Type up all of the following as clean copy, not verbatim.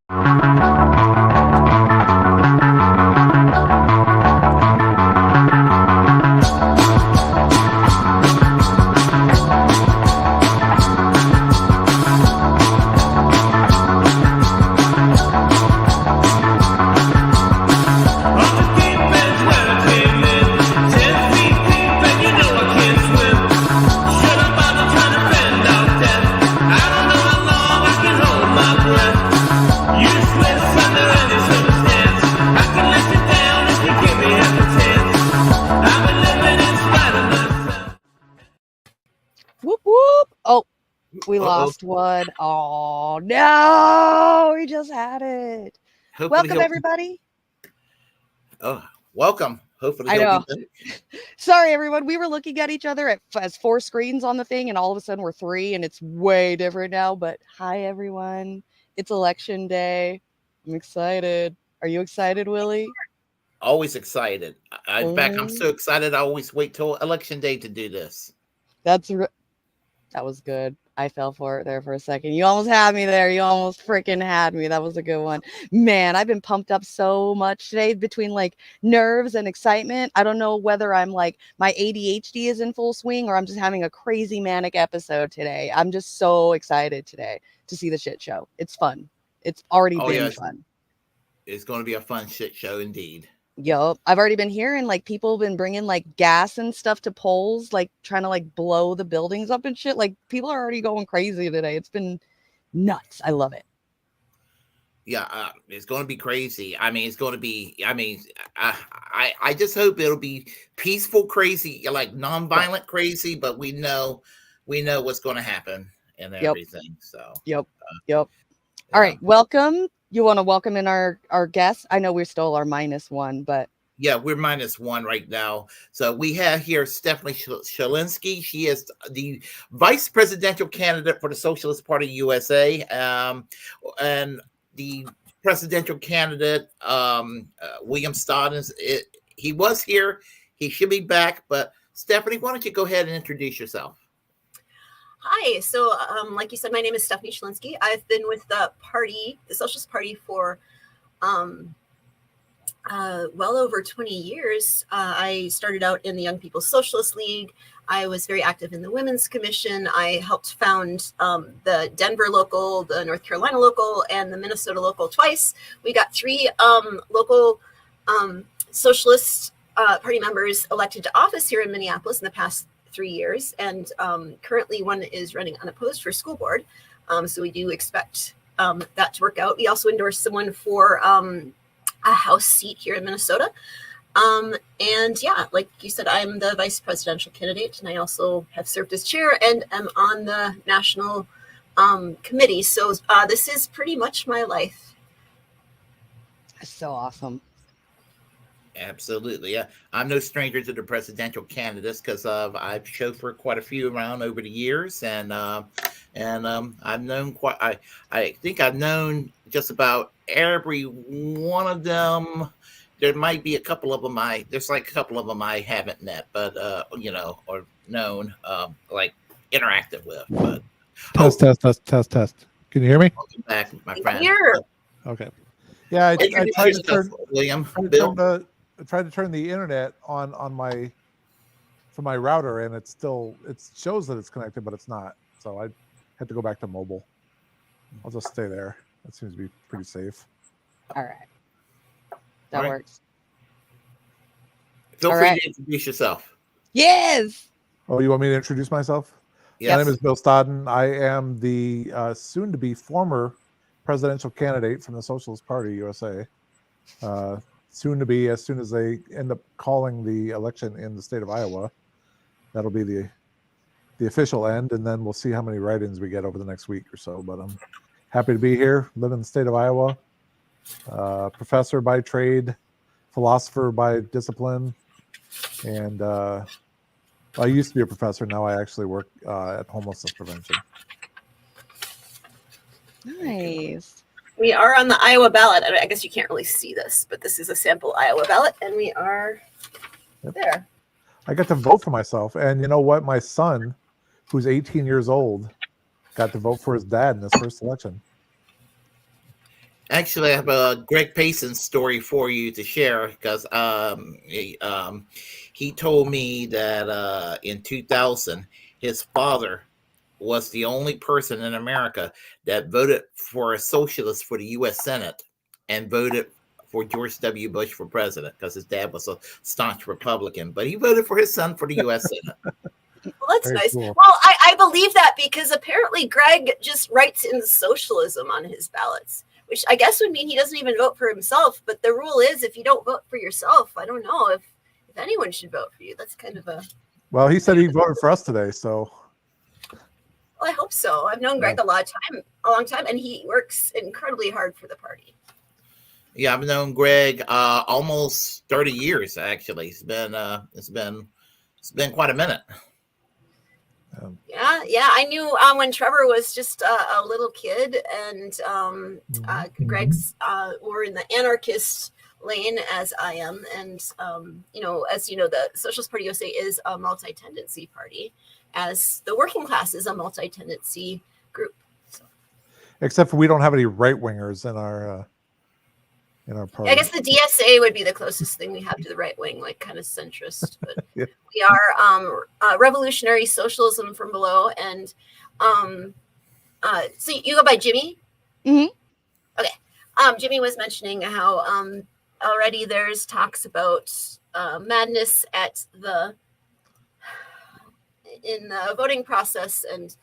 Whoop whoop. Oh, we lost one. Oh no, we just had it. Welcome everybody. Oh, welcome. Hopefully I know. Sorry everyone, we were looking at each other as 4 screens on the thing, and all of a sudden we're 3, and it's way different now. But hi everyone, it's election day. I'm excited. Are you excited, Willie? Always excited. In fact, I'm so excited I always wait till election day to do this. That was good. I fell for it there for a second. You almost had me there. You almost freaking had me. That was a good one. Man, I've been pumped up so much today between like nerves and excitement. I don't know whether I'm like my ADHD is in full swing or I'm just having a crazy manic episode today. I'm just so excited today to see the shit show. It's fun. It's already been fun. It's going to be a fun shit show indeed. Yup. I've already been hearing like people have been bringing like gas and stuff to polls, like trying to like blow the buildings up and shit. Like people are already going crazy today. It's been nuts. I love it. Yeah, it's going to be crazy. I mean, it's going to be, I just hope it'll be peaceful crazy, like nonviolent crazy, but we know what's going to happen and everything. So, Yep. All right. Welcome. You want to welcome in our guests? I know we're still our -1, but yeah, we're -1 right now. So we have here Stephanie Choelensky. She is the vice presidential candidate for the Socialist Party USA, and the presidential candidate William Stodden. He was here. He should be back. But Stephanie, why don't you go ahead and introduce yourself? Hi. So, like you said, my name is Stephanie Choelensky. I've been with the party, the Socialist Party, for well over 20 years. I started out in the Young People's Socialist League. I was very active in the Women's Commission. I helped found the Denver local, the North Carolina local, and the Minnesota local twice. We got 3 local Socialist Party members elected to office here in Minneapolis in the past 3 years, and currently one is running unopposed for school board. So we do expect that to work out. We also endorsed someone for a House seat here in Minnesota. And yeah, like you said, I'm the vice presidential candidate, and I also have served as chair and am on the national committee. So this is pretty much my life. That's so awesome. Absolutely. Yeah. I'm no stranger to the presidential candidates because I've chauffeured quite a few around over the years, and I've known I think I've known just about every one of them. There might be a couple of them there's like a couple of them I haven't met, but or known, like interacted with. But test. Can you hear me? Welcome back, my friend. Here. Okay. Yeah, I tried to turn William. I tried to turn the internet on from my router, and it shows that it's connected, but it's not. So I had to go back to mobile. I'll just stay there. That seems to be pretty safe. All right. That works. Feel free to introduce yourself. Yes. Oh, you want me to introduce myself? Yes. My name is Bill Stodden. I am the soon-to-be former presidential candidate from the Socialist Party USA. Soon to be, as soon as they end up calling the election in the state of Iowa. That'll be the official end, and then we'll see how many write-ins we get over the next week or so. But I'm happy to be here, live in the state of Iowa, professor by trade, philosopher by discipline, and I used to be a professor. Now I actually work at homelessness prevention. Nice. We are on the Iowa ballot. I guess you can't really see this, but this is a sample Iowa ballot, and we are there. I got to vote for myself, and you know what? My son, who's 18 years old, got to vote for his dad in this first election. Actually, I have a Greg Payson story for you to share because he told me that in 2000, his father was the only person in America that voted for a socialist for the U.S. Senate and voted for George W. Bush for president because his dad was a staunch Republican, but he voted for his son for the U.S. Senate. Well, that's Very nice. cool. Well, I believe that because apparently Greg just writes in socialism on his ballots, which I guess would mean he doesn't even vote for himself. But the rule is if you don't vote for yourself, I don't know if anyone should vote for you. That's kind of a... Well, he said he voted for us today, so... Well, I hope so. I've known Greg a long time, and he works incredibly hard for the party. Yeah, I've known Greg almost 30 years. Actually, it's been quite a minute. Yeah. I knew when Trevor was just a little kid, and Greg's were in the anarchist lane as I am, and as you know, the Socialist Party USA is a multi-tendency party, as the working class is a multi-tendency group. So. Except for we don't have any right wingers in our party. I guess the DSA would be the closest thing we have to the right wing, like kind of centrist. But Yeah. We are revolutionary socialism from below, and so you go by Jimmy. Mm-hmm. Okay. Jimmy was mentioning how already there's talks about madness in the voting process, and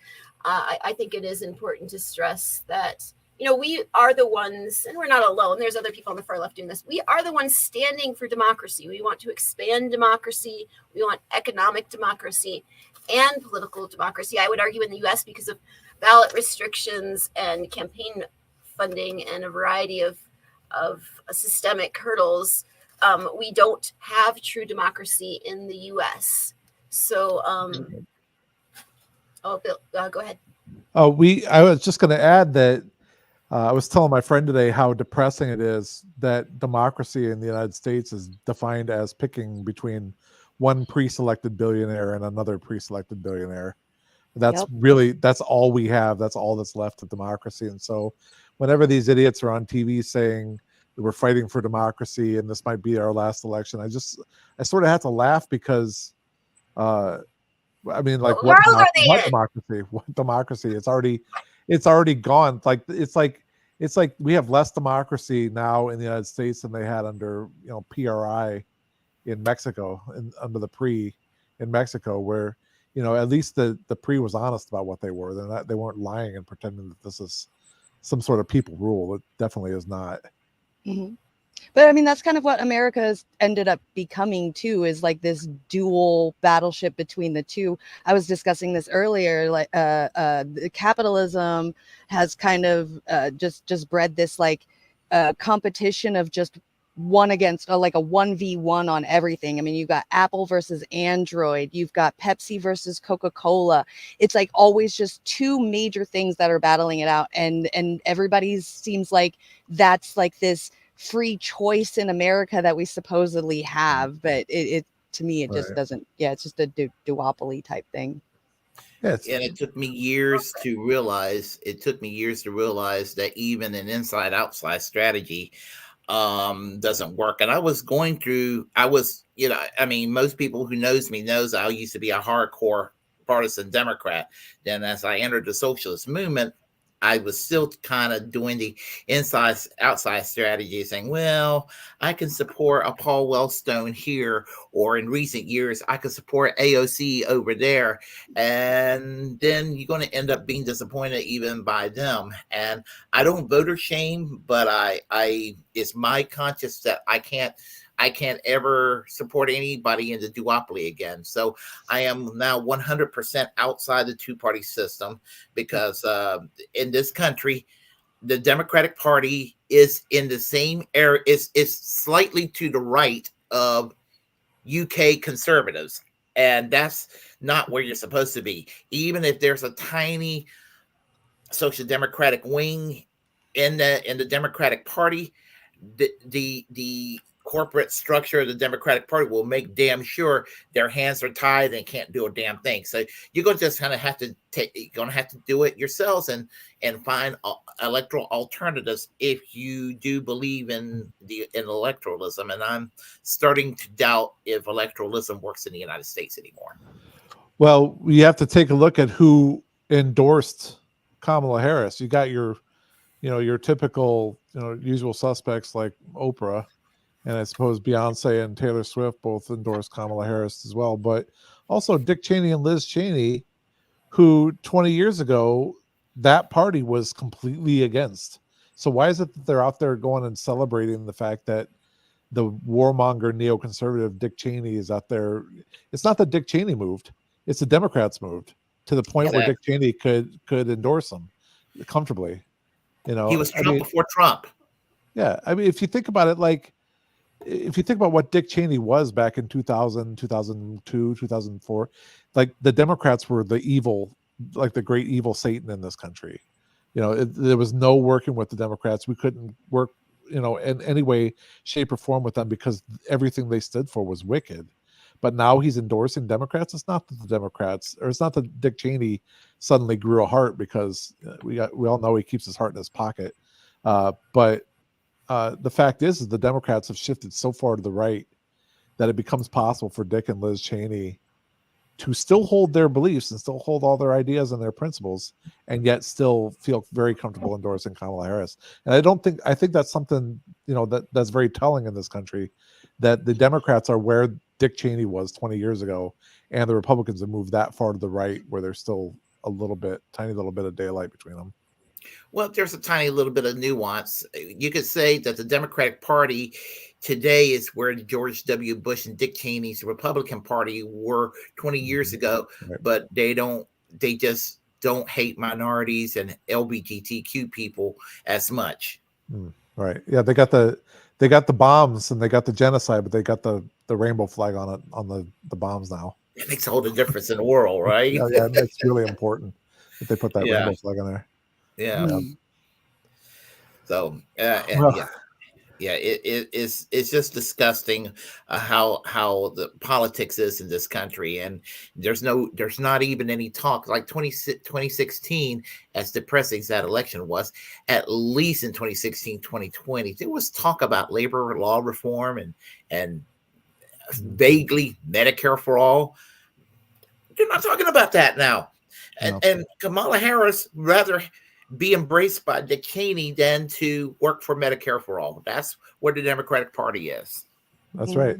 I think it is important to stress that we are the ones, and we're not alone. There's other people on the far left doing this. We are the ones standing for democracy. We want to expand democracy. We want economic democracy and political democracy. I would argue in the U.S. because of ballot restrictions and campaign funding and a variety of systemic hurdles, we don't have true democracy in the U.S. So, Bill, go ahead. I was just going to add that I was telling my friend today how depressing it is that democracy in the United States is defined as picking between one pre-selected billionaire and another pre-selected billionaire. That's that's all we have. That's all that's left of democracy. And so whenever these idiots are on TV saying that we're fighting for democracy and this might be our last election, I sort of have to laugh because what democracy? What democracy? It's already gone. It's like we have less democracy now in the United States than they had under PRI in Mexico and under the PRI in Mexico, where at least the PRI was honest about what they were. They weren't lying and pretending that this is some sort of people rule. It definitely is not. Mm-hmm. But I mean, that's kind of what America has ended up becoming too, is like this dual battleship between the two. I was discussing this earlier, like the capitalism has kind of just bred this like competition of just one against like a 1v1 on everything. I mean, you got Apple versus Android, you've got Pepsi versus Coca-Cola. It's like always just two major things that are battling it out, and everybody seems like that's like this free choice in America that we supposedly have, but it to me it just doesn't. Yeah, it's just a duopoly type thing. And it took me years to realize. That even an inside-outside strategy doesn't work. And I was most people who knows me knows I used to be a hardcore partisan Democrat. Then as I entered the socialist movement, I was still kind of doing the inside-outside strategy, saying, well, I can support a Paul Wellstone here, or in recent years, I could support AOC over there. And then you're going to end up being disappointed even by them. And I don't voter shame, but it's my conscience that I can't ever support anybody in the duopoly again. So I am now 100% outside the two-party system because in this country, the Democratic Party is in the same area, is slightly to the right of UK conservatives. And that's not where you're supposed to be. Even if there's a tiny social democratic wing in the Democratic Party, the corporate structure of the Democratic Party will make damn sure their hands are tied and can't do a damn thing. So you're going to just kind of have to do it yourselves and find electoral alternatives if you do believe in electoralism. And I'm starting to doubt if electoralism works in the United States anymore. Well, you have to take a look at who endorsed Kamala Harris. You got your typical, usual suspects like Oprah, and I suppose Beyonce and Taylor Swift both endorsed Kamala Harris as well. But also Dick Cheney and Liz Cheney, who 20 years ago, that party was completely against. So why is it that they're out there going and celebrating the fact that the warmonger neoconservative Dick Cheney is out there? It's not that Dick Cheney moved. It's the Democrats moved to the point where Dick Cheney could endorse him comfortably. He was Trump before Trump. Yeah. I mean, if you think about it, if you think about what Dick Cheney was back in 2000, 2002, 2004, the Democrats were the evil, the great evil Satan in this country. There was no working with the Democrats. We couldn't work, in any way, shape, or form with them because everything they stood for was wicked. But now he's endorsing Democrats. It's not that the Democrats, or it's not that Dick Cheney suddenly grew a heart, because we all know he keeps his heart in his pocket. But the fact is the Democrats have shifted so far to the right that it becomes possible for Dick and Liz Cheney to still hold their beliefs and still hold all their ideas and their principles, and yet still feel very comfortable endorsing Kamala Harris. And I think that's something, that's very telling in this country, that the Democrats are where Dick Cheney was 20 years ago, and the Republicans have moved that far to the right where there's still tiny little bit of daylight between them. Well, there's a tiny little bit of nuance. You could say that the Democratic Party today is where George W. Bush and Dick Cheney's Republican Party were 20 years ago, right. But they just don't hate minorities and LGBTQ people as much. Right. Yeah, they got the bombs and they got the genocide, but they got the rainbow flag on it, on the bombs now. It makes all the difference in the world, right? Yeah, it's really important that they put that rainbow flag on there. Yeah. So it's just disgusting how the politics is in this country, and there's not even any talk. Like 2016, as depressing as that election was, at least in 2016, 2020, there was talk about labor law reform and vaguely Medicare for all. They're not talking about that now. And Kamala Harris rather be embraced by Dick Cheney than to work for Medicare for all. That's where the Democratic Party is. That's right.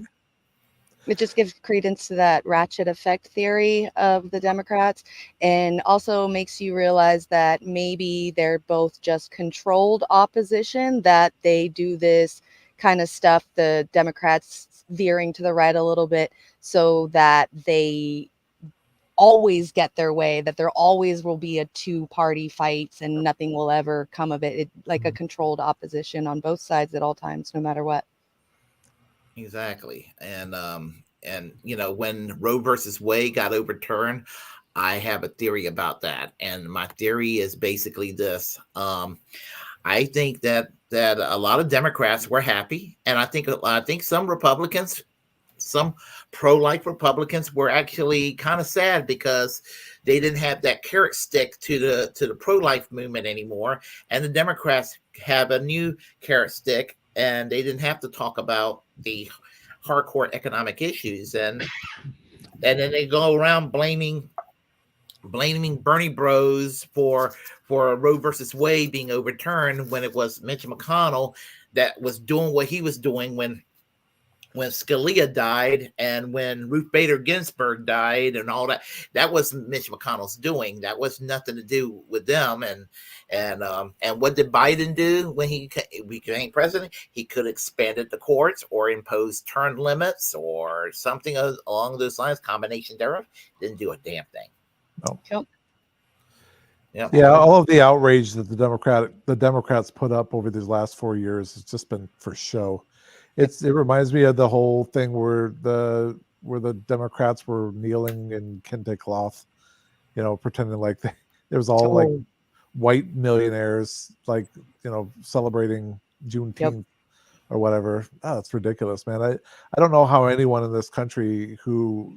It just gives credence to that ratchet effect theory of the Democrats, and also makes you realize that maybe they're both just controlled opposition, that they do this kind of stuff, the Democrats veering to the right a little bit, so that they always get their way, that there always will be a two-party fights and nothing will ever come of it. Like a controlled opposition on both sides at all times, no matter what. Exactly. And when Roe versus Wade got overturned, I have a theory about that. And my theory is basically this. I think that a lot of Democrats were happy, and I think some Republicans, some pro-life Republicans, were actually kind of sad because they didn't have that carrot stick to the pro-life movement anymore, and the Democrats have a new carrot stick, and they didn't have to talk about the hardcore economic issues, and then they go around blaming Bernie Bros for Roe versus Wade being overturned, when it was Mitch McConnell that was doing what he was doing when Scalia died and when Ruth Bader Ginsburg died and all that. That was Mitch McConnell's doing. That was nothing to do with them. And what did Biden do when he became president? He could have expanded the courts or imposed term limits or something along those lines. Combination thereof. Didn't do a damn thing. No. Yep. Yep. Yeah, all of the outrage that the Democrats put up over these last 4 years has just been for show. It reminds me of the whole thing where the Democrats were kneeling in kente cloth, pretending like there was all like white millionaires, celebrating Juneteenth. or whatever. Oh, it's ridiculous, man. I don't know how anyone in this country who,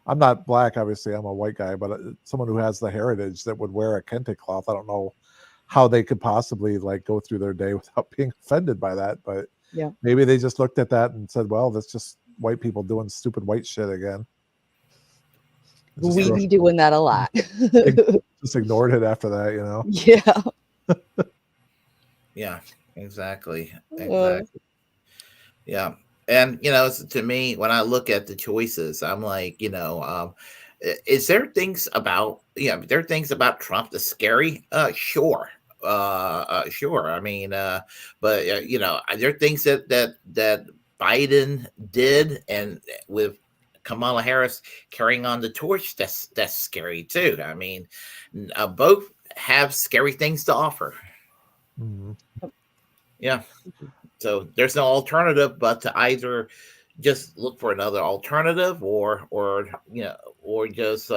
I'm not black, obviously, I'm a white guy, but someone who has the heritage that would wear a kente cloth, I don't know how they could possibly like go through their day without being offended by that. But Yeah. maybe they just looked at that and said, well, that's just white people doing stupid white shit again. We be doing that a lot. Just ignored it after that, Yeah. Yeah, exactly. Yeah. And, to me, when I look at the choices, I'm like, is there things about, there are things about Trump that's scary? Sure. Sure. I mean, but, there are things that Biden did, and with Kamala Harris carrying on the torch, that's scary too. I mean, both have scary things to offer. Mm-hmm. Yeah. So there's no alternative but to either just look for another alternative or just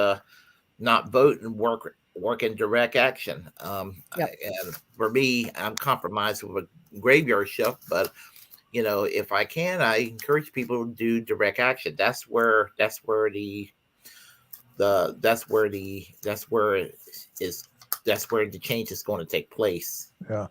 not vote and work in direct action. Yep. And for me, I'm compromised with a graveyard shift, but if I can, I encourage people to do direct action. That's where the change is going to take place. Yeah.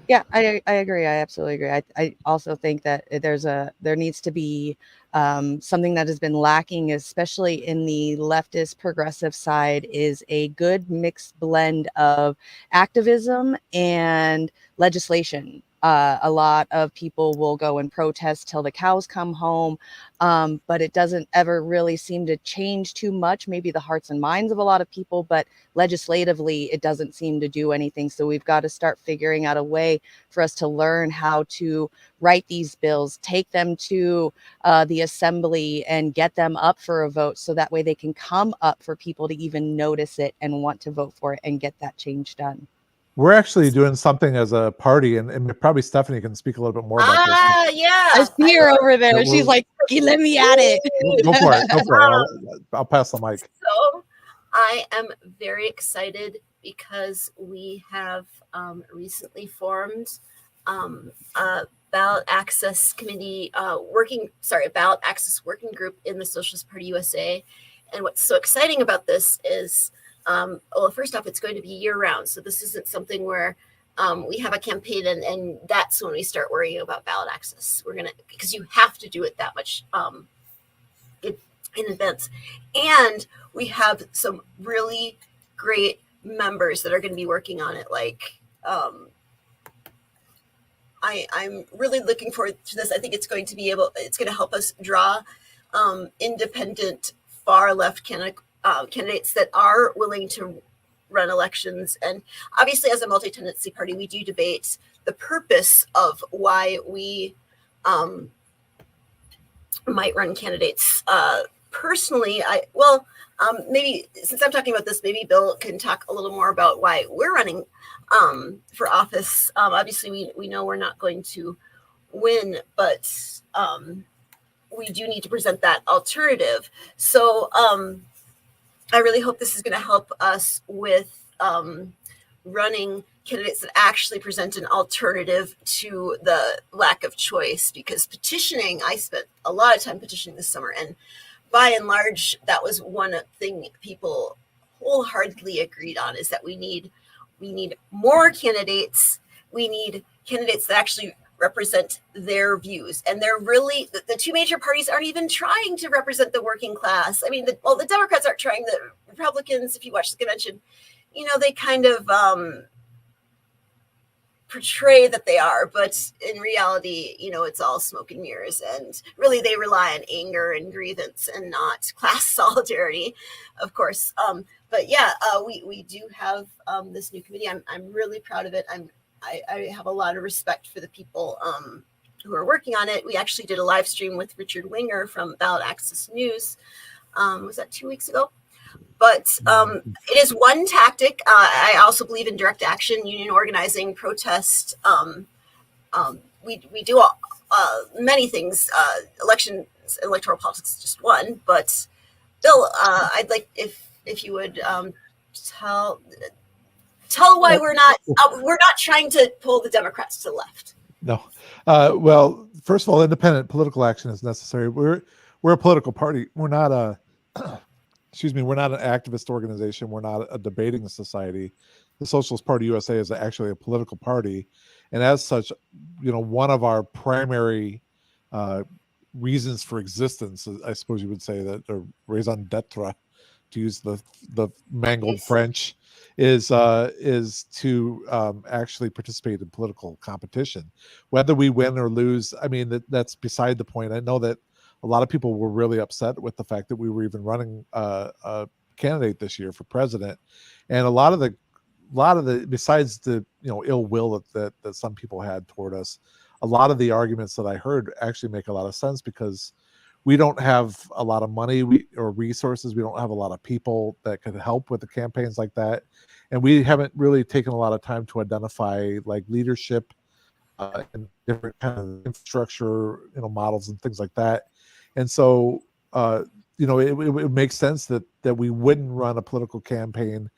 Yeah, I agree. I absolutely agree. I also think that there needs to be something that has been lacking, especially in the leftist progressive side, is a good mixed blend of activism and legislation. A lot of people will go and protest till the cows come home, but it doesn't ever really seem to change too much, maybe the hearts and minds of a lot of people, but legislatively, it doesn't seem to do anything. So we've got to start figuring out a way for us to learn how to write these bills, take them to the assembly and get them up for a vote, so that way they can come up for people to even notice it and want to vote for it and get that change done. We're actually doing something as a party, and probably Stephanie can speak a little bit more about this. Yeah. I see her over there. She's like, let me at it. Go for it. I'll pass the mic. So I am very excited because we have recently formed a ballot access committee ballot access working group in the Socialist Party USA. And what's so exciting about this is, well, first off, it's going to be year round. So this isn't something where we have a campaign and that's when we start worrying about ballot access. Because you have to do it that much in advance. And we have some really great members that are going to be working on it. Like, I'm really looking forward to this. I think it's going to help us draw independent far left candidates that are willing to run elections. And obviously, as a multi-tendency party, we do debate the purpose of why we might run candidates. Personally, maybe since I'm talking about this, maybe Bill can talk a little more about why we're running for office. Obviously, we know we're not going to win, but we do need to present that alternative. So I really hope this is going to help us with running candidates that actually present an alternative to the lack of choice. Because petitioning, I spent a lot of time petitioning this summer, and by and large, that was one thing people wholeheartedly agreed on, is that we need more candidates. We need candidates that actually represent their views. And they're really, the two major parties aren't even trying to represent the working class. I mean, the Democrats aren't trying. The Republicans, if you watch the convention, they kind of portray that they are, but in reality, it's all smoke and mirrors, and really they rely on anger and grievance and not class solidarity, of course. But yeah, we do have this new committee. I'm really proud of it. I have a lot of respect for the people who are working on it. We actually did a live stream with Richard Winger from Ballot Access News. Was that 2 weeks ago? But it is one tactic. I also believe in direct action, union organizing, protest. We do many things. Electoral politics is just one. But Bill, I'd like if you would tell why we're not trying to pull the Democrats to the left. No. Well, first of all, independent political action is necessary. We're a political party. We're not a excuse me, we're not an activist organization. We're not a debating society. The Socialist Party USA is actually a political party, and as such, one of our primary reasons for existence, I suppose you would say, that or raison d'etre, to use the mangled French, is to actually participate in political competition. Whether we win or lose, I mean, that's beside the point. I know that a lot of people were really upset with the fact that we were even running a candidate this year for president, and a lot of the besides the ill will that some people had toward us, a lot of the arguments that I heard actually make a lot of sense, because we don't have a lot of money or resources. We don't have a lot of people that could help with the campaigns like that, and we haven't really taken a lot of time to identify like leadership and different kind of infrastructure models and things like that. And so it makes sense that we wouldn't run a political campaign.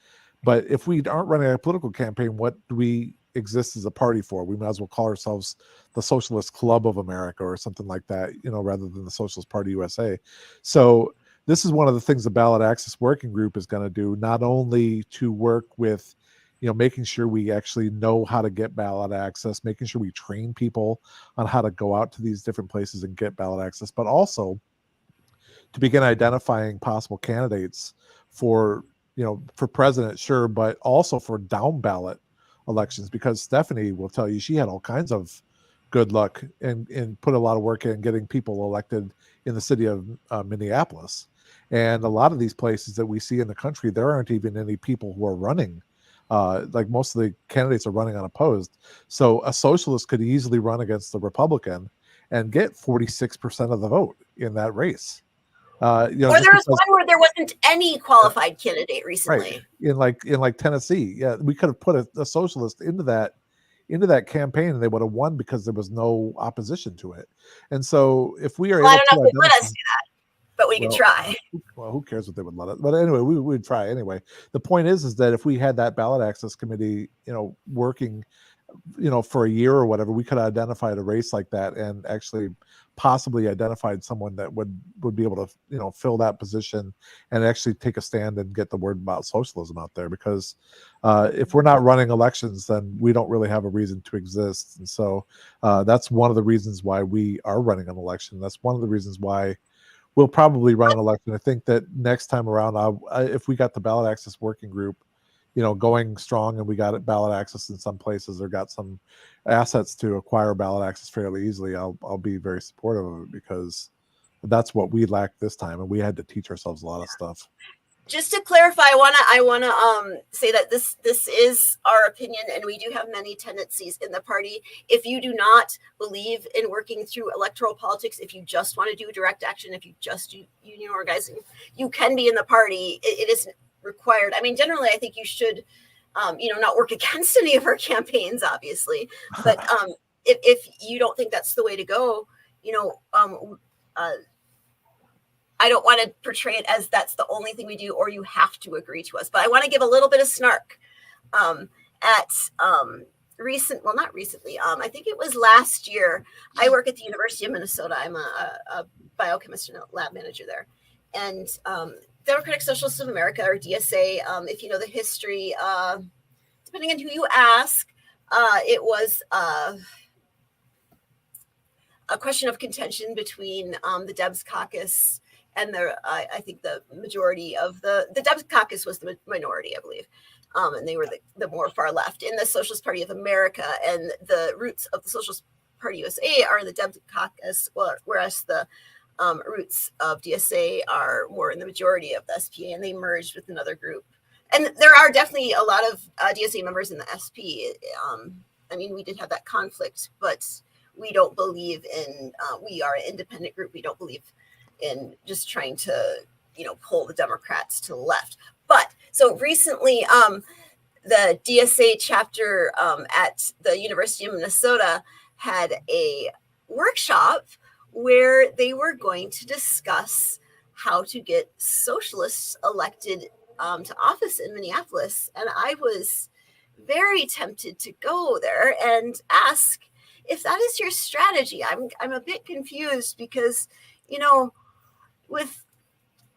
But if we aren't running a political campaign, what do we exist as a party for? We might as well call ourselves the Socialist Club of America or something like that, rather than the Socialist Party USA. So this is one of the things the Ballot Access Working Group is going to do, not only to work with, making sure we actually know how to get ballot access, making sure we train people on how to go out to these different places and get ballot access, but also to begin identifying possible candidates for president, sure, but also for down ballot elections, because Stephanie will tell you she had all kinds of good luck and put a lot of work in getting people elected in the city of Minneapolis. And a lot of these places that we see in the country, there aren't even any people who are running. Like most of the candidates are running unopposed. So a socialist could easily run against the Republican and get 46% of the vote in that race. Or there was one where there wasn't any qualified candidate recently. Right. In like Tennessee. Yeah, we could have put a socialist into that campaign and they would have won because there was no opposition to it. And so if we are able I don't know to if they let us do that, but we could try. Well, who cares what they would let us? But anyway, we would try anyway. The point is that if we had that ballot access committee, working, for a year or whatever, we could have identified a race like that and actually possibly identified someone that would be able to, fill that position and actually take a stand and get the word about socialism out there. Because if we're not running elections, then we don't really have a reason to exist. And so that's one of the reasons why we are running an election. That's one of the reasons why we'll probably run an election. I think that next time around, if we got the ballot access working group, going strong, and we got ballot access in some places or got some assets to acquire ballot access fairly easily, I'll be very supportive of it, because that's what we lacked this time, and we had to teach ourselves a lot of stuff. Just to clarify, I wanna say that this is our opinion, and we do have many tendencies in the party. If you do not believe in working through electoral politics, if you just want to do direct action, if you just do union organizing, you can be in the party. It isn't required. I mean, generally, I think you should, not work against any of our campaigns, obviously. But if you don't think that's the way to go, I don't want to portray it as that's the only thing we do, or you have to agree to us. But I want to give a little bit of snark not recently. I think it was last year. I work at the University of Minnesota. I'm a biochemist and a lab manager there. And Democratic Socialists of America, or DSA, if you know the history, depending on who you ask, it was a question of contention between the Debs caucus and I think the majority of the Debs caucus was the minority, I believe. And they were the more far left in the Socialist Party of America, and the roots of the Socialist Party USA are in the Debs caucus, whereas the roots of DSA are more in the majority of the SPA, and they merged with another group. And there are definitely a lot of DSA members in the SP. I mean, we did have that conflict, but we don't believe in, we are an independent group. We don't believe in just trying to, pull the Democrats to the left. But so recently, the DSA chapter at the University of Minnesota had a workshop where they were going to discuss how to get socialists elected to office in Minneapolis. And I was very tempted to go there and ask if that is your strategy, I'm a bit confused because, with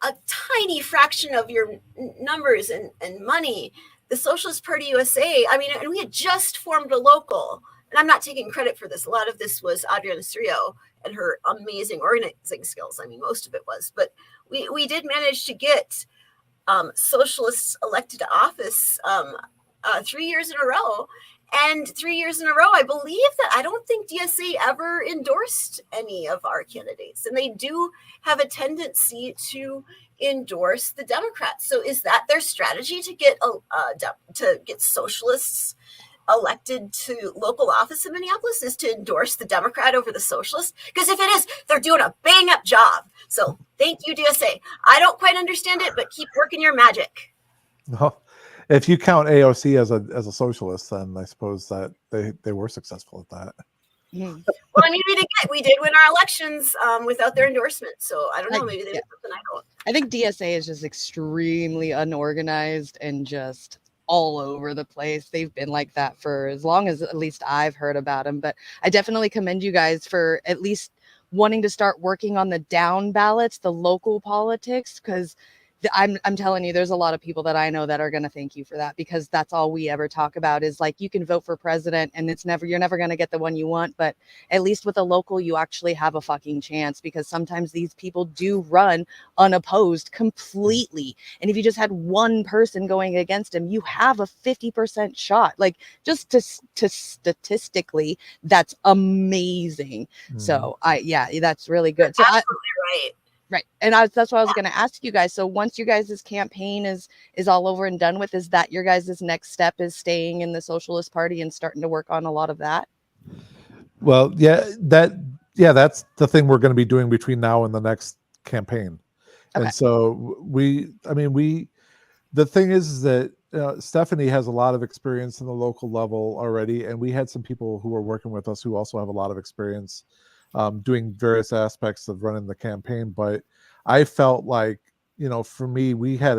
a tiny fraction of your numbers and money, the Socialist Party USA, and we had just formed a local, and I'm not taking credit for this. A lot of this was Adriana Strio and her amazing organizing skills. Most of it was, but we did manage to get socialists elected to office 3 years in a row. And 3 years in a row, I believe that I don't think DSA ever endorsed any of our candidates. And they do have a tendency to endorse the Democrats. So is that their strategy to get socialists elected to local office in Minneapolis, is to endorse the Democrat over the socialist? Because if it is, they're doing a bang up job. So thank you, DSA. I don't quite understand it, but keep working your magic. Well, if you count AOC as a socialist, then I suppose that they were successful at that. Mm-hmm. Well, we did win our elections without their endorsement. So I don't know, maybe they did something I don't. I think DSA is just extremely unorganized and just all over the place. They've been like that for as long as at least I've heard about them. But I definitely commend you guys for at least wanting to start working on the down ballots, the local politics, because I'm telling you, there's a lot of people that I know that are going to thank you for that, because that's all we ever talk about is like, you can vote for president and you're never going to get the one you want. But at least with a local, you actually have a fucking chance, because sometimes these people do run unopposed completely. And if you just had one person going against him, you have a 50% shot. Like, just to statistically, that's amazing. So that's really good. So absolutely right. Right. And that's what I was going to ask you guys. So once you guys' campaign is all over and done with, is that your guys' next step, is staying in the Socialist Party and starting to work on a lot of that? Well, that's the thing we're going to be doing between now and the next campaign. Okay. And so the thing is that Stephanie has a lot of experience in the local level already. And we had some people who were working with us who also have a lot of experience doing various aspects of running the campaign. But I felt like, for me, we had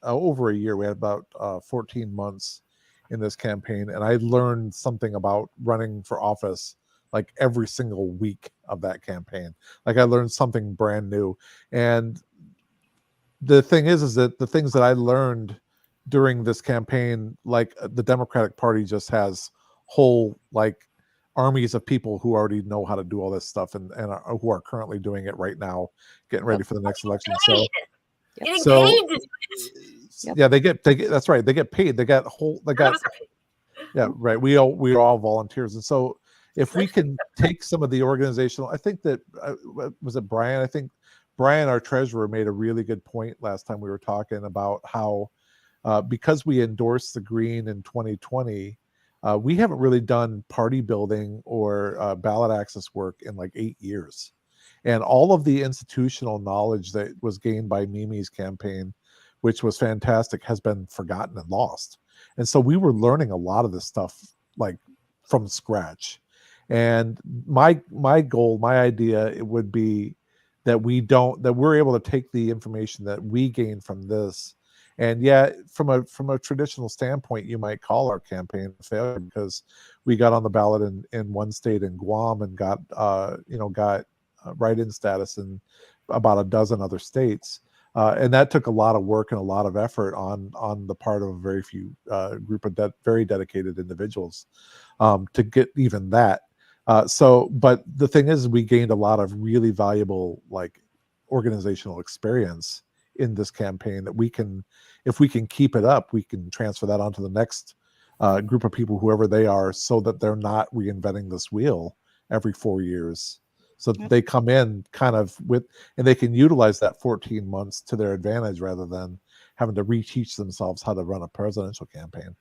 over a year, we had about 14 months in this campaign. And I learned something about running for office like every single week of that campaign. Like, I learned something brand new. And the thing is that the things that I learned during this campaign, like, the Democratic Party just has whole, like, armies of people who already know how to do all this stuff and who are currently doing it right now, getting ready for the next election. They get that's right. They get paid. Yeah, right. We are all volunteers. And so if we can take some of the organizational, I think that, was it Brian? I think Brian, our treasurer, made a really good point last time we were talking about how, because we endorsed the Green in 2020, we haven't really done party building or ballot access work in like 8 years. And all of the institutional knowledge that was gained by Mimi's campaign, which was fantastic, has been forgotten and lost. And so we were learning a lot of this stuff like from scratch. And my goal, my idea, it would be that we're able to take the information that we gain from this. And from a traditional standpoint, you might call our campaign a failure, because we got on the ballot in one state in Guam and got write-in status in about a dozen other states. And that took a lot of work and a lot of effort on the part of a very few group of very dedicated individuals to get even that. But the thing is, we gained a lot of really valuable, like, organizational experience in this campaign that if we can keep it up, we can transfer that onto the next group of people, whoever they are, so that they're not reinventing this wheel every 4 years. So they come in kind of and they can utilize that 14 months to their advantage, rather than having to reteach themselves how to run a presidential campaign.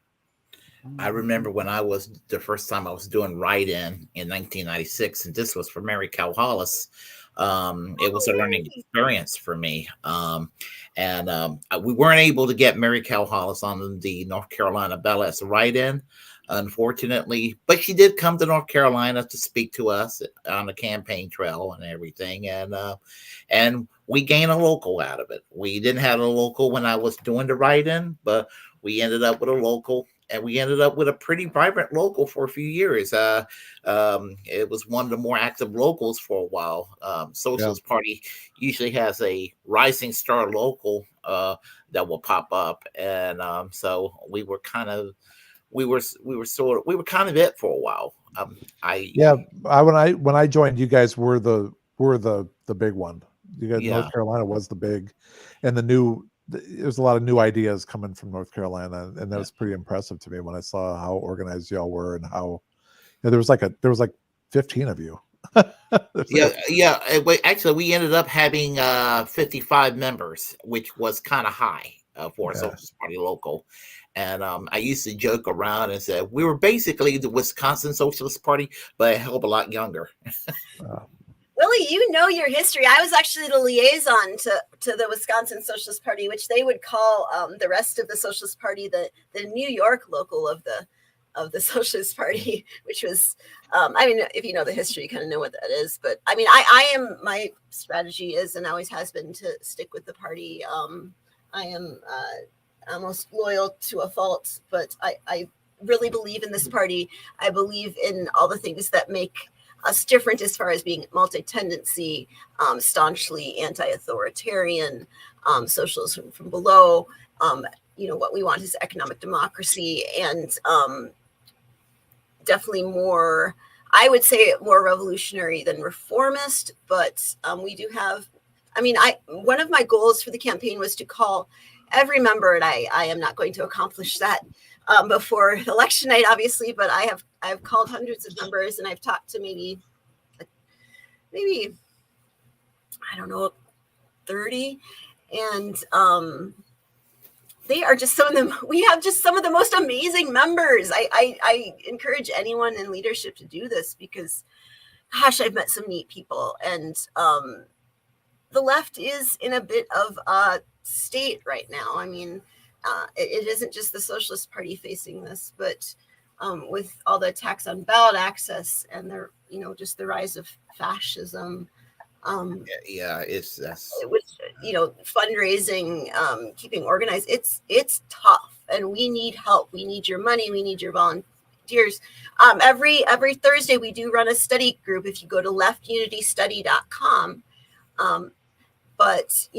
I remember when the first time I was doing write-in in 1996, and this was for Mary Calhoun. It was a learning experience for me. We weren't able to get Mary Calhoun on the North Carolina ballot as a write-in, unfortunately, but she did come to North Carolina to speak to us on the campaign trail and everything. And we gained a local out of it. We didn't have a local when I was doing the write-in, but we ended up with a local. we ended up with a pretty vibrant local for a few years. It was one of the more active locals for a while. Socialist Party usually has a rising star local that will pop up, and so we were kind of it for a while. When I joined, you guys were the big one. You guys, North Carolina was the big, and there's a lot of new ideas coming from North Carolina, and that was pretty impressive to me when I saw how organized y'all were and how there was like 15 of you. Actually, we ended up having 55 members, which was kind of high for a Socialist Party local. And I used to joke around and say we were basically the Wisconsin Socialist Party, but a hell of a lot younger. Willie, you know your history. I was actually the liaison to the Wisconsin Socialist Party, which they would call the rest of the Socialist Party the New York local of the Socialist Party, which was, I mean, if you know the history, you kind of know what that is. But I mean, my strategy is and always has been to stick with the party. I am almost loyal to a fault, but I really believe in this party. I believe in all the things that make us different as far as being multi-tendency, staunchly anti-authoritarian, socialism from below. What we want is economic democracy and definitely more, I would say more revolutionary than reformist, but we do have, one of my goals for the campaign was to call every member, and I am not going to accomplish that before election night, obviously, but I've called hundreds of members, and I've talked to maybe I don't know, 30, and they are just some of them. We have just some of the most amazing members. I encourage anyone in leadership to do this because, gosh, I've met some neat people, and the left is in a bit of a state right now. I mean, it isn't just the Socialist Party facing this, but with all the attacks on ballot access and just the rise of fascism. It was, fundraising, keeping organized. It's tough, and we need help. We need your money. We need your volunteers. Every Thursday we do run a study group. If you go to leftunitystudy.com, but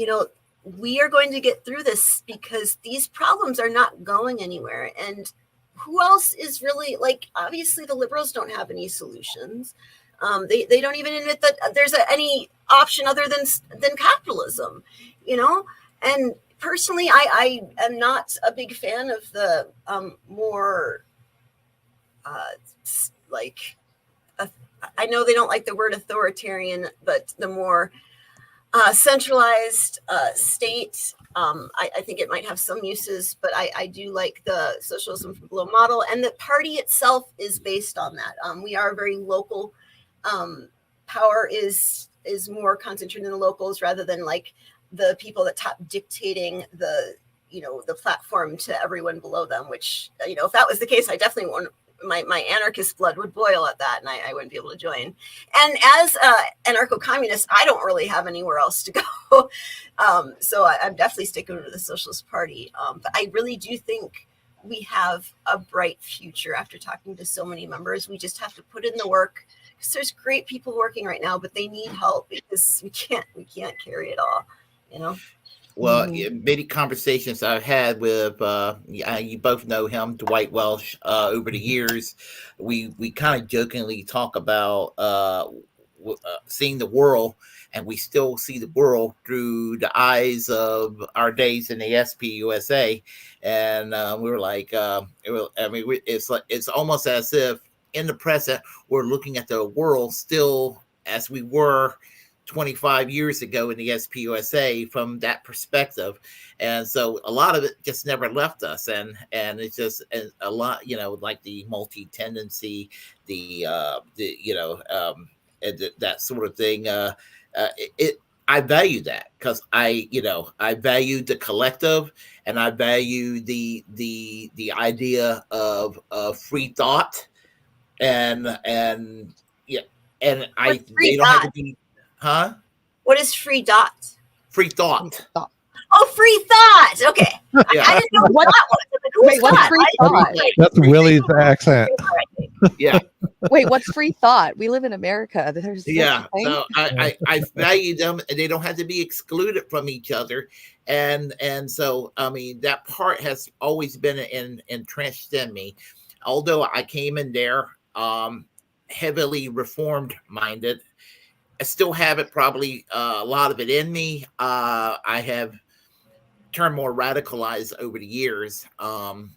we are going to get through this because these problems are not going anywhere. And who else is really, obviously the liberals don't have any solutions. They don't even admit that there's any option other than capitalism, and personally, I am not a big fan of the more I know they don't like the word authoritarian, but the more centralized state. I think it might have some uses, but I do like the socialism from below model, and the party itself is based on that. We are very local. Power is more concentrated in the locals rather than the people at top dictating the platform to everyone below them, which, if that was the case, I definitely want my anarchist blood would boil at that, and I wouldn't be able to join. And as anarcho-communist, I don't really have anywhere else to go. So I'm definitely sticking to the Socialist Party. But I really do think we have a bright future after talking to so many members. We just have to put in the work, because there's great people working right now, but they need help because we can't carry it all, Well, many conversations I've had with, you both know him, Dwight Welsh, over the years. We kind of jokingly talk about seeing the world, and we still see the world through the eyes of our days in the SPUSA. And we were like, it's almost as if in the present, we're looking at the world still as we were 25 years ago in the SPUSA from that perspective. And so a lot of it just never left us. And it's just a lot, like the multi-tendency, that sort of thing. I value that because I value the collective, and I value the idea of free thought. And they don't have to be, huh? What is free dot? Free thought. Oh, free thought. Okay. Yeah. I didn't know what What- thought was. Like, who's Wait, what's thought? free thought? That's Willie's accent. Yeah. Wait, what's free thought? We live in America. There's such a Yeah, thing? so I value them, and they don't have to be excluded from each other, and so I mean that part has always been entrenched in me. Although I came in there heavily reformed minded, I still have it probably a lot of it in me. I have turned more radicalized over the years, and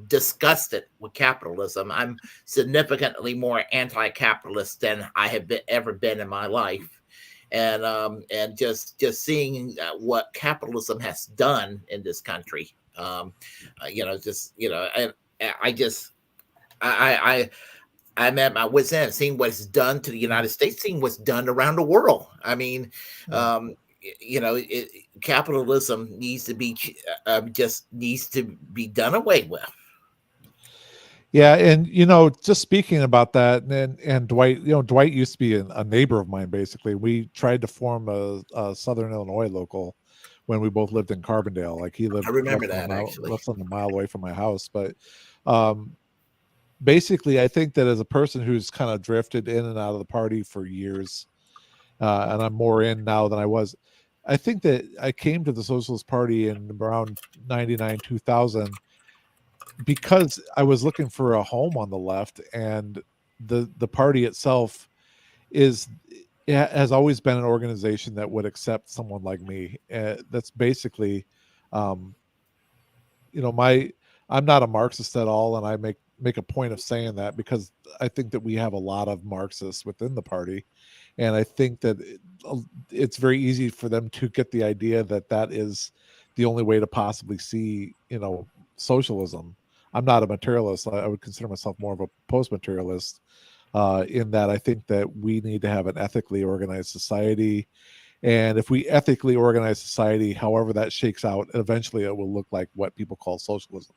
disgusted with capitalism. I'm significantly more anti-capitalist than I have ever been in my life, and just seeing what capitalism has done in this country. And I'm at my wit's end, seeing what it's done to the United States, seeing what's done around the world. I mean, capitalism needs to be just needs to be done away with. Yeah, and just speaking about that, and Dwight, Dwight used to be a neighbor of mine. Basically, we tried to form a Southern Illinois local when we both lived in Carbondale. Like he lived, I remember less that, actually. less than a mile away from my house. But basically, I think that as a person who's kind of drifted in and out of the party for years, and I'm more in now than I was. I think that I came to the Socialist Party in around 99, 2000. Because I was looking for a home on the left, and the party itself has always been an organization that would accept someone like me. That's basically, I'm not a Marxist at all, and I make a point of saying that because I think that we have a lot of Marxists within the party, and I think that it's very easy for them to get the idea that is the only way to possibly see, socialism. I'm not a materialist. I would consider myself more of a post-materialist, in that I think that we need to have an ethically organized society. And if we ethically organize society, however that shakes out, eventually it will look like what people call socialism.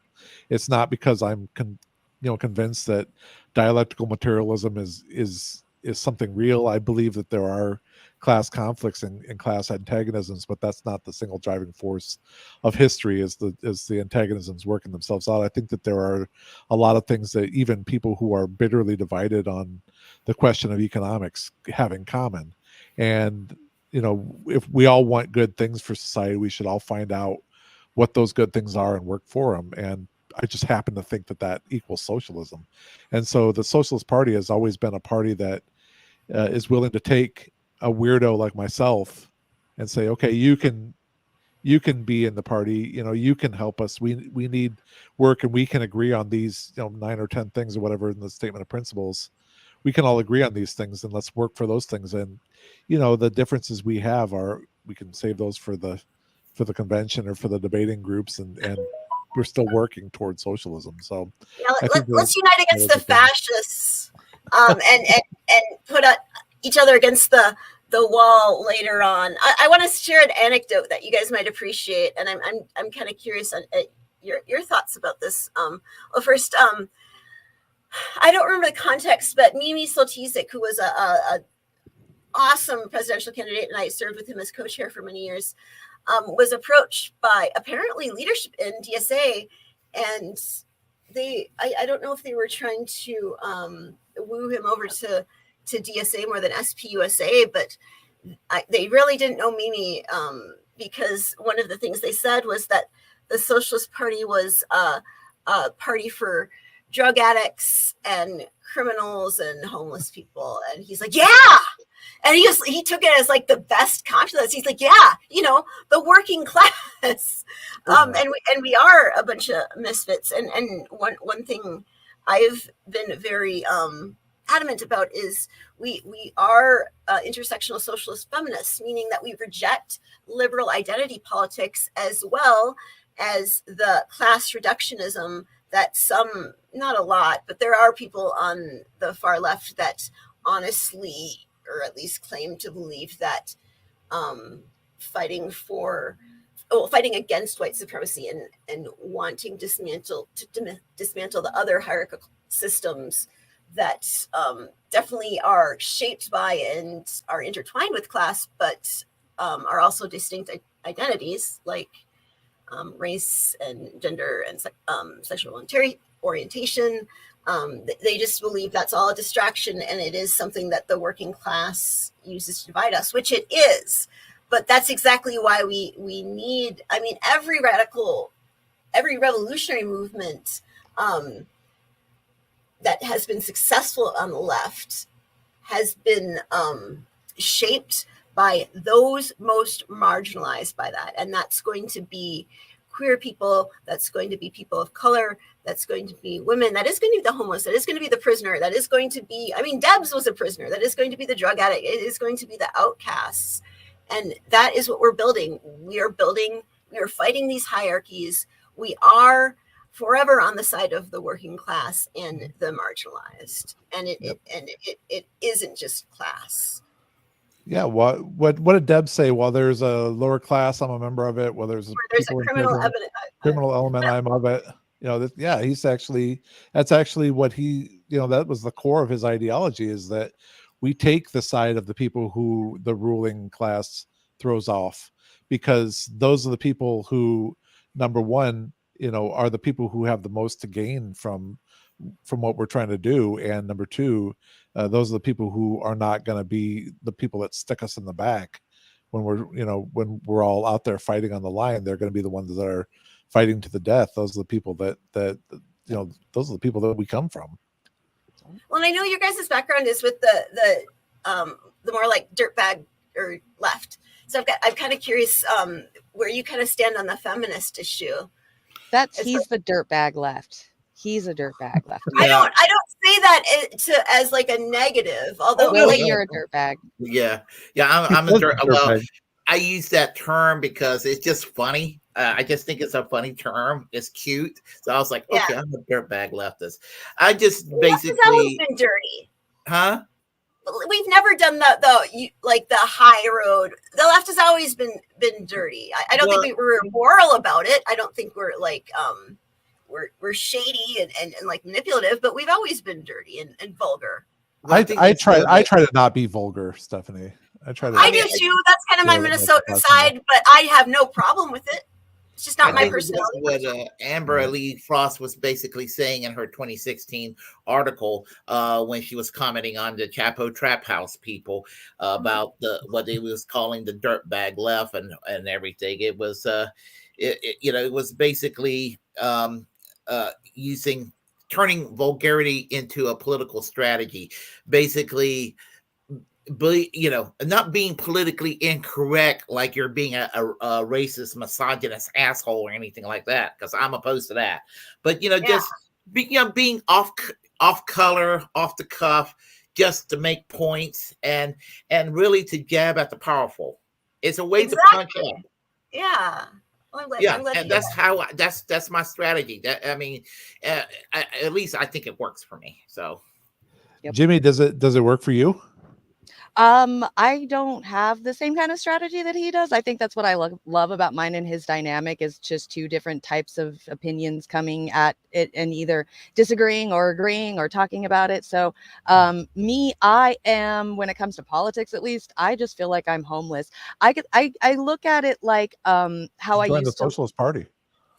It's not because I'm convinced that dialectical materialism is something real. I believe that there are class conflicts and class antagonisms, but that's not the single driving force of history is the antagonisms working themselves out. I think that there are a lot of things that even people who are bitterly divided on the question of economics have in common. And if we all want good things for society, we should all find out what those good things are and work for them. And I just happen to think that equals socialism. And so the Socialist Party has always been a party that is willing to take a weirdo like myself and say, okay, you can be in the party, you can help us. We need work, and we can agree on these 9 or 10 things or whatever in the statement of principles. We can all agree on these things, and let's work for those things. And the differences we have we can save those for the convention or for the debating groups, and we're still working towards socialism. So let's unite against the fascists, and put each other against the wall later on. I want to share an anecdote that you guys might appreciate, and I'm kind of curious on your thoughts about this. Well, first, I don't remember the context, but Mimi Soltysik, who was a awesome presidential candidate, and I served with him as co-chair for many years, was approached by apparently leadership in DSA, and I don't know if they were trying to woo him over to DSA more than SPUSA, but they really didn't know Mimi, because one of the things they said was that the Socialist Party was a party for drug addicts and criminals and homeless people. And he's like, yeah. And he took it as like the best compliment. He's like, yeah, the working class. And we are a bunch of misfits. And one thing I've been very adamant about is we are intersectional socialist feminists, meaning that we reject liberal identity politics as well as the class reductionism that some, not a lot, but there are people on the far left that honestly, or at least claim to believe that fighting against white supremacy and wanting to dismantle the other hierarchical systems that definitely are shaped by and are intertwined with class, but are also distinct identities like race and gender and sexual orientation. They just believe that's all a distraction, and it is something that the working class uses to divide us, which it is. But that's exactly why we need, I mean, every revolutionary movement that has been successful on the left has been shaped by those most marginalized by that. And that's going to be queer people, that's going to be people of color, that's going to be women, that is going to be the homeless, that is going to be the prisoner, that is going to be, I mean, Debs was a prisoner, that is going to be the drug addict, it is going to be the outcasts. And that is what we're building. We are fighting these hierarchies. We are forever on the side of the working class and the marginalized. And it isn't just class. Yeah, what did Deb say? Well, there's a lower class, I'm a member of it. Well, there's a criminal element, I'm of it. You know, that's actually what he, you know, that was the core of his ideology, is that we take the side of the people who the ruling class throws off, because those are the people who, number one, you know, are the people who have the most to gain from what we're trying to do, and number two, those are the people who are not going to be the people that stick us in the back when we're all out there fighting on the line. They're going to be the ones that are fighting to the death. Those are the people that those are the people that we come from. Well, and I know your guys' background is with the more like dirtbag or left. So I'm kind of curious where you kind of stand on the feminist issue. He's the dirtbag left. He's a dirtbag left. I don't say that as like a negative. Although you're a dirtbag. Yeah, I'm a dirtbag. Well, I use that term because it's just funny. I just think it's a funny term. It's cute. So I was like, okay, I'm a dirtbag leftist. I just basically. That's always been dirty. Huh? We've never done the high road. The left has always been dirty. I don't think we're moral about it. I don't think we're like we're shady and like manipulative, but we've always been dirty and vulgar. I try to not be vulgar, Stephanie. I do too. That's kind of my Minnesotan side, but I have no problem with it. It's just not my personality. What Amber Lee Frost was basically saying in her 2016 article when she was commenting on the Chapo Trap House people about what they was calling the dirtbag left and everything. It was it was basically turning vulgarity into a political strategy, basically. Not being politically incorrect, like you're being a racist, misogynist asshole or anything like that, because I'm opposed to that. But just being off color, off the cuff, just to make points and really to jab at the powerful. It's a way to punch up. Yeah. And that's my strategy. At least I think it works for me. So, Jimmy, does it work for you? I don't have the same kind of strategy that he does. I think that's what I love about mine and his dynamic, is just two different types of opinions coming at it and either disagreeing or agreeing or talking about it. So I am, when it comes to politics, at least, I just feel like I'm homeless. I look at it like how I used the Socialist Party.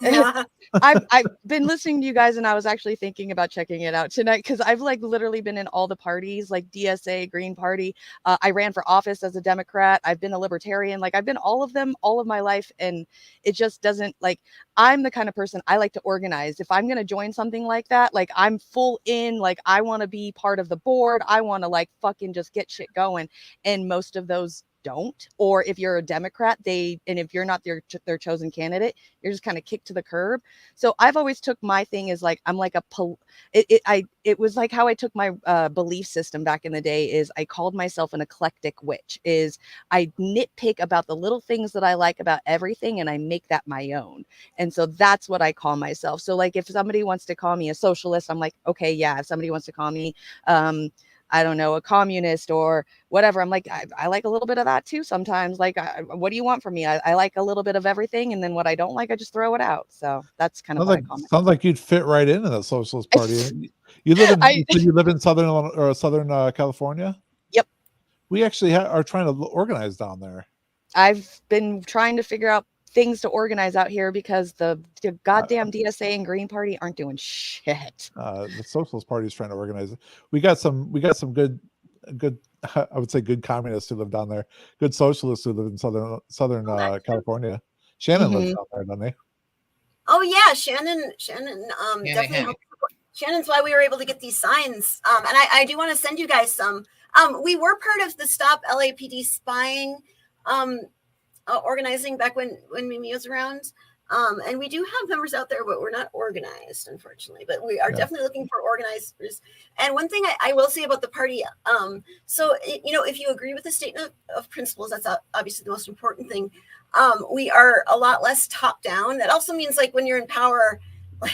I've been listening to you guys, and I was actually thinking about checking it out tonight, because I've like literally been in all the parties, like DSA, Green Party. I ran for office as a Democrat. I've been a libertarian. Like, I've been all of them all of my life, and it just doesn't, like, I'm the kind of person, I like to organize. If I'm going to join something like that, like, I'm full in, like, I want to be part of the board. I want to like fucking just get shit going. And most of those don't. Or if you're a Democrat, and if you're not their chosen candidate, you're just kind of kicked to the curb. So I've always took my thing as like, I'm like it was like how I took my belief system back in the day, is I called myself an eclectic witch. Is I nitpick about the little things that I like about everything, and I make that my own. And so that's what I call myself. So like, if somebody wants to call me a socialist, I'm like, okay, yeah. If somebody wants to call me I don't know, a communist or whatever, I'm like, I like a little bit of that too sometimes. Like, what do you want from me? I like a little bit of everything, and then what I don't like, I just throw it out. So that's kind of what I call it. Sounds like you'd fit right into the Socialist Party. You live in Southern California? Yep. We actually are trying to organize down there. I've been trying to figure out things to organize out here because the goddamn DSA and Green Party aren't doing shit. The Socialist Party is trying to organize it. We got some good I would say good communists who live down there, good socialists who live in southern California. Shannon lives down there, doesn't he? Oh yeah, Shannon definitely helped. Shannon's why we were able to get these signs. And I do want to send you guys some. We were part of the Stop LAPD Spying organizing back when Mimi was around. And we do have members out there, but we're not organized, unfortunately. But we are definitely looking for organizers. And one thing I will say about the party, if you agree with the statement of principles, that's obviously the most important thing. We are a lot less top down. That also means, like, when you're in power, like,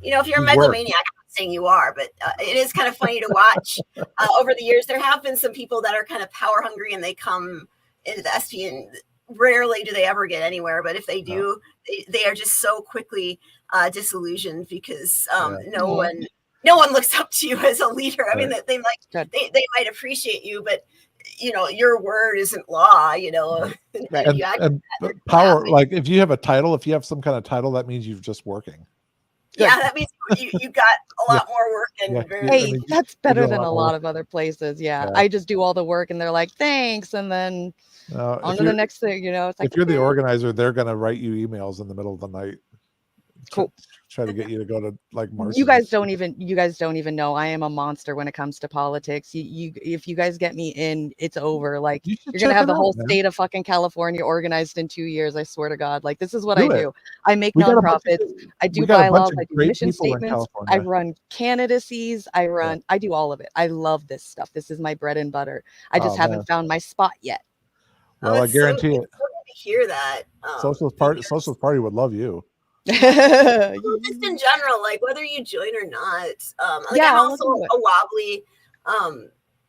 if you're a megalomaniac, I'm not saying you are, but it is kind of funny to watch. Over the years, there have been some people that are kind of power hungry, and they come into the SP, and rarely do they ever get anywhere. But if they do, they are just so quickly disillusioned because no one looks up to you as a leader. I mean, they might appreciate you, but your word isn't law. And power, like if you have a title, if you have some kind of title, that means you're just working. Yeah, that means you got a lot more work and hey, that's better than a lot of other places. Yeah, I just do all the work and they're like, thanks, and then on to the next thing. It's like, if you're the organizer, they're gonna write you emails in the middle of the night. Cool. Try to get you to go to like Mars. You guys don't even know I am a monster when it comes to politics. If you guys get me in, it's over. Like, you're gonna have the whole state of fucking California organized in 2 years. I swear to God. Like, this is what I do. I make nonprofits. I do bylaws. I do mission statements. I run candidacies. I do all of it. I love this stuff. This is my bread and butter. I just haven't found my spot yet. Well, I guarantee it. To hear that. Socialist Party would love you. Just in general, like whether you join or not. I'm also a wobbly.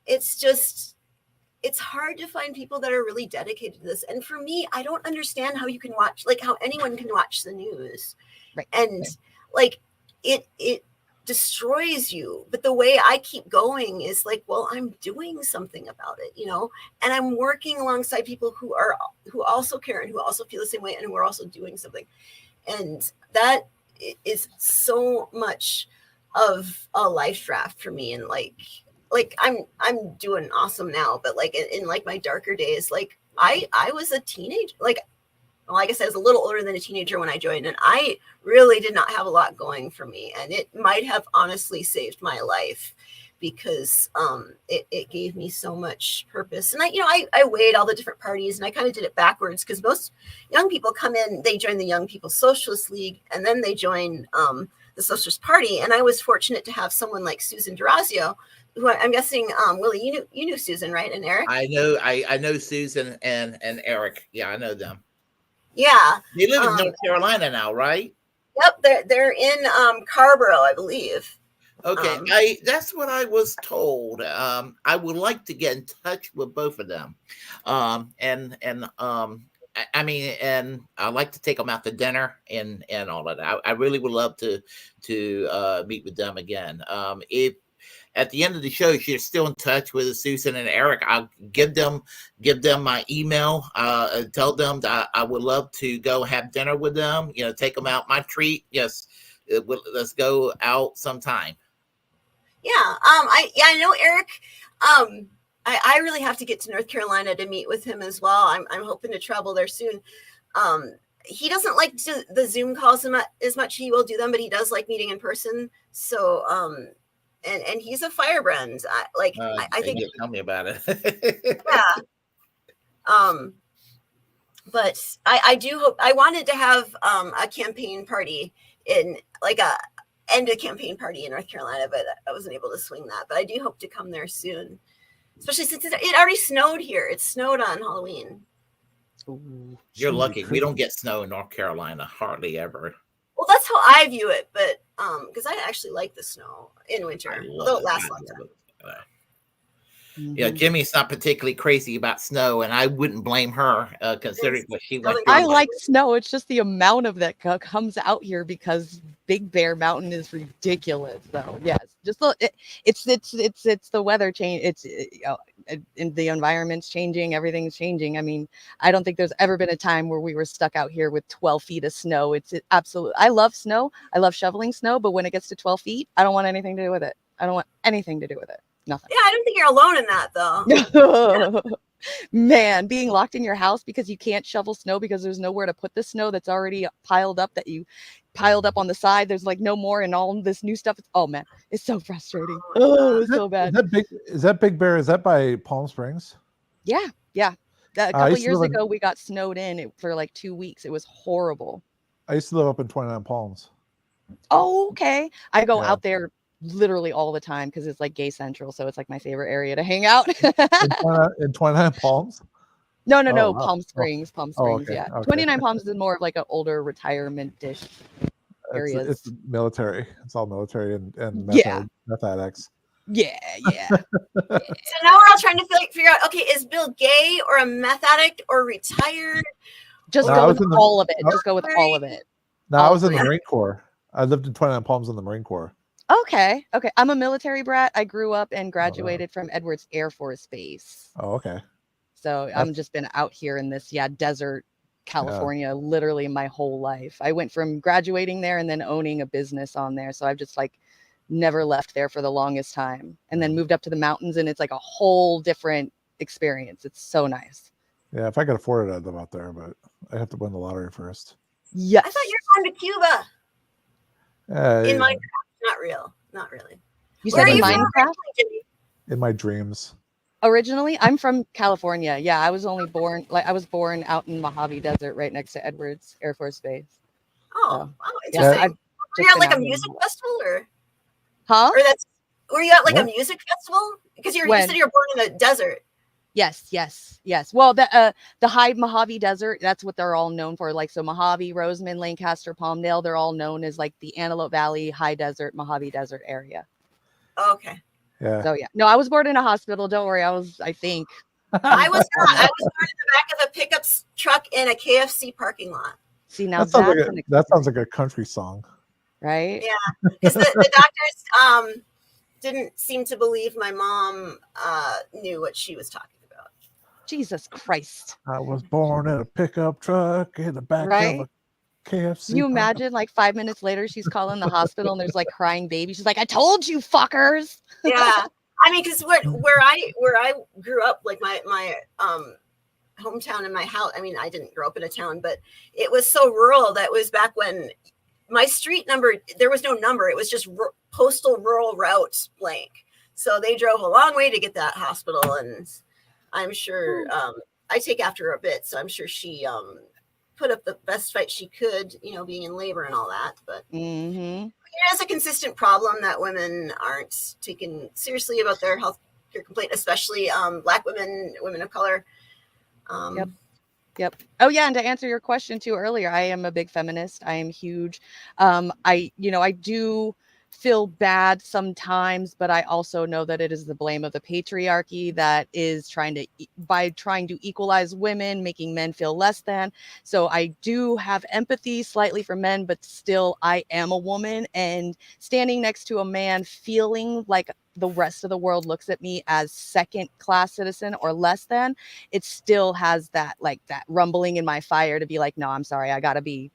It's hard to find people that are really dedicated to this. And for me, I don't understand how you can watch, like how anyone can watch the news. Right. And like it destroys you. But the way I keep going is like, well, I'm doing something about it, and I'm working alongside people who also care and who also feel the same way and who are also doing something. And that is so much of a life draft for me. And like I'm doing awesome now, but like in like my darker days, like I was a teenager, like I said, I was a little older than a teenager when I joined, and I really did not have a lot going for me. And it might have honestly saved my life because it gave me so much purpose. And I weighed all the different parties, and I kind of did it backwards because most young people come in, they join the Young People's Socialist League, and then they join the Socialist Party. And I was fortunate to have someone like Susan D'Orazio, who I'm guessing, Willie, you knew Susan, right? And Eric? I know Susan and Eric. Yeah, I know them. Yeah. They live in North Carolina now, right? Yep, they're in Carborough, I believe. Okay, that's what I was told. I would like to get in touch with both of them, and I mean, and I'd like to take them out to dinner and all of that. I really would love to meet with them again. If at the end of the show, if you're still in touch with Susan and Eric, I'll give them my email. Tell them that I would love to go have dinner with them. Take them out. My treat. Yes, let's go out sometime. Yeah. I know Eric. I really have to get to North Carolina to meet with him as well. I'm hoping to travel there soon. He doesn't like the Zoom calls as much. He will do them, but he does like meeting in person. So, and he's a firebrand. I think. Tell me about it. Yeah. But I do hope. I wanted to have a campaign party end a campaign party in North Carolina, but I wasn't able to swing that. But I do hope to come there soon, especially since it already snowed here. It snowed on Halloween. Ooh, you're lucky. We don't get snow in North Carolina, hardly ever. Well, that's how I view it, but because I actually like the snow in winter, although it lasts a long time. Yeah, Jimmy's not particularly crazy about snow, and I wouldn't blame her considering what she went through. I like snow. It's just the amount of that comes out here because Big Bear Mountain is ridiculous. So yes, just it's the weather change. and the environment's changing, everything's changing. I mean, I don't think there's ever been a time where we were stuck out here with 12 feet of snow. It's absolute. I love snow. I love shoveling snow, but when it gets to 12 feet, I don't want anything to do with it. I don't want anything to do with it. Nothing. Yeah, I don't think you're alone in that though. Man, being locked in your house because you can't shovel snow because there's nowhere to put the snow that's already piled up, that you piled up on the side. There's like no more, and all this new stuff. Oh man, it's so frustrating. Oh, it's so bad. Is that Big Bear? Is that by Palm Springs? Yeah. A couple years ago, we got snowed in for like 2 weeks. It was horrible. I used to live up in 29 Palms. Oh, okay. I go out there literally all the time because it's like gay central, so it's like my favorite area to hang out. in 29 Palms? No, wow. Palm Springs. Palm Springs, okay, yeah. okay. 29 Palms is more of like an older retirement-ish areas. It's military. It's all military and meth addicts. Yeah. So now we're all trying to figure out, okay, is Bill gay or a meth addict or retired? Just go with all of it. Just go with all of it. No, I was in the Marine Corps. I lived in 29 Palms in the Marine Corps. Okay. I'm a military brat. I grew up and graduated from Edwards Air Force Base. Oh, okay. So I'm just been out here in this, desert California, literally my whole life. I went from graduating there and then owning a business on there. So I've just like never left there for the longest time, and then moved up to the mountains, and it's like a whole different experience. It's so nice. Yeah, if I could afford it, I'd live out there, but I have to win the lottery first. Yes. I thought you were going to Cuba. In Minecraft. Not really. You said in Minecraft? In my dreams. Originally, I'm from California. Yeah, I was born out in Mojave Desert, right next to Edwards Air Force Base. Oh, wow, interesting. Were you at like a music festival, or? Huh? Were you at like a music festival? Because you said you were born in the desert. Yes. Well, the high Mojave Desert, that's what they're all known for. Like, so Mojave, Roseman, Lancaster, Palmdale, they're all known as like the Antelope Valley, High Desert, Mojave Desert area. Okay. Yeah. So no, I was born in a hospital. Don't worry. I think. I was not. I was born in the back of a pickup truck in a KFC parking lot. See, now that sounds like a country song. Right? Yeah. Because the doctors didn't seem to believe my mom knew what she was talking about. Jesus Christ. I was born in a pickup truck in the back of a KFC. Can you imagine, like 5 minutes later, she's calling the hospital and there's like crying baby. She's like, I told you, fuckers. Yeah. I mean, because where I grew up, like my hometown and my house, I mean, I didn't grow up in a town, but it was so rural. That was back when my street number, there was no number. It was just postal rural route blank. So they drove a long way to get that hospital. And I'm sure I take after her a bit. So I'm sure she put up the best fight she could, being in labor and all that. But it is a consistent problem that women aren't taken seriously about their health care complaint, especially Black women of color. Yep. Oh yeah, and to answer your question too earlier, I am a big feminist. I am huge. I do feel bad sometimes, but I also know that it is the blame of the patriarchy that is trying to equalize women, making men feel less than. So I do have empathy slightly for men, but still I am a woman, and standing next to a man feeling like the rest of the world looks at me as second class citizen or less than, it still has that rumbling in my fire to be like, no, I'm sorry. I've got to be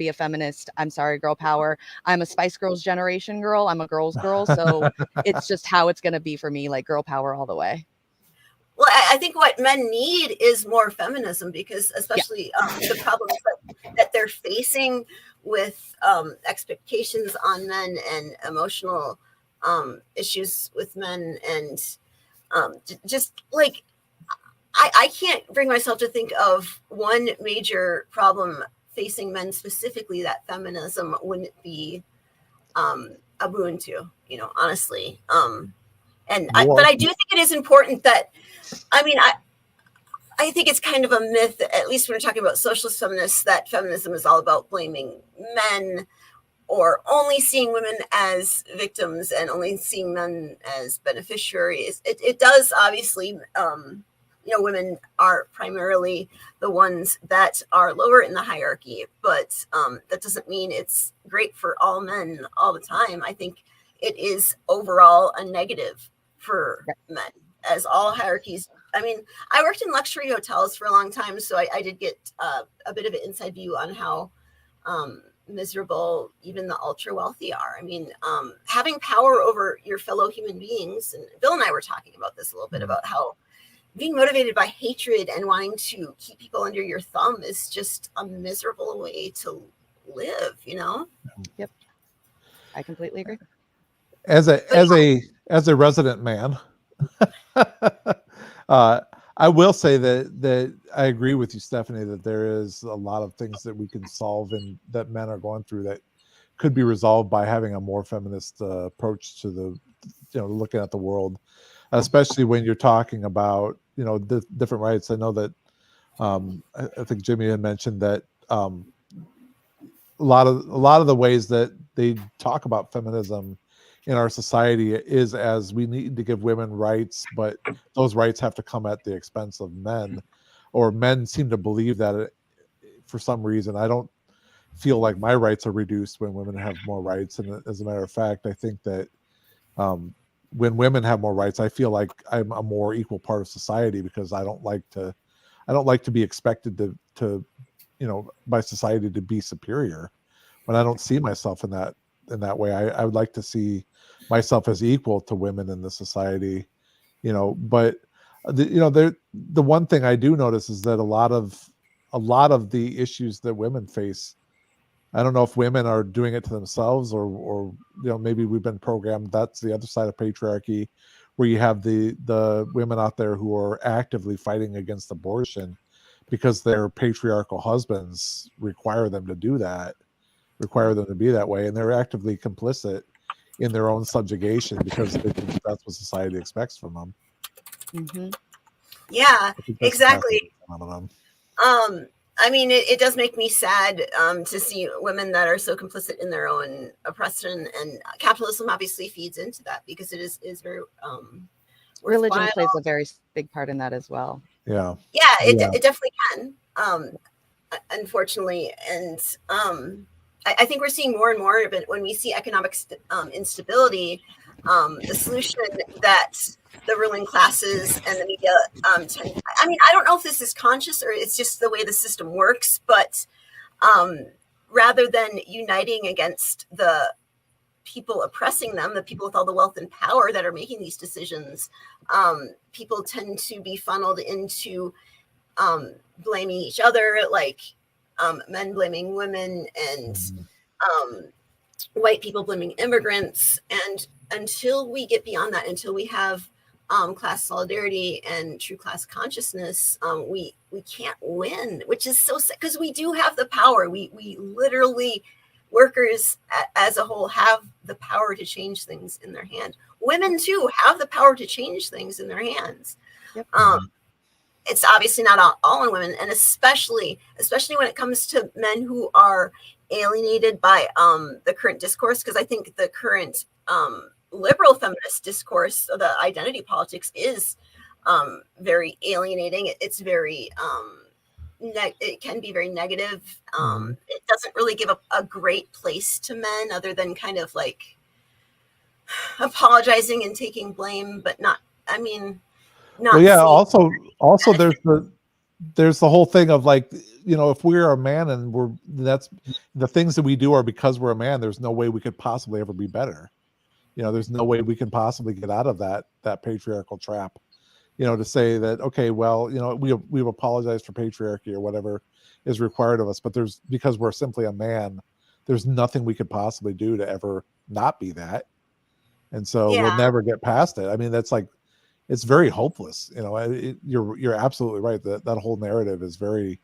a feminist. I'm sorry, girl power. I'm a Spice Girls generation girl. I'm a girl's girl. So it's just how it's going to be for me, like girl power all the way. Well, I think what men need is more feminism, because especially the problems that they're facing with expectations on men and emotional issues with men, and just like I can't bring myself to think of one major problem facing men specifically that feminism wouldn't be a boon to, honestly. But I do think it is important that, I think it's kind of a myth, at least when we're talking about socialist feminists, that feminism is all about blaming men or only seeing women as victims and only seeing men as beneficiaries. It does obviously, women are primarily the ones that are lower in the hierarchy, but that doesn't mean it's great for all men all the time. I think it is overall a negative for men. as all hierarchies. I mean, I worked in luxury hotels for a long time, so I did get a bit of an inside view on how miserable even the ultra wealthy are. I mean, having power over your fellow human beings, and Bill and I were talking about this a little bit, about how being motivated by hatred and wanting to keep people under your thumb is just a miserable way to live, you know? Yep. I completely agree. As a resident man, I will say that I agree with you, Stephanie, that there is a lot of things that we can solve and that men are going through that could be resolved by having a more feminist approach to looking at the world, especially when you're talking about, the different rights. I know that I think Jimmy had mentioned that a lot of the ways that they talk about feminism in our society is as we need to give women rights, but those rights have to come at the expense of men, or men seem to believe that for some reason. I don't feel like my rights are reduced when women have more rights. And as a matter of fact, I think that when women have more rights, I feel like I'm a more equal part of society, because I don't like to be expected to by society to be superior when I don't see myself in that way. I would like to see myself as equal to women in the society, but the one thing I do notice is that a lot of the issues that women face, I don't know if women are doing it to themselves, or maybe we've been programmed. That's the other side of patriarchy, where you have the women out there who are actively fighting against abortion because their patriarchal husbands require them to do that, require them to be that way, and they're actively complicit in their own subjugation because that's what society expects from them. Mm-hmm. Yeah, exactly. I mean, it does make me sad to see women that are so complicit in their own oppression, and capitalism obviously feeds into that, because it is very religion plays a very big part in that as well. Yeah, it definitely can, unfortunately. And I think we're seeing more and more of it when we see economic instability. The solution that the ruling classes and the media I mean, I don't know if this is conscious or it's just the way the system works, but rather than uniting against the people oppressing them, the people with all the wealth and power that are making these decisions, people tend to be funneled into blaming each other, like men blaming women, and white people blaming immigrants. And until we get beyond that, until we have class solidarity and true class consciousness, we can't win, which is so sad, because we do have the power. We literally, workers as a whole, have the power to change things in their hand. Women too have the power to change things in their hands. Yep. It's obviously not all in women, and especially when it comes to men who are alienated by the current discourse, because I think the current liberal feminist discourse, the identity politics, is very alienating. It's very it can be very negative. It doesn't really give a great place to men, other than kind of like apologizing and taking blame, but not, I mean, not. Well, yeah. Also, there's the whole thing of like, if we're a man and that's the things that we do are because we're a man, there's no way we could possibly ever be better. There's no way we can possibly get out of that patriarchal trap, to say that, okay, well, we've apologized for patriarchy or whatever is required of us, but because we're simply a man, there's nothing we could possibly do to ever not be that. And so we'll never get past it. I mean, that's like, it's very hopeless. You're absolutely right. That whole narrative is very,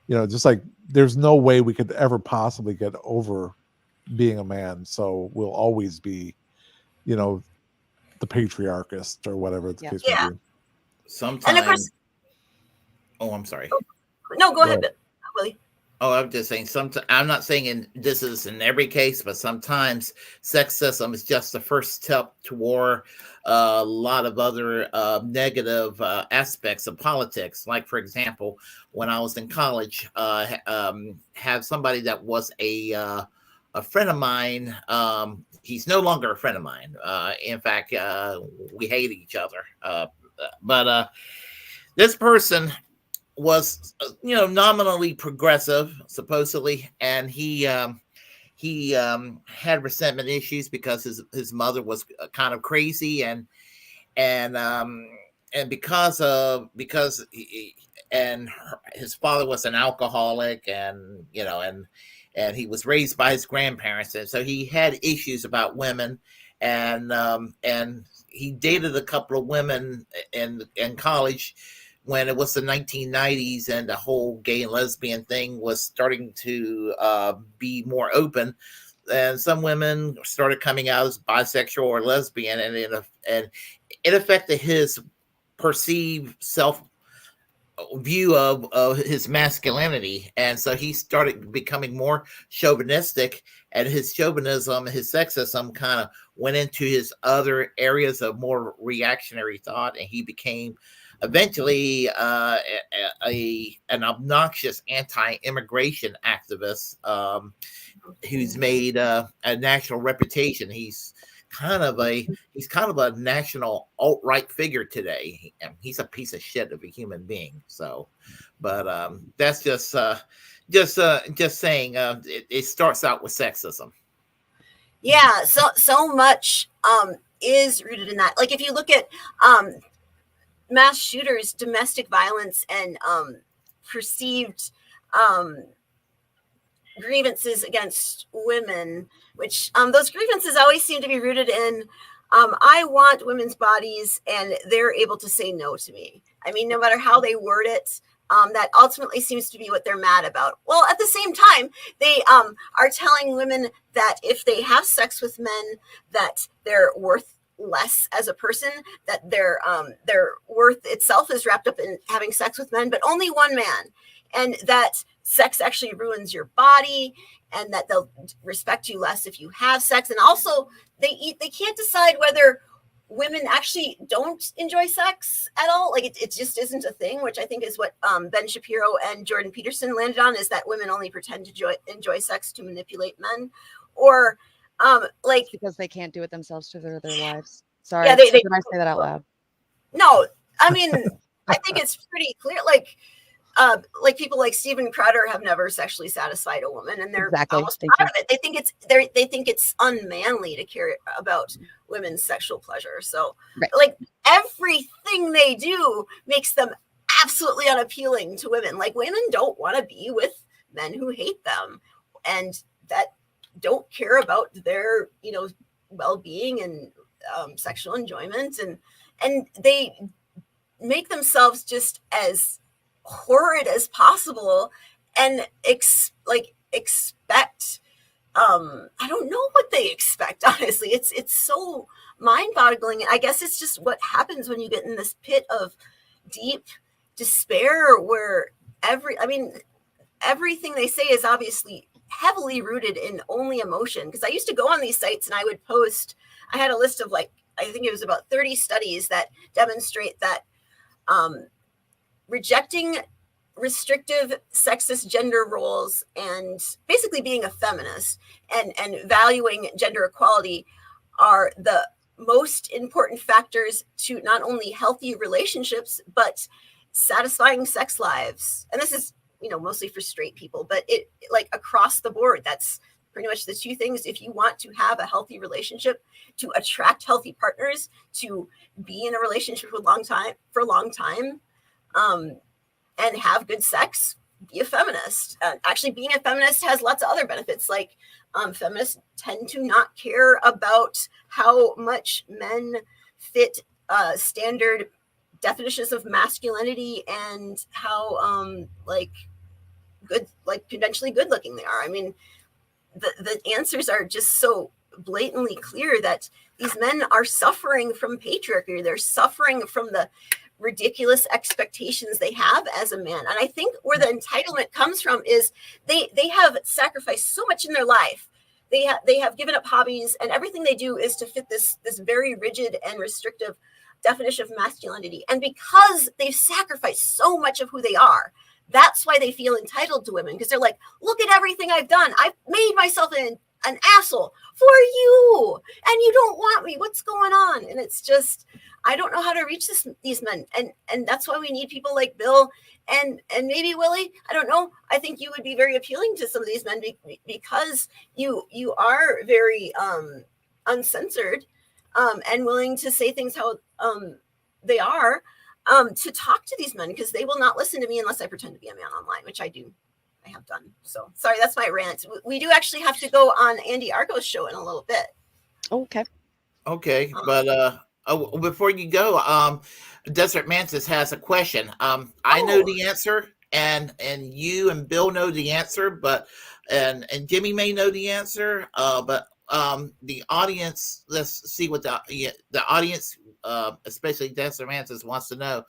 just like, there's no way we could ever possibly get over being a man. So we'll always be, the patriarchist or whatever the case may be. Sometimes. And of course, I'm sorry. No, go ahead, Willie. Oh, I'm just saying. I'm not saying this is in every case, but sometimes sexism is just the first step toward a lot of other negative aspects of politics. Like, for example, when I was in college, have somebody that was a a friend of mine. He's no longer a friend of mine. In fact, we hate each other. But this person was, nominally progressive, supposedly, and he had resentment issues because his mother was kind of crazy, and because his father was an alcoholic, and he was raised by his grandparents, and so he had issues about women, and he dated a couple of women in college when it was the 1990s, and the whole gay and lesbian thing was starting to be more open, and some women started coming out as bisexual or lesbian, and it affected his perceived self view of his masculinity, and so he started becoming more chauvinistic, and his chauvinism, his sexism kind of went into his other areas of more reactionary thought, and he became eventually an obnoxious anti-immigration activist who's made a national reputation. He's kind of a national alt-right figure today. He's a piece of shit of a human being. So, but that's just saying. It starts out with sexism. Yeah, so much is rooted in that. Like if you look at mass shooters, domestic violence, and perceived grievances against women, which those grievances always seem to be rooted in I want women's bodies and they're able to say no to me. I mean, no matter how they word it, that ultimately seems to be what they're mad about. Well, at the same time, they are telling women that if they have sex with men, that they're worth less as a person, that their worth itself is wrapped up in having sex with men, but only one man, and that sex actually ruins your body, and that they'll respect you less if you have sex. And also they can't decide whether women actually don't enjoy sex at all. Like it just isn't a thing, which I think is what Ben Shapiro and Jordan Peterson landed on, is that women only pretend to enjoy sex to manipulate men, or like because they can't do it themselves to their wives. Sorry, yeah, did I say that out loud? No, I mean, I think it's pretty clear. Like people like Steven Crowder have never sexually satisfied a woman, and they're almost proud of it. They think it's unmanly to care about women's sexual pleasure. So, like everything they do makes them absolutely unappealing to women. Like women don't want to be with men who hate them and that don't care about their well-being and sexual enjoyment, and they make themselves just as horrid as possible and expect I don't know what they expect, honestly. It's so mind-boggling. I guess it's just what happens when you get in this pit of deep despair where everything they say is obviously heavily rooted in only emotion. Because I used to go on these sites and I would post, I had a list of I think it was about 30 studies that demonstrate that rejecting restrictive sexist gender roles and basically being a feminist and valuing gender equality are the most important factors to not only healthy relationships, but satisfying sex lives. And this is, mostly for straight people, but it across the board, that's pretty much the two things. If you want to have a healthy relationship, to attract healthy partners, to be in a relationship for a long time, and have good sex, be a feminist. Actually, being a feminist has lots of other benefits. Like feminists tend to not care about how much men fit standard definitions of masculinity and how conventionally good looking they are. I mean, the answers are just so blatantly clear that these men are suffering from patriarchy. They're suffering from the ridiculous expectations they have as a man. And I think where the entitlement comes from is they have sacrificed so much in their life. They have given up hobbies, and everything they do is to fit this very rigid and restrictive definition of masculinity. And because they've sacrificed so much of who they are, that's why they feel entitled to women, because they're like, look at everything I've done. I've made myself an asshole for you, and you don't want me. What's going on? And it's just, I don't know how to reach these men, and that's why we need people like Bill and maybe Willie. I don't know. I think you would be very appealing to some of these men because you are very uncensored and willing to say things how they are, to talk to these men, because they will not listen to me unless I pretend to be a man online, which I do. I have done. So sorry, that's my rant. We do actually have to go on Andy Argo's show in a little bit. Okay. Okay, but before you go, Desert Mantis has a question. I know the answer, and you and Bill know the answer, but and Jimmy may know the answer, but the audience, let's see what the audience, especially Desert Mantis, wants to know.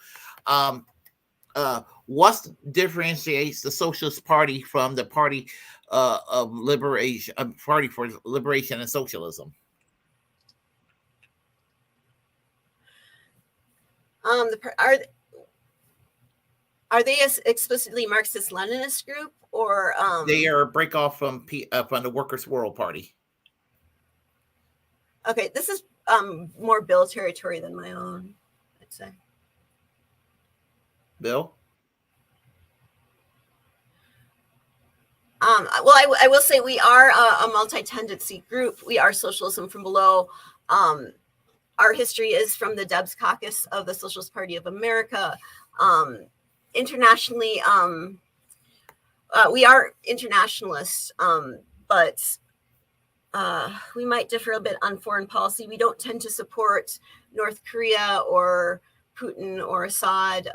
What differentiates the Socialist Party from the Party of Liberation, Party for Liberation and Socialism? Are they a explicitly Marxist-Leninist group, or they are a break off from the Workers' World Party? Okay, this is more Bill territory than my own, I'd say. Bill? Well, I will say we are a multi-tendency group. We are socialism from below. Our history is from the Debs Caucus of the Socialist Party of America. Internationally, we are internationalists, but we might differ a bit on foreign policy. We don't tend to support North Korea or Putin or Assad,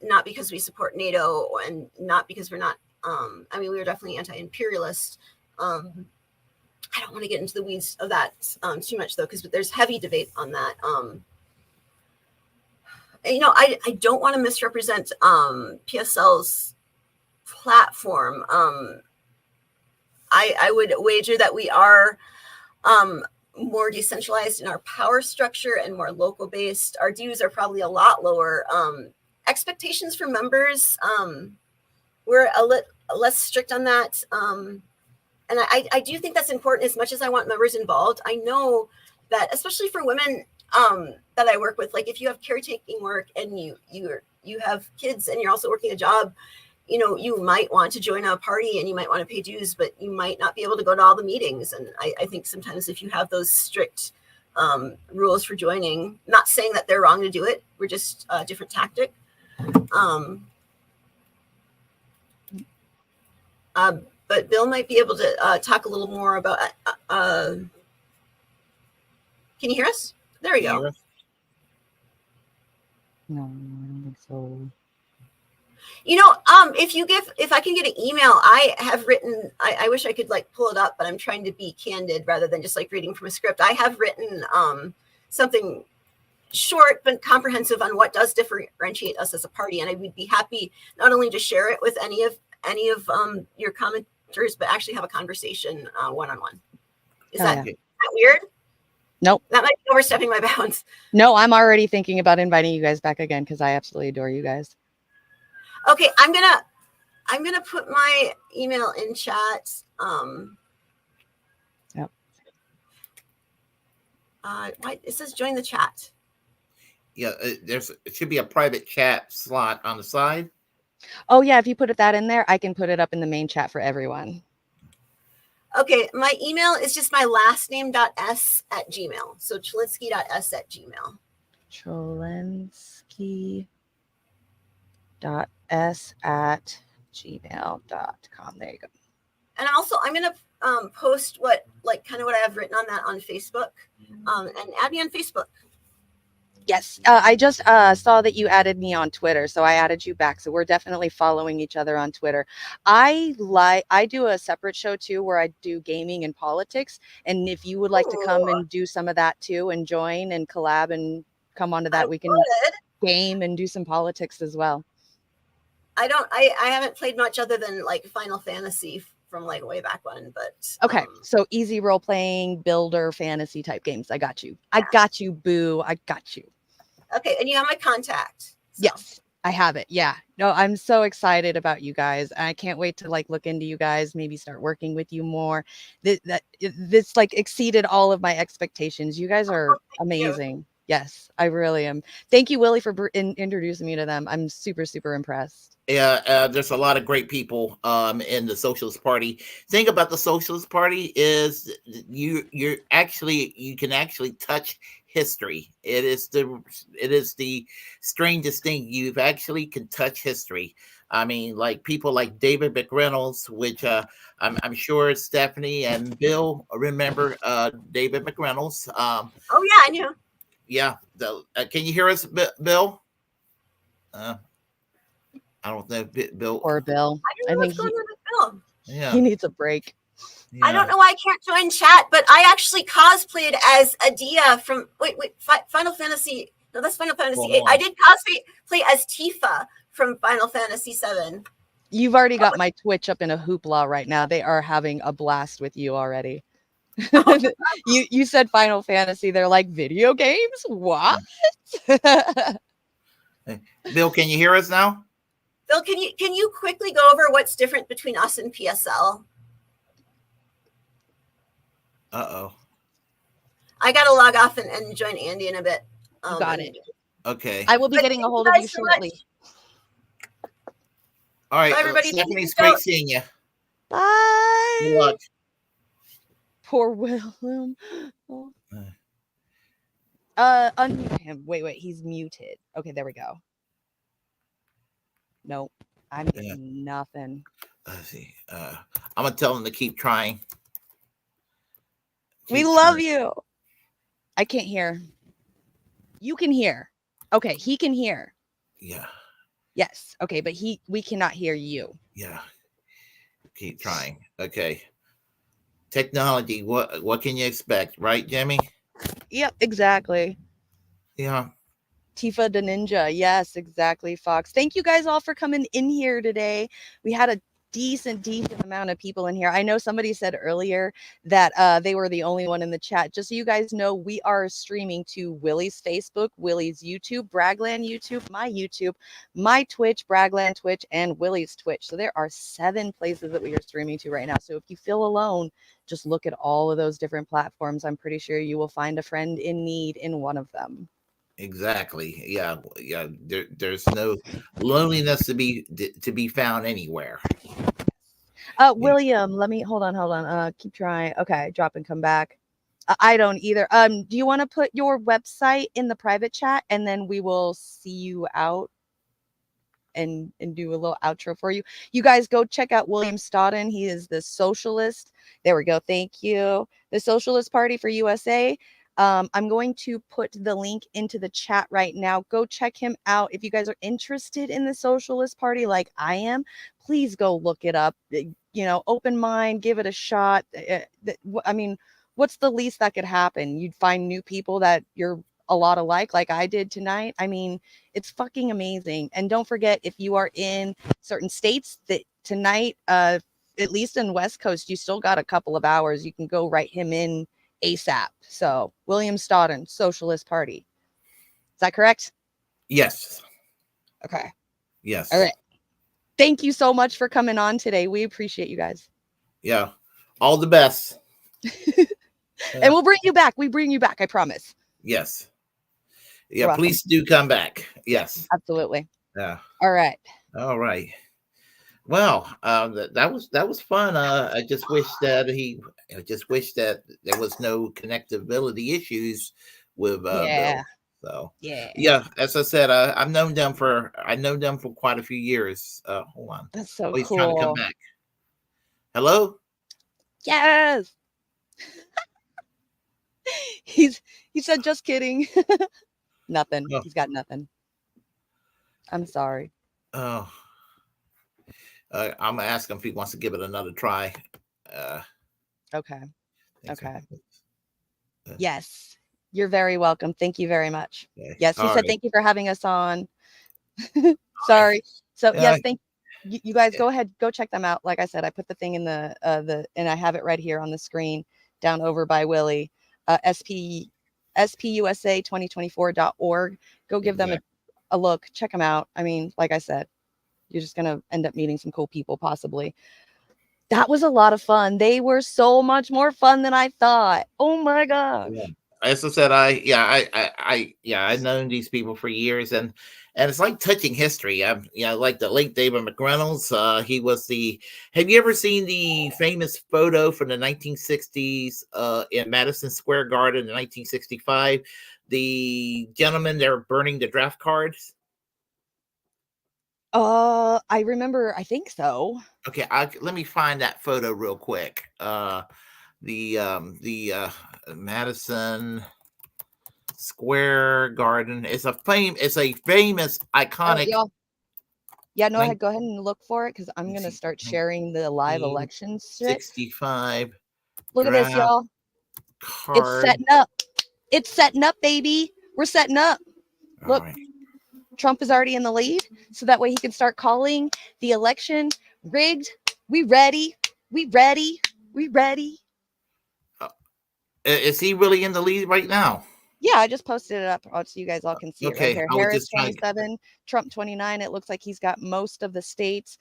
not because we support NATO, and not because we're not, I mean, we were definitely anti-imperialist. I don't want to get into the weeds of that too much, though, because there's heavy debate on that. You know, I don't want to misrepresent PSL's platform. I would wager that we are more decentralized in our power structure and more local based. Our dues are probably a lot lower. Expectations for members, we're a little less strict on that. And I do think that's important. As much as I want members involved, I know that, especially for women that I work with, like if you have caretaking work and you have kids and you're also working a job, you know, you might want to join a party and you might want to pay dues, but you might not be able to go to all the meetings. And I think sometimes if you have those strict rules for joining, not saying that they're wrong to do it, we're just a different tactic. But Bill might be able to talk a little more about. Can you hear us? There we go. No, I don't think so. You know, if I can get an email, I have written. I wish I could like pull it up, but I'm trying to be candid rather than just like reading from a script. I have written something short but comprehensive on what does differentiate us as a party, and I would be happy not only to share it with any of your commenters, but actually have a conversation one-on-one. Is that weird? Nope. That might be overstepping my bounds. No, I'm already thinking about inviting you guys back again because I absolutely adore you guys. Okay, I'm gonna put my email in chat. Yep. It says join the chat. Yeah, it should be a private chat slot on the side. Oh yeah, if you put that in there, I can put it up in the main chat for everyone. Okay, my email is just my last name.s@gmail. So Cholensky.s@gmail. Cholensky.s@gmail.com. There you go. And also, I'm gonna post what I have written on that on Facebook, and add me on Facebook. Yes, I just saw that you added me on Twitter, so I added you back. So we're definitely following each other on Twitter. I do a separate show too, where I do gaming and politics. And if you would like to come and do some of that too, and join and collab and come onto that, we can game and do some politics as well. I haven't played much other than like Final Fantasy from like way back when, but okay, so easy role playing builder fantasy type games. I got you. I got you, boo. I got you. Okay, and you have my contact. So. Yes, I have it. Yeah. No, I'm so excited about you guys. I can't wait to like look into you guys, maybe start working with you more. This like exceeded all of my expectations. You guys are amazing. Yes, I really am. Thank you, Willie, for introducing me to them. I'm super, super impressed. Yeah, there's a lot of great people in the Socialist Party. Thing about the Socialist Party is you can actually touch history. It is the strangest thing. You've actually can touch history. I mean, like people like David McReynolds, which I'm sure Stephanie and Bill remember David McReynolds. Oh yeah, I knew. Yeah, can you hear us, Bill? I don't know, Bill. Poor Bill. I don't know what's going on with Bill. Yeah, he needs a break. Yeah. I don't know why I can't join chat, but I actually cosplayed as Adia from Final Fantasy. No, that's Final Fantasy VIII. I did cosplay as Tifa from Final Fantasy VII. You've already got my Twitch up in a hoopla right now. They are having a blast with you already. You said Final Fantasy. They're like, video games? What? Bill, can you hear us now? Bill, can you quickly go over what's different between us and PSL? Uh-oh. I got to log off and join Andy in a bit. Got it. Okay. I will be getting a hold of you shortly. All right. Bye, everybody. Stephanie's great seeing you. Bye. Good luck. Poor William. Oh. Unmute him. Wait. He's muted. Okay, there we go. Nope. I'm getting nothing. Let's see. I'm gonna tell him to keep trying. We love you. I can't hear. You can hear. Okay, he can hear. Yeah. Yes. Okay, but we cannot hear you. Yeah. Keep trying. Okay. Technology. What can you expect, right, Jimmy? Yep, exactly. Yeah. Tifa the Ninja. Yes, exactly, Fox. Thank you guys all for coming in here today. We had a decent amount of people in here. I know somebody said earlier that they were the only one in the chat. Just so you guys know, we are streaming to Willie's Facebook, Willie's YouTube, Braggland YouTube, my Twitch, Braggland Twitch, and Willie's Twitch. So there are 7 places that we are streaming to right now. So if you feel alone, just look at all of those different platforms. I'm pretty sure you will find a friend in need in one of them. Exactly. Yeah. There's no loneliness to be found anywhere. William, let me hold on. Keep trying. Okay, drop and come back. I don't either. Do you want to put your website in the private chat and then we will see you out and do a little outro for you. You guys go check out William Stodden. He is the Socialist. There we go. Thank you. The Socialist Party for USA. I'm going to put the link into the chat right now. Go check him out. If you guys are interested in the Socialist Party like I am, please go look it up. Open mind, give it a shot. I mean, what's the least that could happen? You'd find new people that you're a lot alike, like I did tonight. I mean, it's fucking amazing. And don't forget, if you are in certain states, that tonight, at least in West Coast, you still got a couple of hours. You can go write him in ASAP. So William Stodden, Socialist Party. Is that correct? Yes. Okay. Yes. All right. Thank you so much for coming on today. We appreciate you guys. Yeah. All the best. And we'll bring you back. We bring you back. I promise. Yes. Yeah. Please do come back. Yes. Absolutely. Yeah. All right. All right. Well, that was fun. I just wish that there was no connectivity issues with Bill. So yeah. As I said, I've known them for quite a few years. Hold on. That's so he's cool. Trying to come back. Hello. Yes. He said, just kidding. Nothing. Oh. He's got nothing. I'm sorry. Oh. I'm gonna ask him if he wants to give it another try. Okay. Yes, you're very welcome. Thank you very much. Okay. Yes, he said thank you for having us on. Sorry. So yes, thank you guys. Go ahead, go check them out. Like I said, I put the thing in the and I have it right here on the screen down over by Willie. SPUSA 2024.org. Go give them a look. Check them out. I mean, like I said, you're just going to end up meeting some cool people, possibly. That was a lot of fun. They were so much more fun than I thought. Oh my gosh. Yeah. As I said, I've known these people for years, and it's like touching history. Like the late David McReynolds. He was the. Have you ever seen the famous photo from the 1960s in Madison Square Garden in 1965? The gentlemen, they're burning the draft cards. I remember. I think so. Okay, let me find that photo real quick. The Madison Square Garden. It's a famous, iconic. Yeah, no, go ahead and look for it, because I'm gonna start sharing the live election shit. 65. Look at this, y'all. Card. It's setting up. It's setting up, baby. We're setting up. Look, right. Trump is already in the lead, so that way he can start calling the election rigged. We ready. We ready. We ready. Is he really in the lead right now? Yeah, I just posted it up so you guys all can see it right here. Harris 27, Trump 29. It looks like he's got most of the states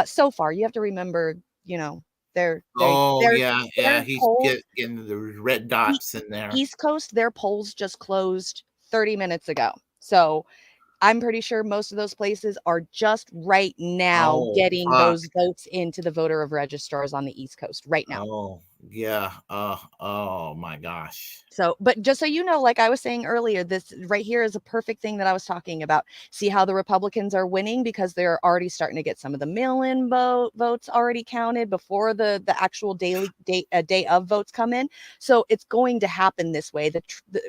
so far. You have to remember, they're he's getting the red dots in there. East Coast, their polls just closed 30 minutes ago. So I'm pretty sure most of those places are just right now getting those votes into the voter of registrars on the East Coast right now. Oh, yeah. Oh my gosh. So, but just so you know, like I was saying earlier, this right here is a perfect thing that I was talking about. See how the Republicans are winning because they're already starting to get some of the mail-in votes already counted before the actual day of votes come in. So it's going to happen this way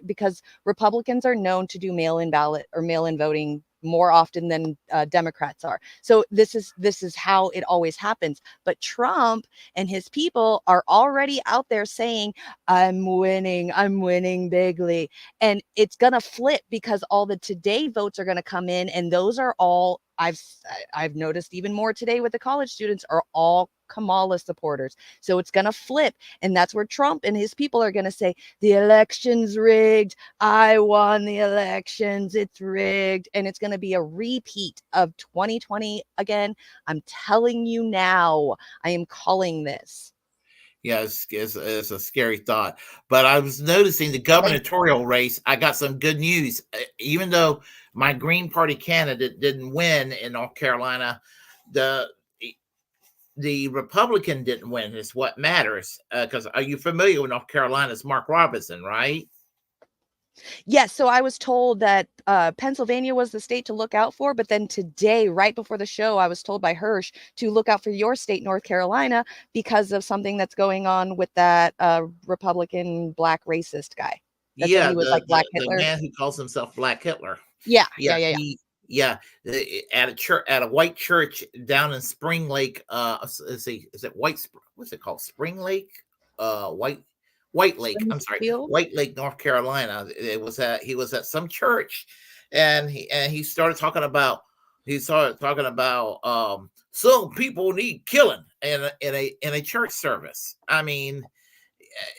because Republicans are known to do mail-in ballot or mail-in voting more often than Democrats are. So this is how it always happens. But Trump and his people are already out there saying, I'm winning bigly. And it's going to flip because all the today votes are going to come in. And those are all, I've noticed even more today with the college students, are all Kamala supporters. So it's going to flip. And that's where Trump and his people are going to say, the election's rigged. I won the elections. It's rigged. And it's going to be a repeat of 2020 again. I'm telling you now, I am calling this. Yeah, it's a scary thought. But I was noticing the gubernatorial race. I got some good news. Even though my Green Party candidate didn't win in North Carolina, the Republican didn't win is what matters. Because are you familiar with North Carolina's Mark Robinson, right? Yes. So I was told that Pennsylvania was the state to look out for. But then today, right before the show, I was told by Hirsch to look out for your state, North Carolina, because of something that's going on with that Republican black racist guy. That's he was like Black Hitler. The man who calls himself Black Hitler. Yeah. At a church, at a white church down in Spring Lake. Is it White? What's it called? Spring Lake. White Lake. I'm sorry, White Lake, North Carolina. He was at some church, and he started talking about some people need killing in a church service. I mean,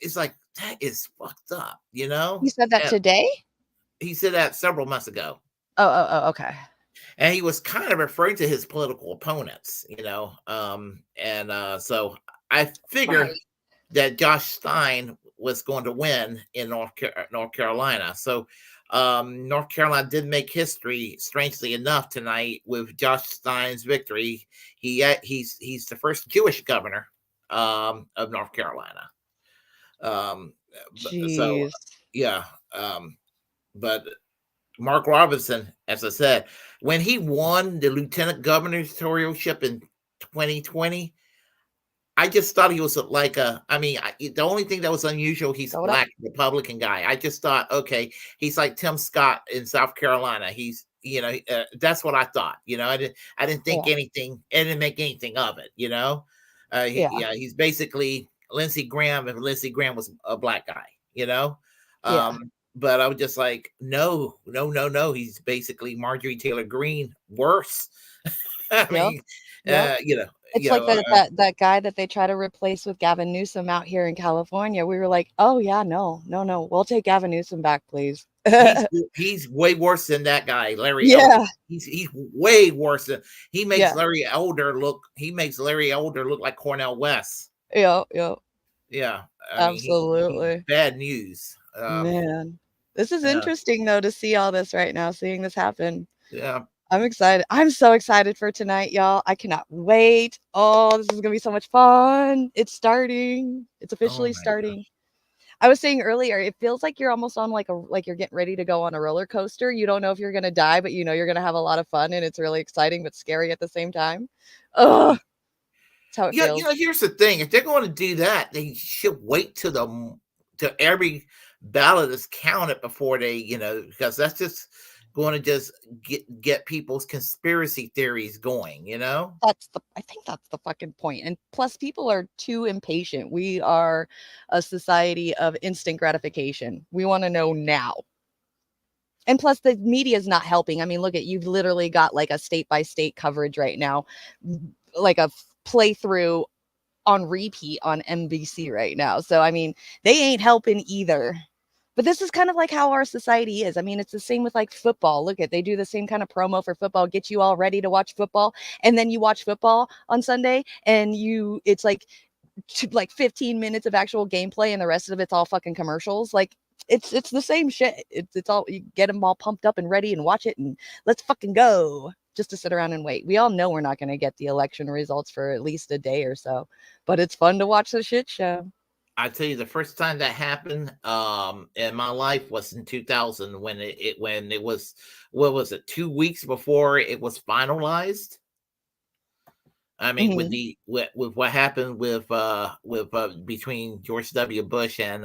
it's like, that is fucked up, you know. He said that today. He said that several months ago. Oh, okay. And he was kind of referring to his political opponents, you know. So I figured that Josh Stein was going to win in North Carolina. So North Carolina did make history, strangely enough, tonight with Josh Stein's victory. He's the first Jewish governor of North Carolina. But Mark Robinson, as I said, when he won the lieutenant gubernatorialship in 2020, I just thought he was like the only thing that was unusual, he's a black Republican guy. I just thought, okay, he's like Tim Scott in South Carolina. He's, that's what I thought. I didn't think anything. I didn't make anything of it. He's basically Lindsey Graham, if Lindsey Graham was a black guy. But I was just like, no. He's basically Marjorie Taylor Greene worse. I mean, Yep. You know, It's you like know, that guy that they try to replace with Gavin Newsom out here in California. We were like, oh yeah, no, we'll take Gavin Newsom back, please. he's way worse than that guy, Larry Elder. Yeah, He's way worse than he makes yeah, Larry Elder look. He makes Larry Elder look like Cornel West. yeah, Yeah, I mean he's absolutely. bad news. Man, this is Yeah, interesting though to see all this right now, seeing this happen. yeah. I'm excited. I'm so excited for tonight, y'all. I cannot wait. Oh, this is gonna be so much fun. It's starting. It's Oh officially my God. starting. I was saying earlier, it feels like you're almost on like you're getting ready to go on a roller coaster. You don't know if you're gonna die, but you know you're gonna have a lot of fun, and it's really exciting but scary at the same time. Ugh, that's how it Yeah, feels. here's the thing: if they're going to do that, they should wait to every ballot is counted before they, because that's just going to just get people's conspiracy theories going. I think that's the fucking point. And plus, people are too impatient. We are a society of instant gratification. We want to know now. And plus, the media is not helping. I mean, look at you've literally got like a state by state coverage right now, like a playthrough on repeat on NBC right now. So, I mean, they ain't helping either. But this is kind of like how our society is. I mean, it's the same with like football. Look at they do the same kind of promo for football, get you all ready to watch football, and then you watch football on Sunday, and it's like 15 minutes of actual gameplay, and the rest of it's all fucking commercials. Like it's the same shit. It's all you get them all pumped up and ready and watch it, and let's fucking go. Just to sit around and wait. We all know we're not going to get the election results for at least a day or so, but it's fun to watch the shit show. I tell you, the first time that happened in my life was in 2000 when it was, what was it, 2 weeks before it was finalized. I mean, with what happened with between George W. Bush and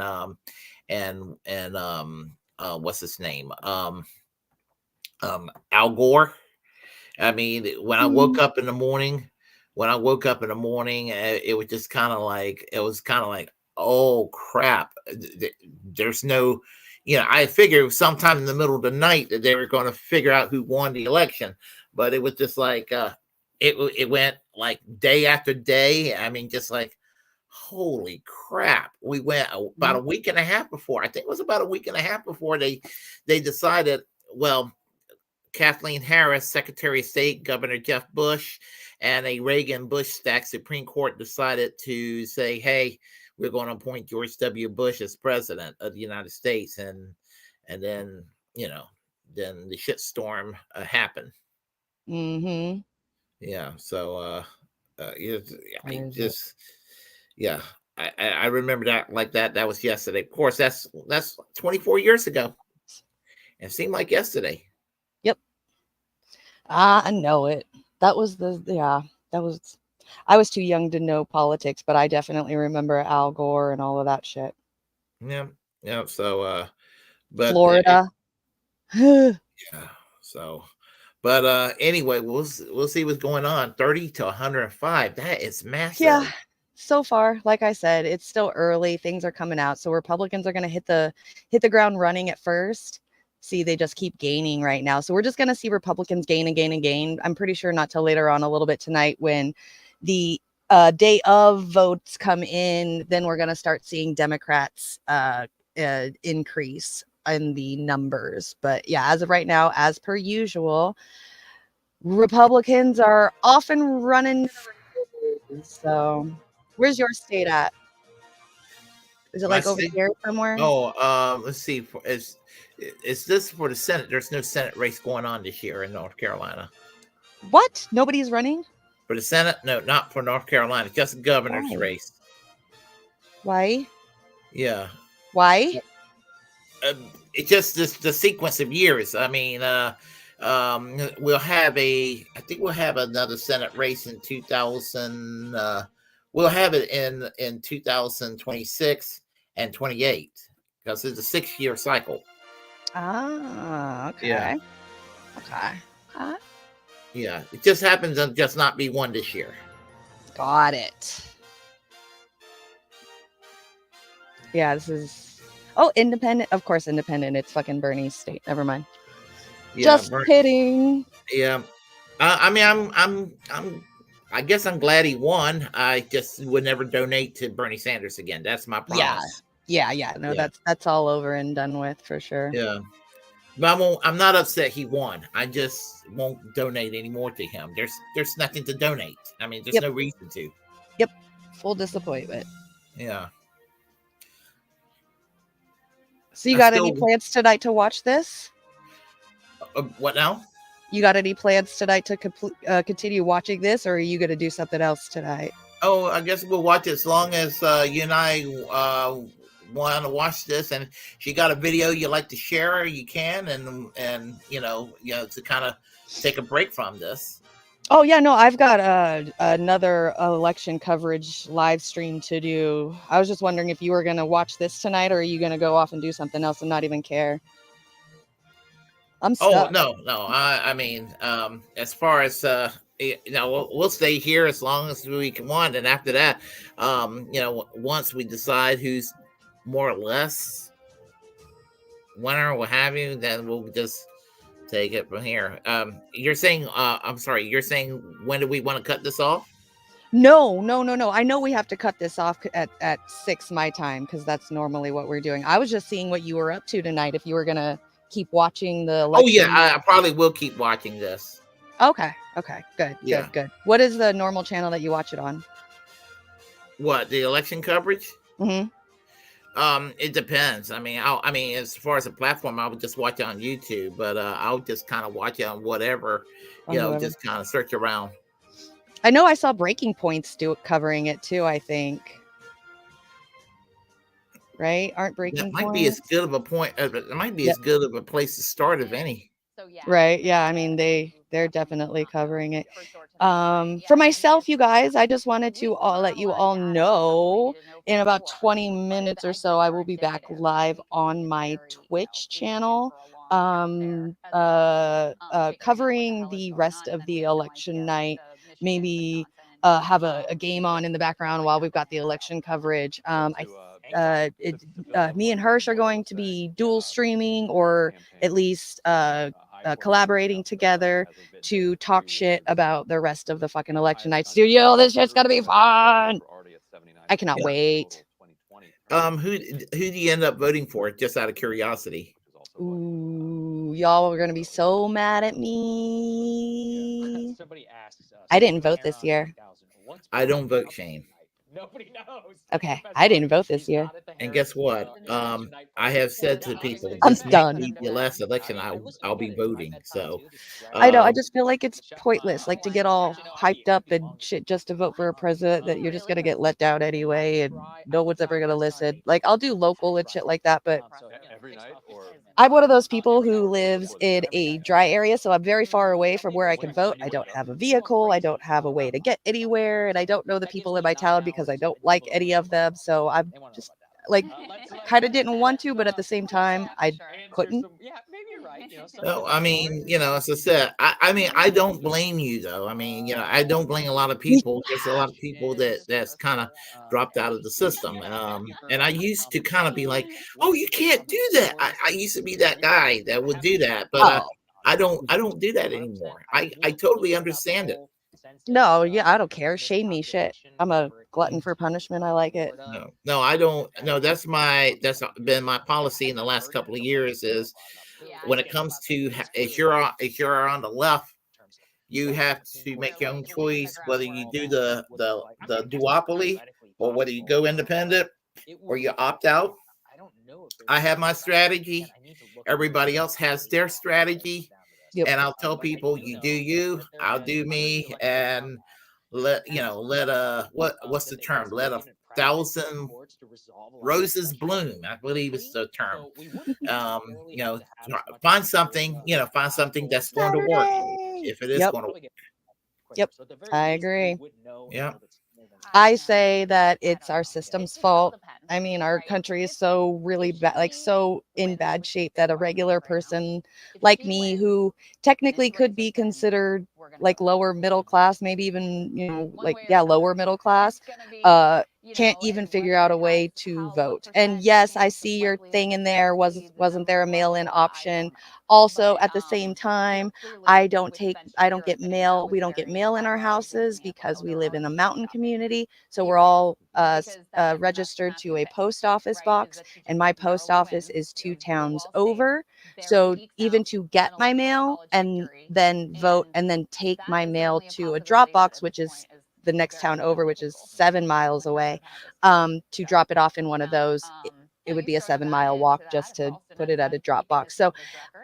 what's his name, Al Gore. I mean, when I woke up in the morning, it was just kind of like, oh crap, there's no, I figured sometime in the middle of the night that they were going to figure out who won the election, but it was just like it went like day after day. I mean, just like, holy crap. We went about a week and a half before, I think it was about a week and a half before they decided, well, Kathleen Harris, Secretary of State, Governor Jeff Bush, and a Reagan-Bush stacked Supreme Court decided to say, hey, we're going to appoint George W. Bush as president of the United States. And then, then the shitstorm happened. Mm-hmm. Yeah. So, I remember that like that. That was yesterday. Of course, that's 24 years ago. It seemed like yesterday. Yep. I know it. That was I was too young to know politics, but I definitely remember Al Gore and all of that shit. Yeah. Yeah. So, but Florida. yeah. So, but anyway, we'll see what's going on. 30 to 105. That is massive. Yeah. So far, like I said, it's still early. Things are coming out. So Republicans are going to hit the ground running at first. See, they just keep gaining right now. So we're just going to see Republicans gain and gain and gain. I'm pretty sure not till later on a little bit tonight when the day of votes come in, then we're going to start seeing Democrats increase in the numbers. But yeah, as of right now, as per usual, Republicans are off and running. So where's your state at? Is it like over here somewhere? Oh, let's see. Is this for the Senate? There's no Senate race going on this year in North Carolina. What? Nobody's running? For the Senate? No, not for North Carolina. Just a governor's race. Why? Yeah. Why? It's just the sequence of years. I mean, we'll have I think we'll have another Senate race in 2000. We'll have it in 2026 and 28 because it's a 6-year cycle. Ah, okay. Yeah. Okay. Yeah, it just happens to just not be one this year. Got it. Yeah, this is independent. Of course, independent. It's fucking Bernie's state. Never mind. Yeah, just kidding. Yeah, I mean, I guess I'm glad he won. I just would never donate to Bernie Sanders again. That's my promise. Yeah. No, Yeah. that's all over and done with for sure. Yeah. But I'm not upset he won. I just won't donate anymore to him. There's nothing to donate. I mean, there's no reason to. Yep. Full disappointment. Yeah. So you got any plans tonight to watch this? What now? You got any plans tonight to continue watching this, or are you going to do something else tonight? Oh, I guess we'll watch it as long as you and I want to watch this. And if you got a video you like to share, you can, and you know to kind of take a break from this. Oh yeah, no, I've got another election coverage live stream to do. I was just wondering if you were going to watch this tonight, or are you going to go off and do something else and not even care? I'm stuck. Oh no. I mean, as far as we'll stay here as long as we can want, and after that, once we decide who's more or less winner, what have you, then we'll just take it from here. You're saying, I'm sorry, you're saying when do we want to cut this off? No. I know we have to cut this off at 6 my time, because that's normally what we're doing. I was just seeing what you were up to tonight, if you were going to keep watching the election. Oh yeah, I probably will keep watching this. Okay, good. What is the normal channel that you watch it on? What, the election coverage? Mm-hmm. It depends. I mean, as far as a platform, I would just watch it on YouTube, but I'll just kind of watch it on whatever, just kind of search around. I know I saw Breaking Points covering it too, I think. Right? Aren't Breaking That might Points? be as good of a point. It might be as good of a place to start, if any. Right. Yeah. I mean, they're definitely covering it. For myself, you guys, I just wanted to let you all know in about 20 minutes or so, I will be back live on my Twitch channel, covering the rest of the election night. Maybe have a game on in the background while we've got the election coverage. Me and Hirsch are going to be dual streaming, or at least collaborating together to talk shit about the rest of the fucking election night studio. This shit's gonna be fun. I cannot wait. Who do you end up voting for, just out of curiosity? Ooh, y'all are gonna be so mad at me. I didn't vote this year. I don't vote, Shane. Nobody knows. Okay, I didn't vote this year. And guess what? I have said to people, I'm this may done. be the last election I'll be voting. So I know. I just feel like it's pointless, like to get all hyped up and shit just to vote for a president that you're just gonna get let down anyway, and no one's ever gonna listen. Like, I'll do local and shit like that, but I'm one of those people who lives in a dry area, so I'm very far away from where I can vote. I don't have a vehicle. I don't have a way to get anywhere, and I don't know the people in my town because I don't like any of them. So I'm just like kind of didn't want to, but at the same time, I couldn't. Yeah, maybe you're right. no, I mean, as I said, I mean, I don't blame you though. I mean, I don't blame a lot of people. There's a lot of people that's kind of dropped out of the system. And I used to kind of be like, oh, you can't do that. I used to be that guy that would do that, but I don't do that anymore. I totally understand it. No, yeah, I don't care. Shame me, shit. I'm a glutton for punishment. I like it. No, I don't. No, that's been my policy in the last couple of years. Is when it comes to if you're on the left, you have to make your own choice whether you do the duopoly or whether you go independent or you opt out. I have my strategy. Everybody else has their strategy. Yep. And I'll tell people, you do you, I'll do me, and what's the term? Let 1,000 roses bloom, I believe is the term. Find something that's going to work. If it is going to work. Yep, I agree. Yeah. I say that it's our system's fault. I mean, our country is so really bad, like so in bad shape that a regular person like me, who technically could be considered like lower middle class, maybe even, you know, like, yeah, lower middle class, can't even figure out a way to vote. And yes, I see your thing in there. Wasn't there a mail-in option? Also, at the same time, I don't get mail. We don't get mail in our houses because we live in a mountain community. So we're all registered to a post office box, and my post office is 2 towns over. So even to get my mail and then vote and then take my mail to a drop box, which is the next town over, which is 7 miles away, to drop it off in one of those, it would be a 7-mile walk just to put it at a drop box. So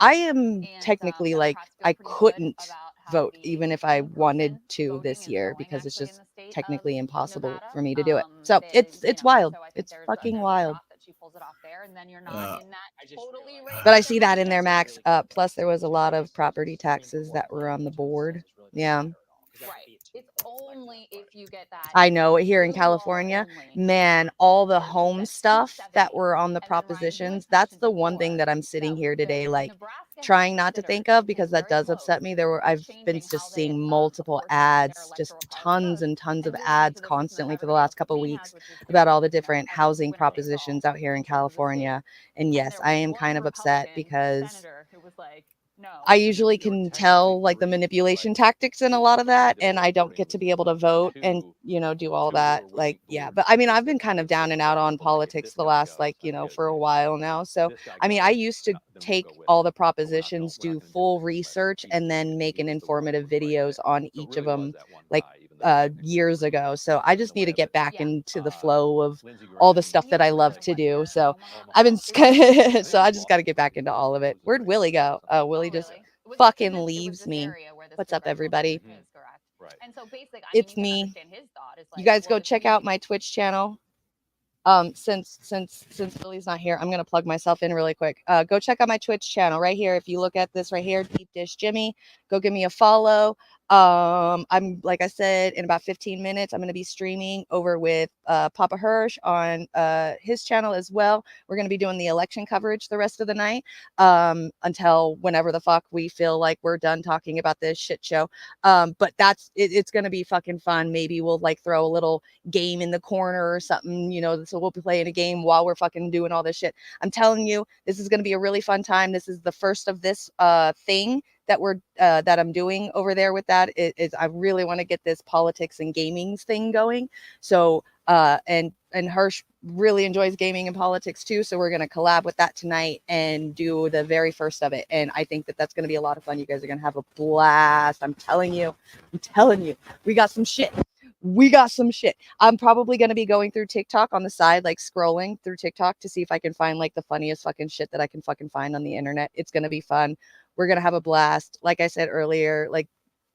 I am technically like, I couldn't vote even if I wanted to this year, because it's just technically impossible for me to do it. So it's wild. It's fucking wild. But I see that in there, Max. Plus there was a lot of property taxes that were on the board. Yeah. Right. It's only if you get that. I know here in California, man, all the home stuff that were on the propositions, that's the one thing that I'm sitting here today, like, trying not to think of, because that does upset me. I've been just seeing multiple ads, just tons and tons of ads constantly for the last couple of weeks about all the different housing propositions out here in California. And yes, I am kind of upset because I usually can tell like the manipulation tactics in a lot of that, and I don't get to be able to vote and, you know, do all that. Like, yeah, but I mean, I've been kind of down and out on politics the last, like, you know, for a while now. So, I mean, I used to take all the propositions, do full research, and then make an informative videos on each of them, like, years ago. So I just need to get back into the flow of all the stuff that I love to do. So I've been so I just got to get back into all of it. Where'd Willie go? Willie just fucking leaves me. What's up, everybody? It's me. You guys go check out my Twitch channel. Since Willie's not here, I'm gonna plug myself in really quick. Go check out my Twitch channel right here. If you look at this right here, Deep Dish Jimmy, go give me a follow. I'm, like I said, in about 15 minutes, I'm going to be streaming over with Papa Hirsch on his channel as well. We're going to be doing the election coverage the rest of the night until whenever the fuck we feel like we're done talking about this shit show. But it's going to be fucking fun. Maybe we'll like throw a little game in the corner or something, you know, so we'll be playing a game while we're fucking doing all this shit. I'm telling you, this is going to be a really fun time. This is the first of this thing that I'm doing over there with that. I really want to get this politics and gaming thing going. So and Hirsch really enjoys gaming and politics too. So we're going to collab with that tonight and do the very first of it. And I think that that's going to be a lot of fun. You guys are going to have a blast. I'm telling you, we got some shit. I'm probably going to be going through TikTok on the side, like scrolling through TikTok to see if I can find like the funniest fucking shit that I can fucking find on the internet. It's going to be fun. We're going to have a blast. Like I said earlier, like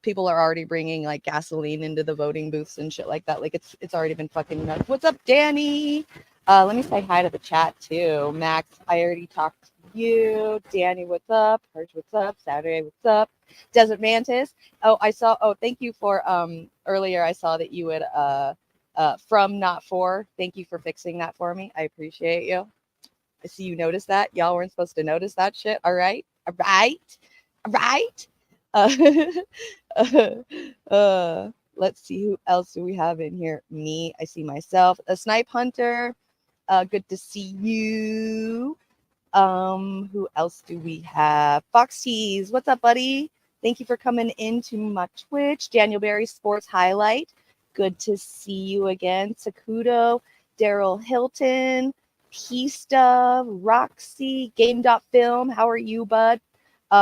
people are already bringing like gasoline into the voting booths and shit like that. Like it's already been fucking nuts. What's up, Danny? Let me say hi to the chat too. Max, I already talked to you. Danny, what's up? Hirsch, what's up? Saturday, what's up? Desert Mantis. Thank you for earlier I saw that you would from not for. Thank you for fixing that for me. I appreciate you. I see you noticed that. Y'all weren't supposed to notice that shit. All right. Let's see, who else do we have in here? Me. I see myself. A Snipe Hunter. Good to see you. Who else do we have? Fox Tees. What's up, buddy? Thank you for coming into my Twitch. Daniel Berry Sports Highlight. Good to see you again. Sakudo. Daryl Hilton. Pista, Roxy, Game.Film. How are you, bud?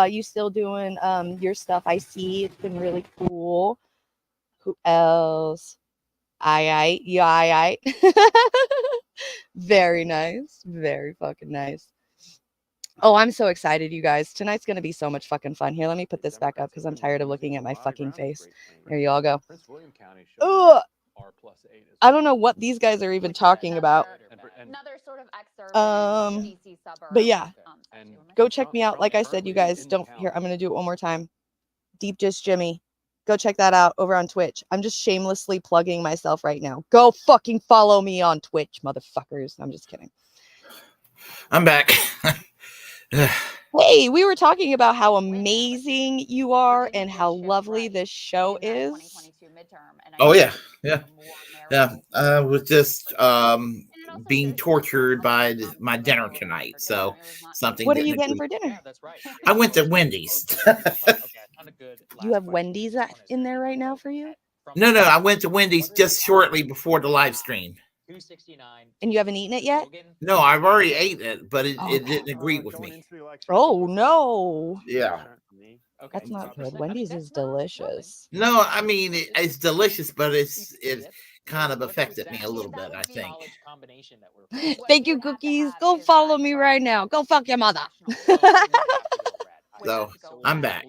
You still doing your stuff? I see. It's been really cool. Who else? I. Very nice. Very fucking nice. Oh, I'm so excited, you guys. Tonight's going to be so much fucking fun. Here, let me put this back up because I'm tired of looking at my fucking face. Here you all go. Ugh. I don't know what these guys are even talking about. Another sort of excerpt DC suburb. But yeah, go check me out. Like I said, you guys don't hear. I'm going to do it one more time. Deep Dish Jimmy. Go check that out over on Twitch. I'm just shamelessly plugging myself right now. Go fucking follow me on Twitch, motherfuckers. I'm just kidding. I'm back. Hey, we were talking about how amazing you are and how lovely this show is. Oh yeah, yeah, yeah. I was just being tortured by my dinner tonight, so something What are you didn't getting agree. for dinner? Yeah, that's right. I went to Wendy's. Okay, not a good. You have Wendy's in there right now for you? No, I went to Wendy's just shortly before the live stream. 269. And you haven't eaten it yet? No, I've already ate it, but it Okay. didn't agree with me. Oh, no. Yeah. Okay. That's not good. Wendy's is delicious. No, I mean it's delicious, but it kind of affected me a little bit, I think. Thank you, Cookies. Go follow me right now. Go fuck your mother. So I'm back.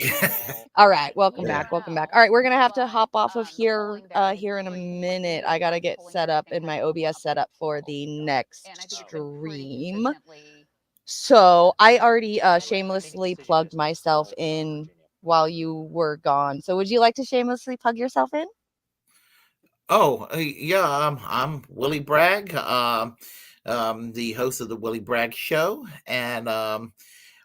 All right, welcome Yeah. back. Welcome back. All right, we're gonna have to hop off of here here in a minute. I gotta get set up in my OBS setup for the next stream. So I already shamelessly plugged myself in while you were gone. So would you like to shamelessly plug yourself in? Oh, yeah, I'm Willie Bragg, the host of the Willie Bragg Show, and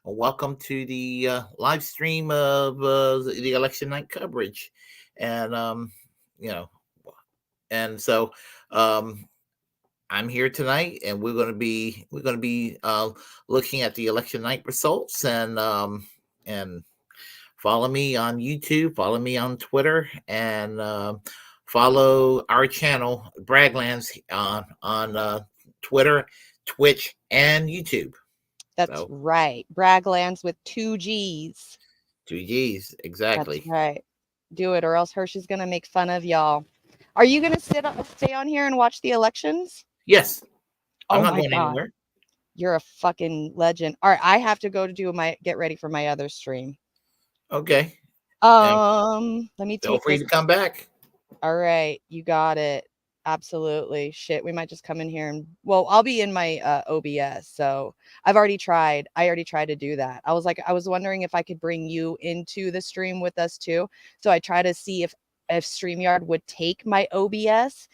welcome to the live stream of the election night coverage, and you know, and so I'm here tonight, and we're going to be looking at the election night results, and follow me on YouTube, follow me on Twitter, and follow our channel Bragglands on Twitter, Twitch, and YouTube. That's So, right. Bragglands with 2 G's. 2 G's, exactly. That's right. Do it, or else Hirsch is gonna make fun of y'all. Are you gonna stay on here and watch the elections? Yes, I'm Oh not my going God. anywhere. You're a fucking legend. All right, I have to go to get ready for my other stream. Okay, Let me feel take free this. to come back. All right, you got it. Absolutely. Shit, we might just come in here and I'll be in my OBS. So I already tried to do that. I was wondering if I could bring you into the stream with us too. So I try to see if StreamYard would take my OBS